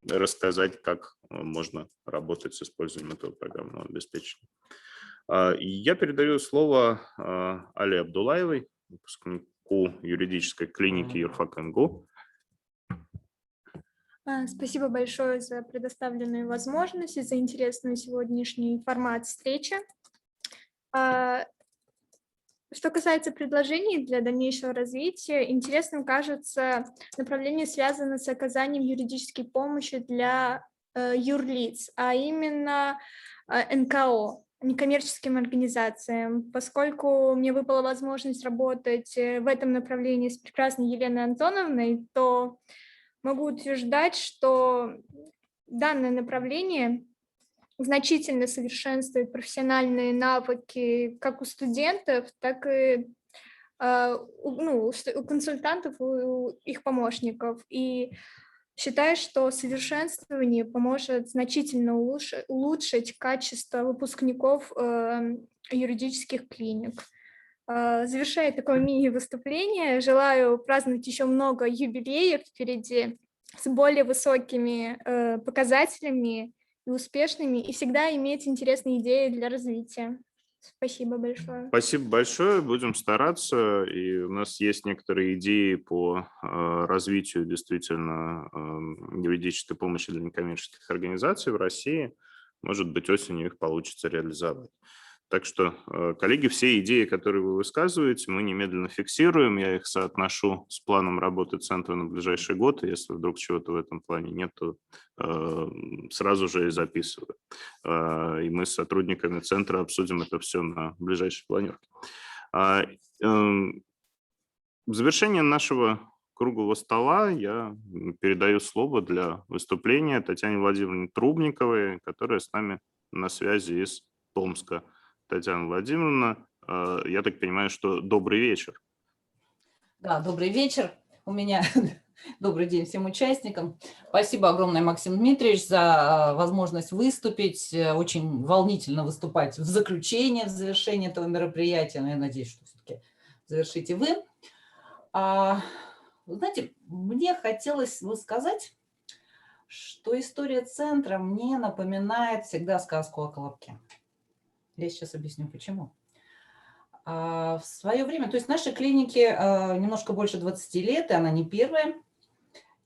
S2: рассказать, как можно работать с использованием этого программного обеспечения. Я передаю слово Але Абдулаевой, выпускнику юридической клиники юрфак НГУ.
S10: Спасибо большое за предоставленную возможность и за интересный сегодняшний формат встречи. Что касается предложений для дальнейшего развития, интересным кажется направление, связанное с оказанием юридической помощи для юрлиц, а именно НКО, некоммерческим организациям. Поскольку мне выпала возможность работать в этом направлении с прекрасной Еленой Антоновной, то могу утверждать, что данное направление значительно совершенствует профессиональные навыки как у студентов, так и у консультантов, у их помощников. И считаю, что совершенствование поможет значительно улучшить качество выпускников юридических клиник. Завершая такое мини-выступление, желаю праздновать еще много юбилеев впереди с более высокими показателями и успешными, и всегда иметь интересные идеи для развития. Спасибо большое.
S2: Спасибо большое, будем стараться, и у нас есть некоторые идеи по развитию действительно юридической помощи для некоммерческих организаций в России. Может быть, осенью их получится реализовать. Так что, коллеги, все идеи, которые вы высказываете, мы немедленно фиксируем. Я их соотношу с планом работы Центра на ближайший год. И если вдруг чего-то в этом плане нет, то сразу же и записываю. И мы с сотрудниками Центра обсудим это все на ближайшей планерке. В завершение нашего круглого стола я передаю слово для выступления Татьяне Владимировне Трубниковой, которая с нами на связи из Томска. Татьяна Владимировна, я так понимаю, что добрый вечер.
S11: Да, добрый вечер. У меня добрый день всем участникам. Спасибо огромное, Максим Дмитриевич, за возможность выступить. Очень волнительно выступать в заключение, в завершении этого мероприятия. Но я надеюсь, что все-таки завершите вы. Знаете, мне хотелось сказать что история центра мне напоминает всегда сказку о Колобке. Я сейчас объясню, почему. В свое время, то есть нашей клинике немножко больше 20 лет, и она не первая.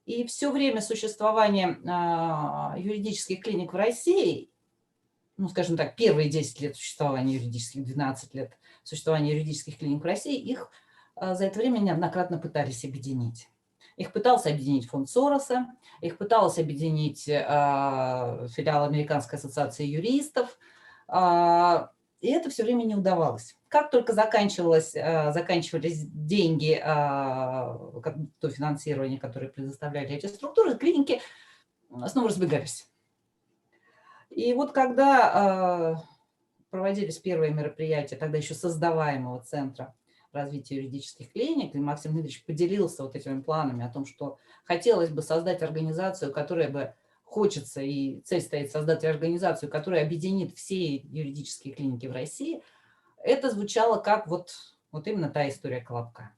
S11: И все время существования юридических клиник в России, ну, скажем так, первые 10 лет существования юридических, 12 лет существования юридических клиник в России, их за это время неоднократно пытались объединить. Их пытался объединить фонд Сороса, их пыталась объединить филиал Американской ассоциации юристов, и это все время не удавалось. Как только заканчивались деньги, то финансирование, которое предоставляли эти структуры, клиники снова разбегались. И вот когда проводились первые мероприятия, тогда еще создаваемого Центра развития юридических клиник, и Максим Дмитриевич поделился вот этими планами о том, что хотелось бы создать организацию, которая бы хочется, и цель стоит создать организацию, которая объединит все юридические клиники в России, это звучало как вот именно та история Колобка.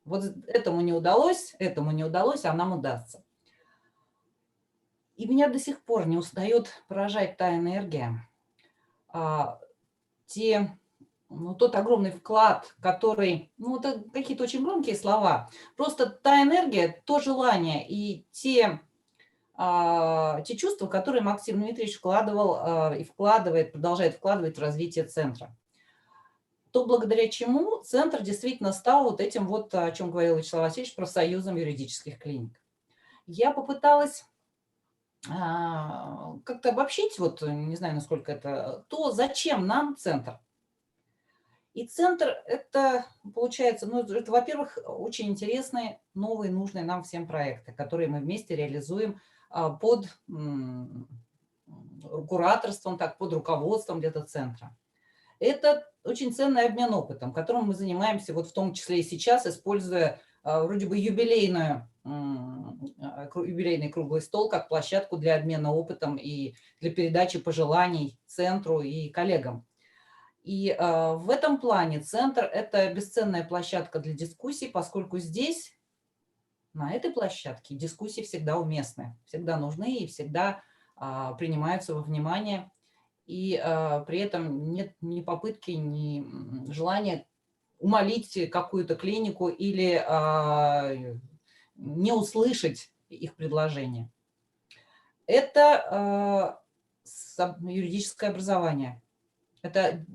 S11: Вот этому не удалось, а нам удастся. И меня до сих пор не устает поражать та энергия, тот огромный вклад, который, это какие-то очень громкие слова, просто та энергия, то желание и те чувства, которые Максим Дмитриевич вкладывал и вкладывает, продолжает вкладывать в развитие центра. То, благодаря чему центр действительно стал вот этим вот, о чем говорил Вячеслав Васильевич, профсоюзом юридических клиник. Я попыталась как-то обобщить, не знаю, насколько это, то, зачем нам центр. И центр – это, получается, это, во-первых, очень интересные, новые, нужные нам всем проекты, которые мы вместе реализуем под кураторством, под руководством где-то центра. Это очень ценный обмен опытом, которым мы занимаемся, в том числе и сейчас, используя вроде бы юбилейный круглый стол как площадку для обмена опытом и для передачи пожеланий центру и коллегам. И в этом плане центр – это бесценная площадка для дискуссий, поскольку здесь, на этой площадке, дискуссии всегда уместны, всегда нужны и всегда принимаются во внимание. И при этом нет ни попытки, ни желания умолить какую-то клинику или не услышать их предложение. Это юридическое образование. Это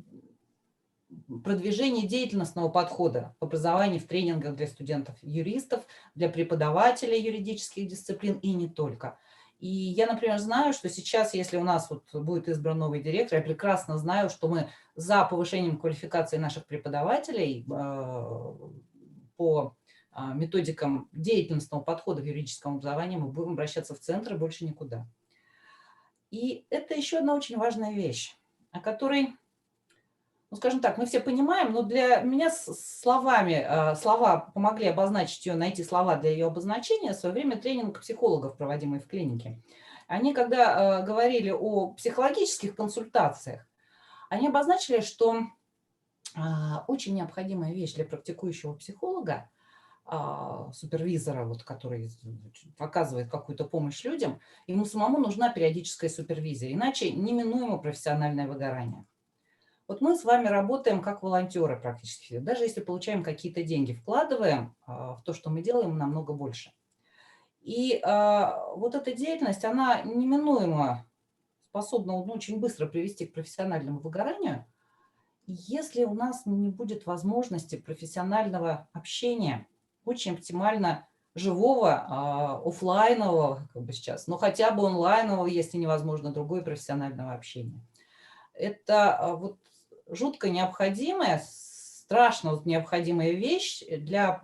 S11: продвижение деятельностного подхода в образовании, в тренингах для студентов-юристов, для преподавателей юридических дисциплин и не только. И я, например, знаю, что сейчас, если у нас будет избран новый директор, я прекрасно знаю, что мы за повышением квалификации наших преподавателей по методикам деятельностного подхода в юридическом образовании мы будем обращаться в центр и больше никуда. И это еще одна очень важная вещь, о которой, скажем так, мы все понимаем, но для меня слова помогли обозначить ее, найти слова для ее обозначения. В свое время тренинг психологов, проводимый в клинике. Они, когда говорили о психологических консультациях, они обозначили, что очень необходимая вещь для практикующего психолога, супервизора, который оказывает какую-то помощь людям, ему самому нужна периодическая супервизия, иначе неминуемо профессиональное выгорание. Вот мы с вами работаем как волонтеры практически. Даже если получаем какие-то деньги, вкладываем в то, что мы делаем, намного больше. И вот эта деятельность, она неминуемо способна очень быстро привести к профессиональному выгоранию, если у нас не будет возможности профессионального общения, очень оптимально живого, офлайнового, сейчас, но хотя бы онлайнового, если невозможно, другое профессионального общения. Это жутко необходимая, страшно необходимая вещь для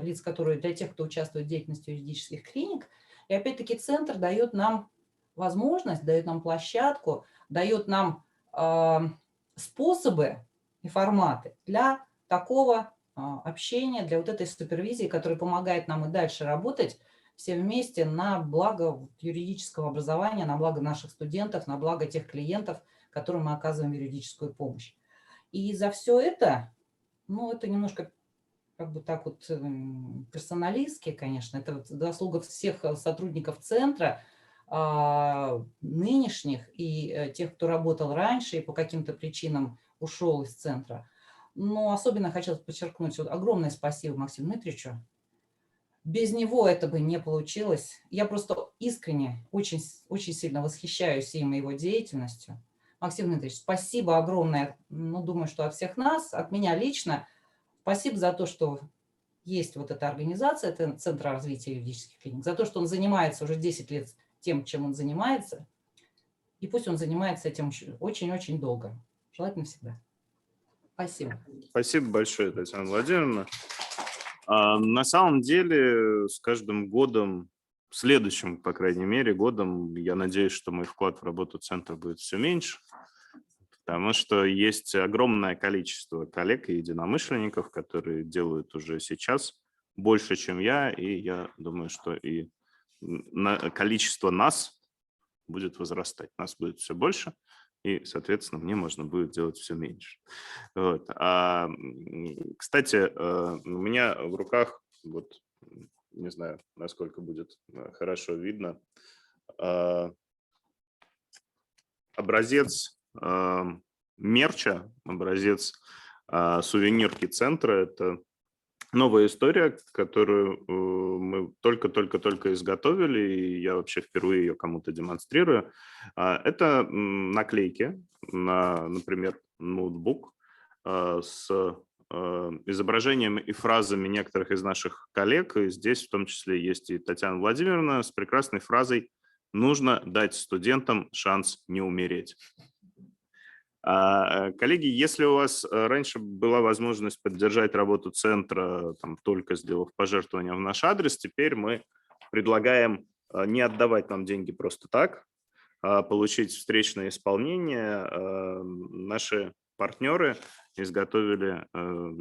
S11: лиц, для тех, кто участвует в деятельности юридических клиник. И опять-таки центр дает нам возможность, дает нам площадку, дает нам способы и форматы для такого общения, для этой супервизии, которая помогает нам и дальше работать все вместе на благо юридического образования, на благо наших студентов, на благо тех клиентов, которым мы оказываем юридическую помощь. И за все это, это немножко персоналистски, конечно, это заслуга всех сотрудников центра, нынешних и тех, кто работал раньше и по каким-то причинам ушел из центра. Но особенно хотелось подчеркнуть огромное спасибо Максиму Дмитриевичу. Без него это бы не получилось. Я просто искренне очень, очень сильно восхищаюсь им и его деятельностью. Максим Дмитриевич, спасибо огромное. Ну, думаю, что от всех нас, от меня лично. Спасибо за то, что есть вот эта организация, это Центр развития юридических клиник, за то, что он занимается уже 10 лет тем, чем он занимается. И пусть он занимается этим очень-очень долго. Желательно всегда. Спасибо.
S2: Спасибо большое, Татьяна Владимировна. На самом деле, с каждым годом, следующим, по крайней мере, годом, я надеюсь, что мой вклад в работу Центра будет все меньше, потому что есть огромное количество коллег и единомышленников, которые делают уже сейчас больше, чем я, и я думаю, что и количество нас будет возрастать, нас будет все больше, и, соответственно, мне можно будет делать все меньше. Вот. Кстати, у меня в руках, вот, не знаю, насколько будет хорошо видно, образец мерча, образец сувенирки Центра. Это новая история, которую мы только-только изготовили, и я вообще впервые ее кому-то демонстрирую. Это наклейки на, например, ноутбук с изображением и фразами некоторых из наших коллег. И здесь в том числе есть и Татьяна Владимировна с прекрасной фразой «Нужно дать студентам шанс не умереть». Коллеги, если у вас раньше была возможность поддержать работу Центра, там, только сделав пожертвование в наш адрес, теперь мы предлагаем не отдавать нам деньги просто так, а получить встречное исполнение. Наши партнеры изготовили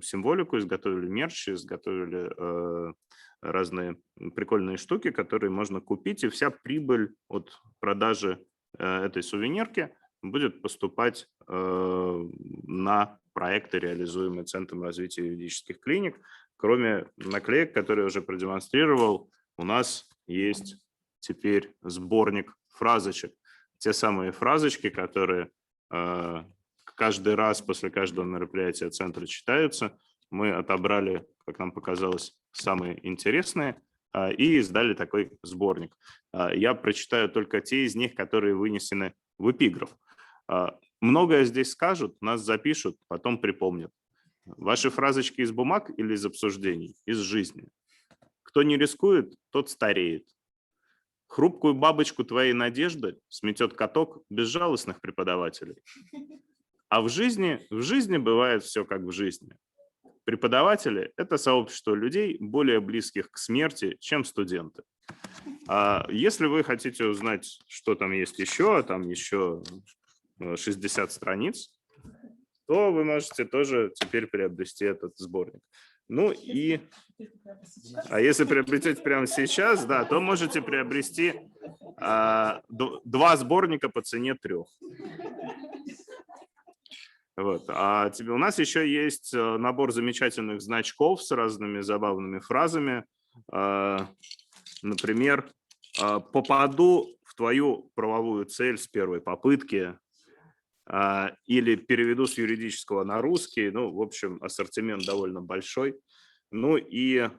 S2: символику, изготовили мерч, изготовили разные прикольные штуки, которые можно купить, и вся прибыль от продажи этой сувенирки будет поступать на проекты, реализуемые Центром развития юридических клиник. Кроме наклеек, которые я уже продемонстрировал, у нас есть теперь сборник фразочек. Те самые фразочки, которые каждый раз после каждого мероприятия Центра читаются. Мы отобрали, как нам показалось, самые интересные и издали такой сборник. Я прочитаю только те из них, которые вынесены в эпиграф. Многое здесь скажут, нас запишут, потом припомнят. Ваши фразочки из бумаг или из обсуждений? Из жизни. Кто не рискует, тот стареет. Хрупкую бабочку твоей надежды сметет каток безжалостных преподавателей. А в жизни бывает все как в жизни. Преподаватели – это сообщество людей, более близких к смерти, чем студенты. Если вы хотите узнать, что там есть еще, там еще 60 страниц, то вы можете тоже теперь приобрести этот сборник. Ну и, если приобретете прямо сейчас, да, то можете приобрести 2 сборника по цене 3. Вот. У нас еще есть набор замечательных значков с разными забавными фразами. Например, «Попаду в твою правовую цель с первой попытки», или «Переведу с юридического на русский». Ну, в общем, ассортимент довольно большой. Ну и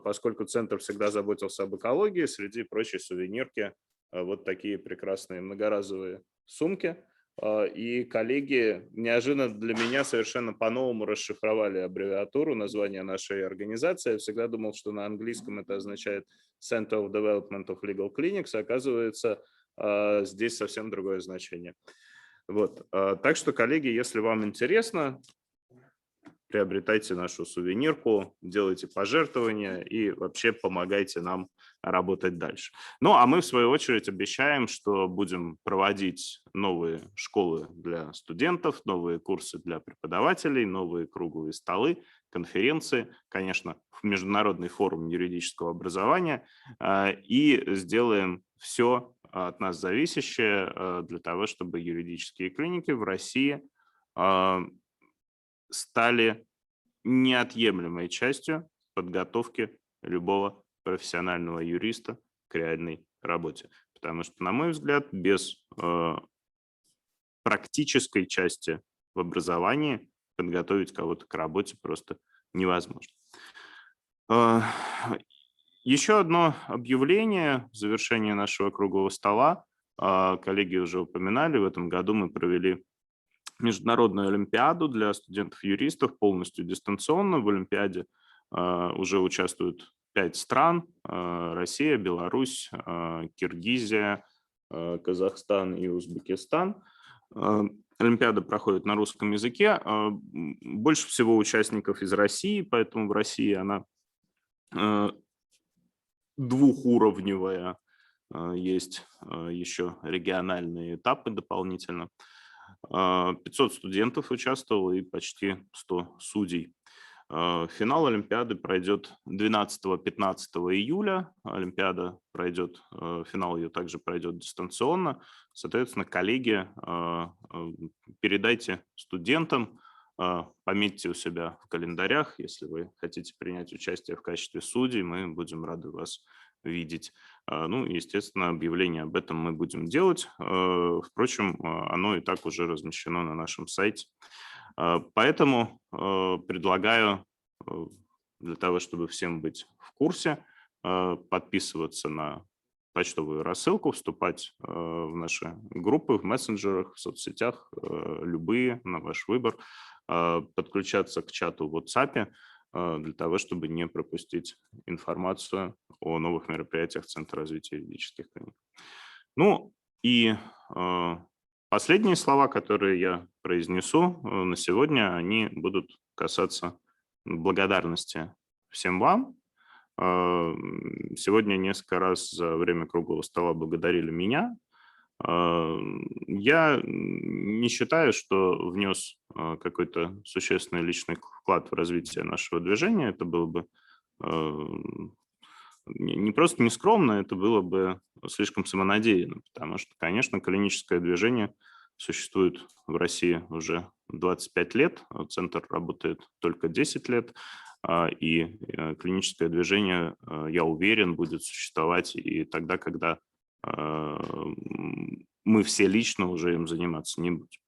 S2: поскольку Центр всегда заботился об экологии, среди прочей сувенирки вот такие прекрасные многоразовые сумки. И коллеги неожиданно для меня совершенно по-новому расшифровали аббревиатуру названия нашей организации. Я всегда думал, что на английском это означает Center of Development of Legal Clinics, оказывается, здесь совсем другое значение. Вот. Так что, коллеги, если вам интересно, приобретайте нашу сувенирку, делайте пожертвования и вообще помогайте нам работать дальше. Ну, а мы, в свою очередь, обещаем, что будем проводить новые школы для студентов, новые курсы для преподавателей, новые круглые столы, конференции, конечно, в Международный форум юридического образования, и сделаем все от нас зависящее для того, чтобы юридические клиники в России стали неотъемлемой частью подготовки любого профессионального юриста к реальной работе. потому что, на мой взгляд, без практической части в образовании подготовить кого-то к работе просто невозможно. Еще одно объявление в завершении нашего круглого стола. Коллеги уже упоминали, в этом году мы провели международную олимпиаду для студентов-юристов полностью дистанционно. В олимпиаде уже участвуют 5 стран: Россия, Беларусь, Киргизия, Казахстан и Узбекистан. Олимпиада проходит на русском языке. Больше всего участников из России, поэтому в России она двухуровневая. Есть еще региональные этапы дополнительно. 500 студентов участвовало и почти 100 судей. Финал Олимпиады пройдет 12-15 июля. Олимпиада пройдет, финал ее также пройдет дистанционно. Соответственно, коллеги, передайте студентам, пометьте у себя в календарях, если вы хотите принять участие в качестве судей, мы будем рады вас видеть. Ну, естественно, объявление об этом мы будем делать. Впрочем, оно и так уже размещено на нашем сайте. Поэтому предлагаю для того, чтобы всем быть в курсе, подписываться на почтовую рассылку, вступать в наши группы в мессенджерах, в соцсетях, любые, на ваш выбор, подключаться к чату в WhatsApp для того, чтобы не пропустить информацию о новых мероприятиях Центра развития юридических клиник. Ну и последние слова, которые я произнесу на сегодня, они будут касаться благодарности всем вам. Сегодня несколько раз за время круглого стола благодарили меня. Я не считаю, что внес какой-то существенный личный вклад в развитие нашего движения. Это было бы не просто нескромно, это было бы слишком самонадеянно, потому что, конечно, клиническое движение существует в России уже 25 лет, Центр работает только 10 лет, и клиническое движение, я уверен, будет существовать и тогда, когда мы все лично уже им заниматься не будем.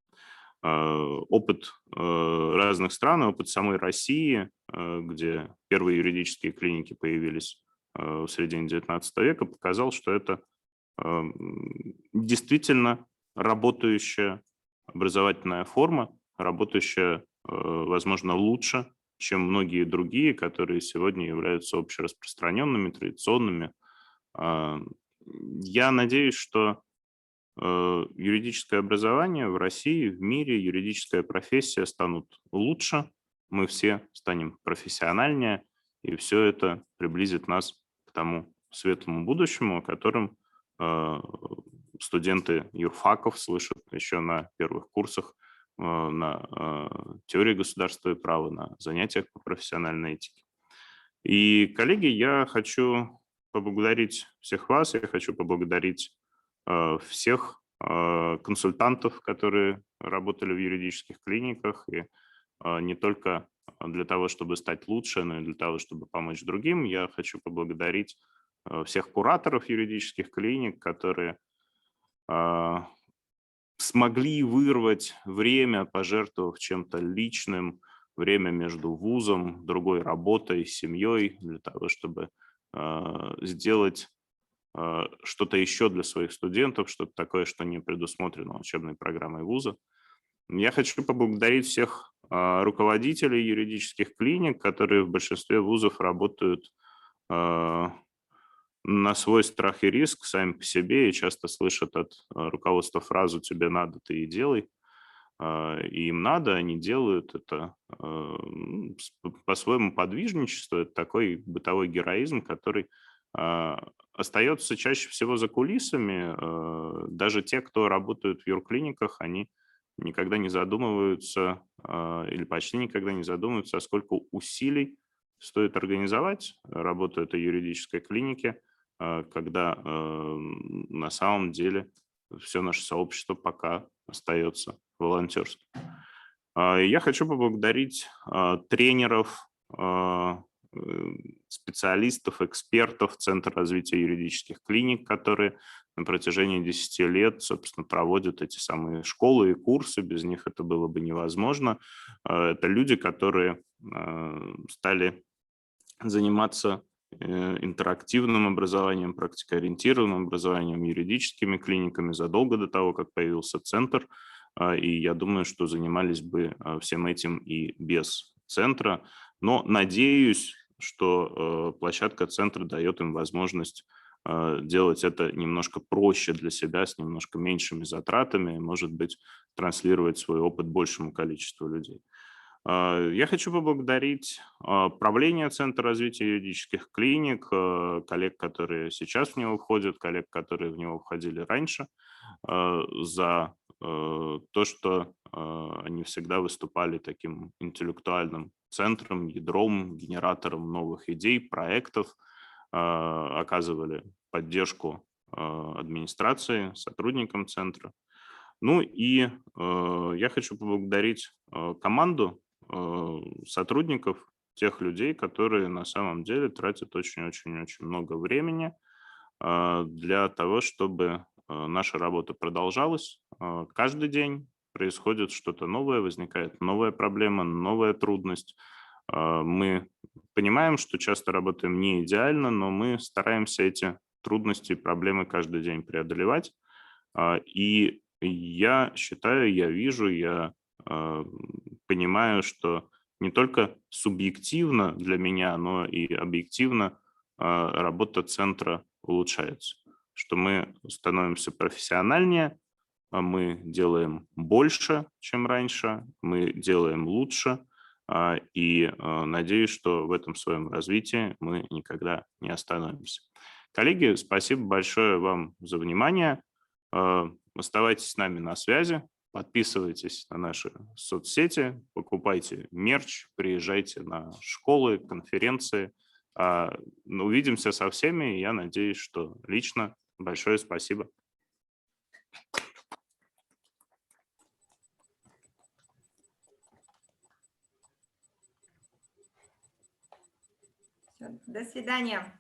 S2: Опыт разных стран, опыт самой России, где первые юридические клиники появились в середине XIX века, показал, что это действительно работающая образовательная форма, работающая, возможно, лучше, чем многие другие, которые сегодня являются общераспространенными, традиционными. Я надеюсь, что юридическое образование в России, в мире, юридическая профессия станут лучше, мы все станем профессиональнее, и все это приблизит нас к тому светлому будущему, о котором студенты юрфаков слышат еще на первых курсах, на теории государства и права, на занятиях по профессиональной этике. И, коллеги, я хочу поблагодарить всех вас, я хочу поблагодарить всех консультантов, которые работали в юридических клиниках, и не только для того, чтобы стать лучше, но и для того, чтобы помочь другим. Я хочу поблагодарить всех кураторов юридических клиник, которые смогли вырвать время, пожертвовав чем-то личным, время между вузом, другой работой, семьей, для того, чтобы сделать что-то еще для своих студентов, что-то такое, что не предусмотрено учебной программой вуза. Я хочу поблагодарить всех руководителей юридических клиник, которые в большинстве вузов работают на свой страх и риск, сами по себе, и часто слышат от руководства фразу «тебе надо, ты и делай». И им надо, они делают это по-своему подвижничество, это такой бытовой героизм, который остается чаще всего за кулисами. Даже те, кто работают в юрклиниках, они никогда не задумываются или почти никогда не задумываются, а сколько усилий стоит организовать работу этой юридической клиники, когда на самом деле все наше сообщество пока остается волонтерским. Я хочу поблагодарить тренеров специалистов, экспертов Центра развития юридических клиник, которые на протяжении 10 лет, собственно, проводят эти самые школы и курсы. Без них это было бы невозможно. Это люди, которые стали заниматься интерактивным образованием, практикоориентированным образованием, юридическими клиниками задолго до того, как появился Центр. И я думаю, что занимались бы всем этим и без Центра. Но надеюсь, что площадка Центра дает им возможность делать это немножко проще для себя, с немножко меньшими затратами, может быть, транслировать свой опыт большему количеству людей. Я хочу поблагодарить правление Центра развития юридических клиник, коллег, которые сейчас в него входят, коллег, которые в него входили раньше, за то, что они всегда выступали таким интеллектуальным центром, ядром, генератором новых идей, проектов, оказывали поддержку администрации, сотрудникам Центра. Ну и я хочу поблагодарить команду сотрудников, тех людей, которые на самом деле тратят очень-очень-очень много времени для того, чтобы наша работа продолжалась. Каждый день происходит что-то новое, возникает новая проблема, новая трудность. Мы понимаем, что часто работаем не идеально, но мы стараемся эти трудности и проблемы каждый день преодолевать. И я считаю, я вижу, я понимаю, что не только субъективно для меня, но и объективно работа Центра улучшается, что мы становимся профессиональнее, мы делаем больше, чем раньше, мы делаем лучше, и надеюсь, что в этом своем развитии мы никогда не остановимся. Коллеги, спасибо большое вам за внимание. Оставайтесь с нами на связи, подписывайтесь на наши соцсети, покупайте мерч, приезжайте на школы, конференции. Увидимся со всеми, и я надеюсь, что лично большое спасибо.
S12: До свидания.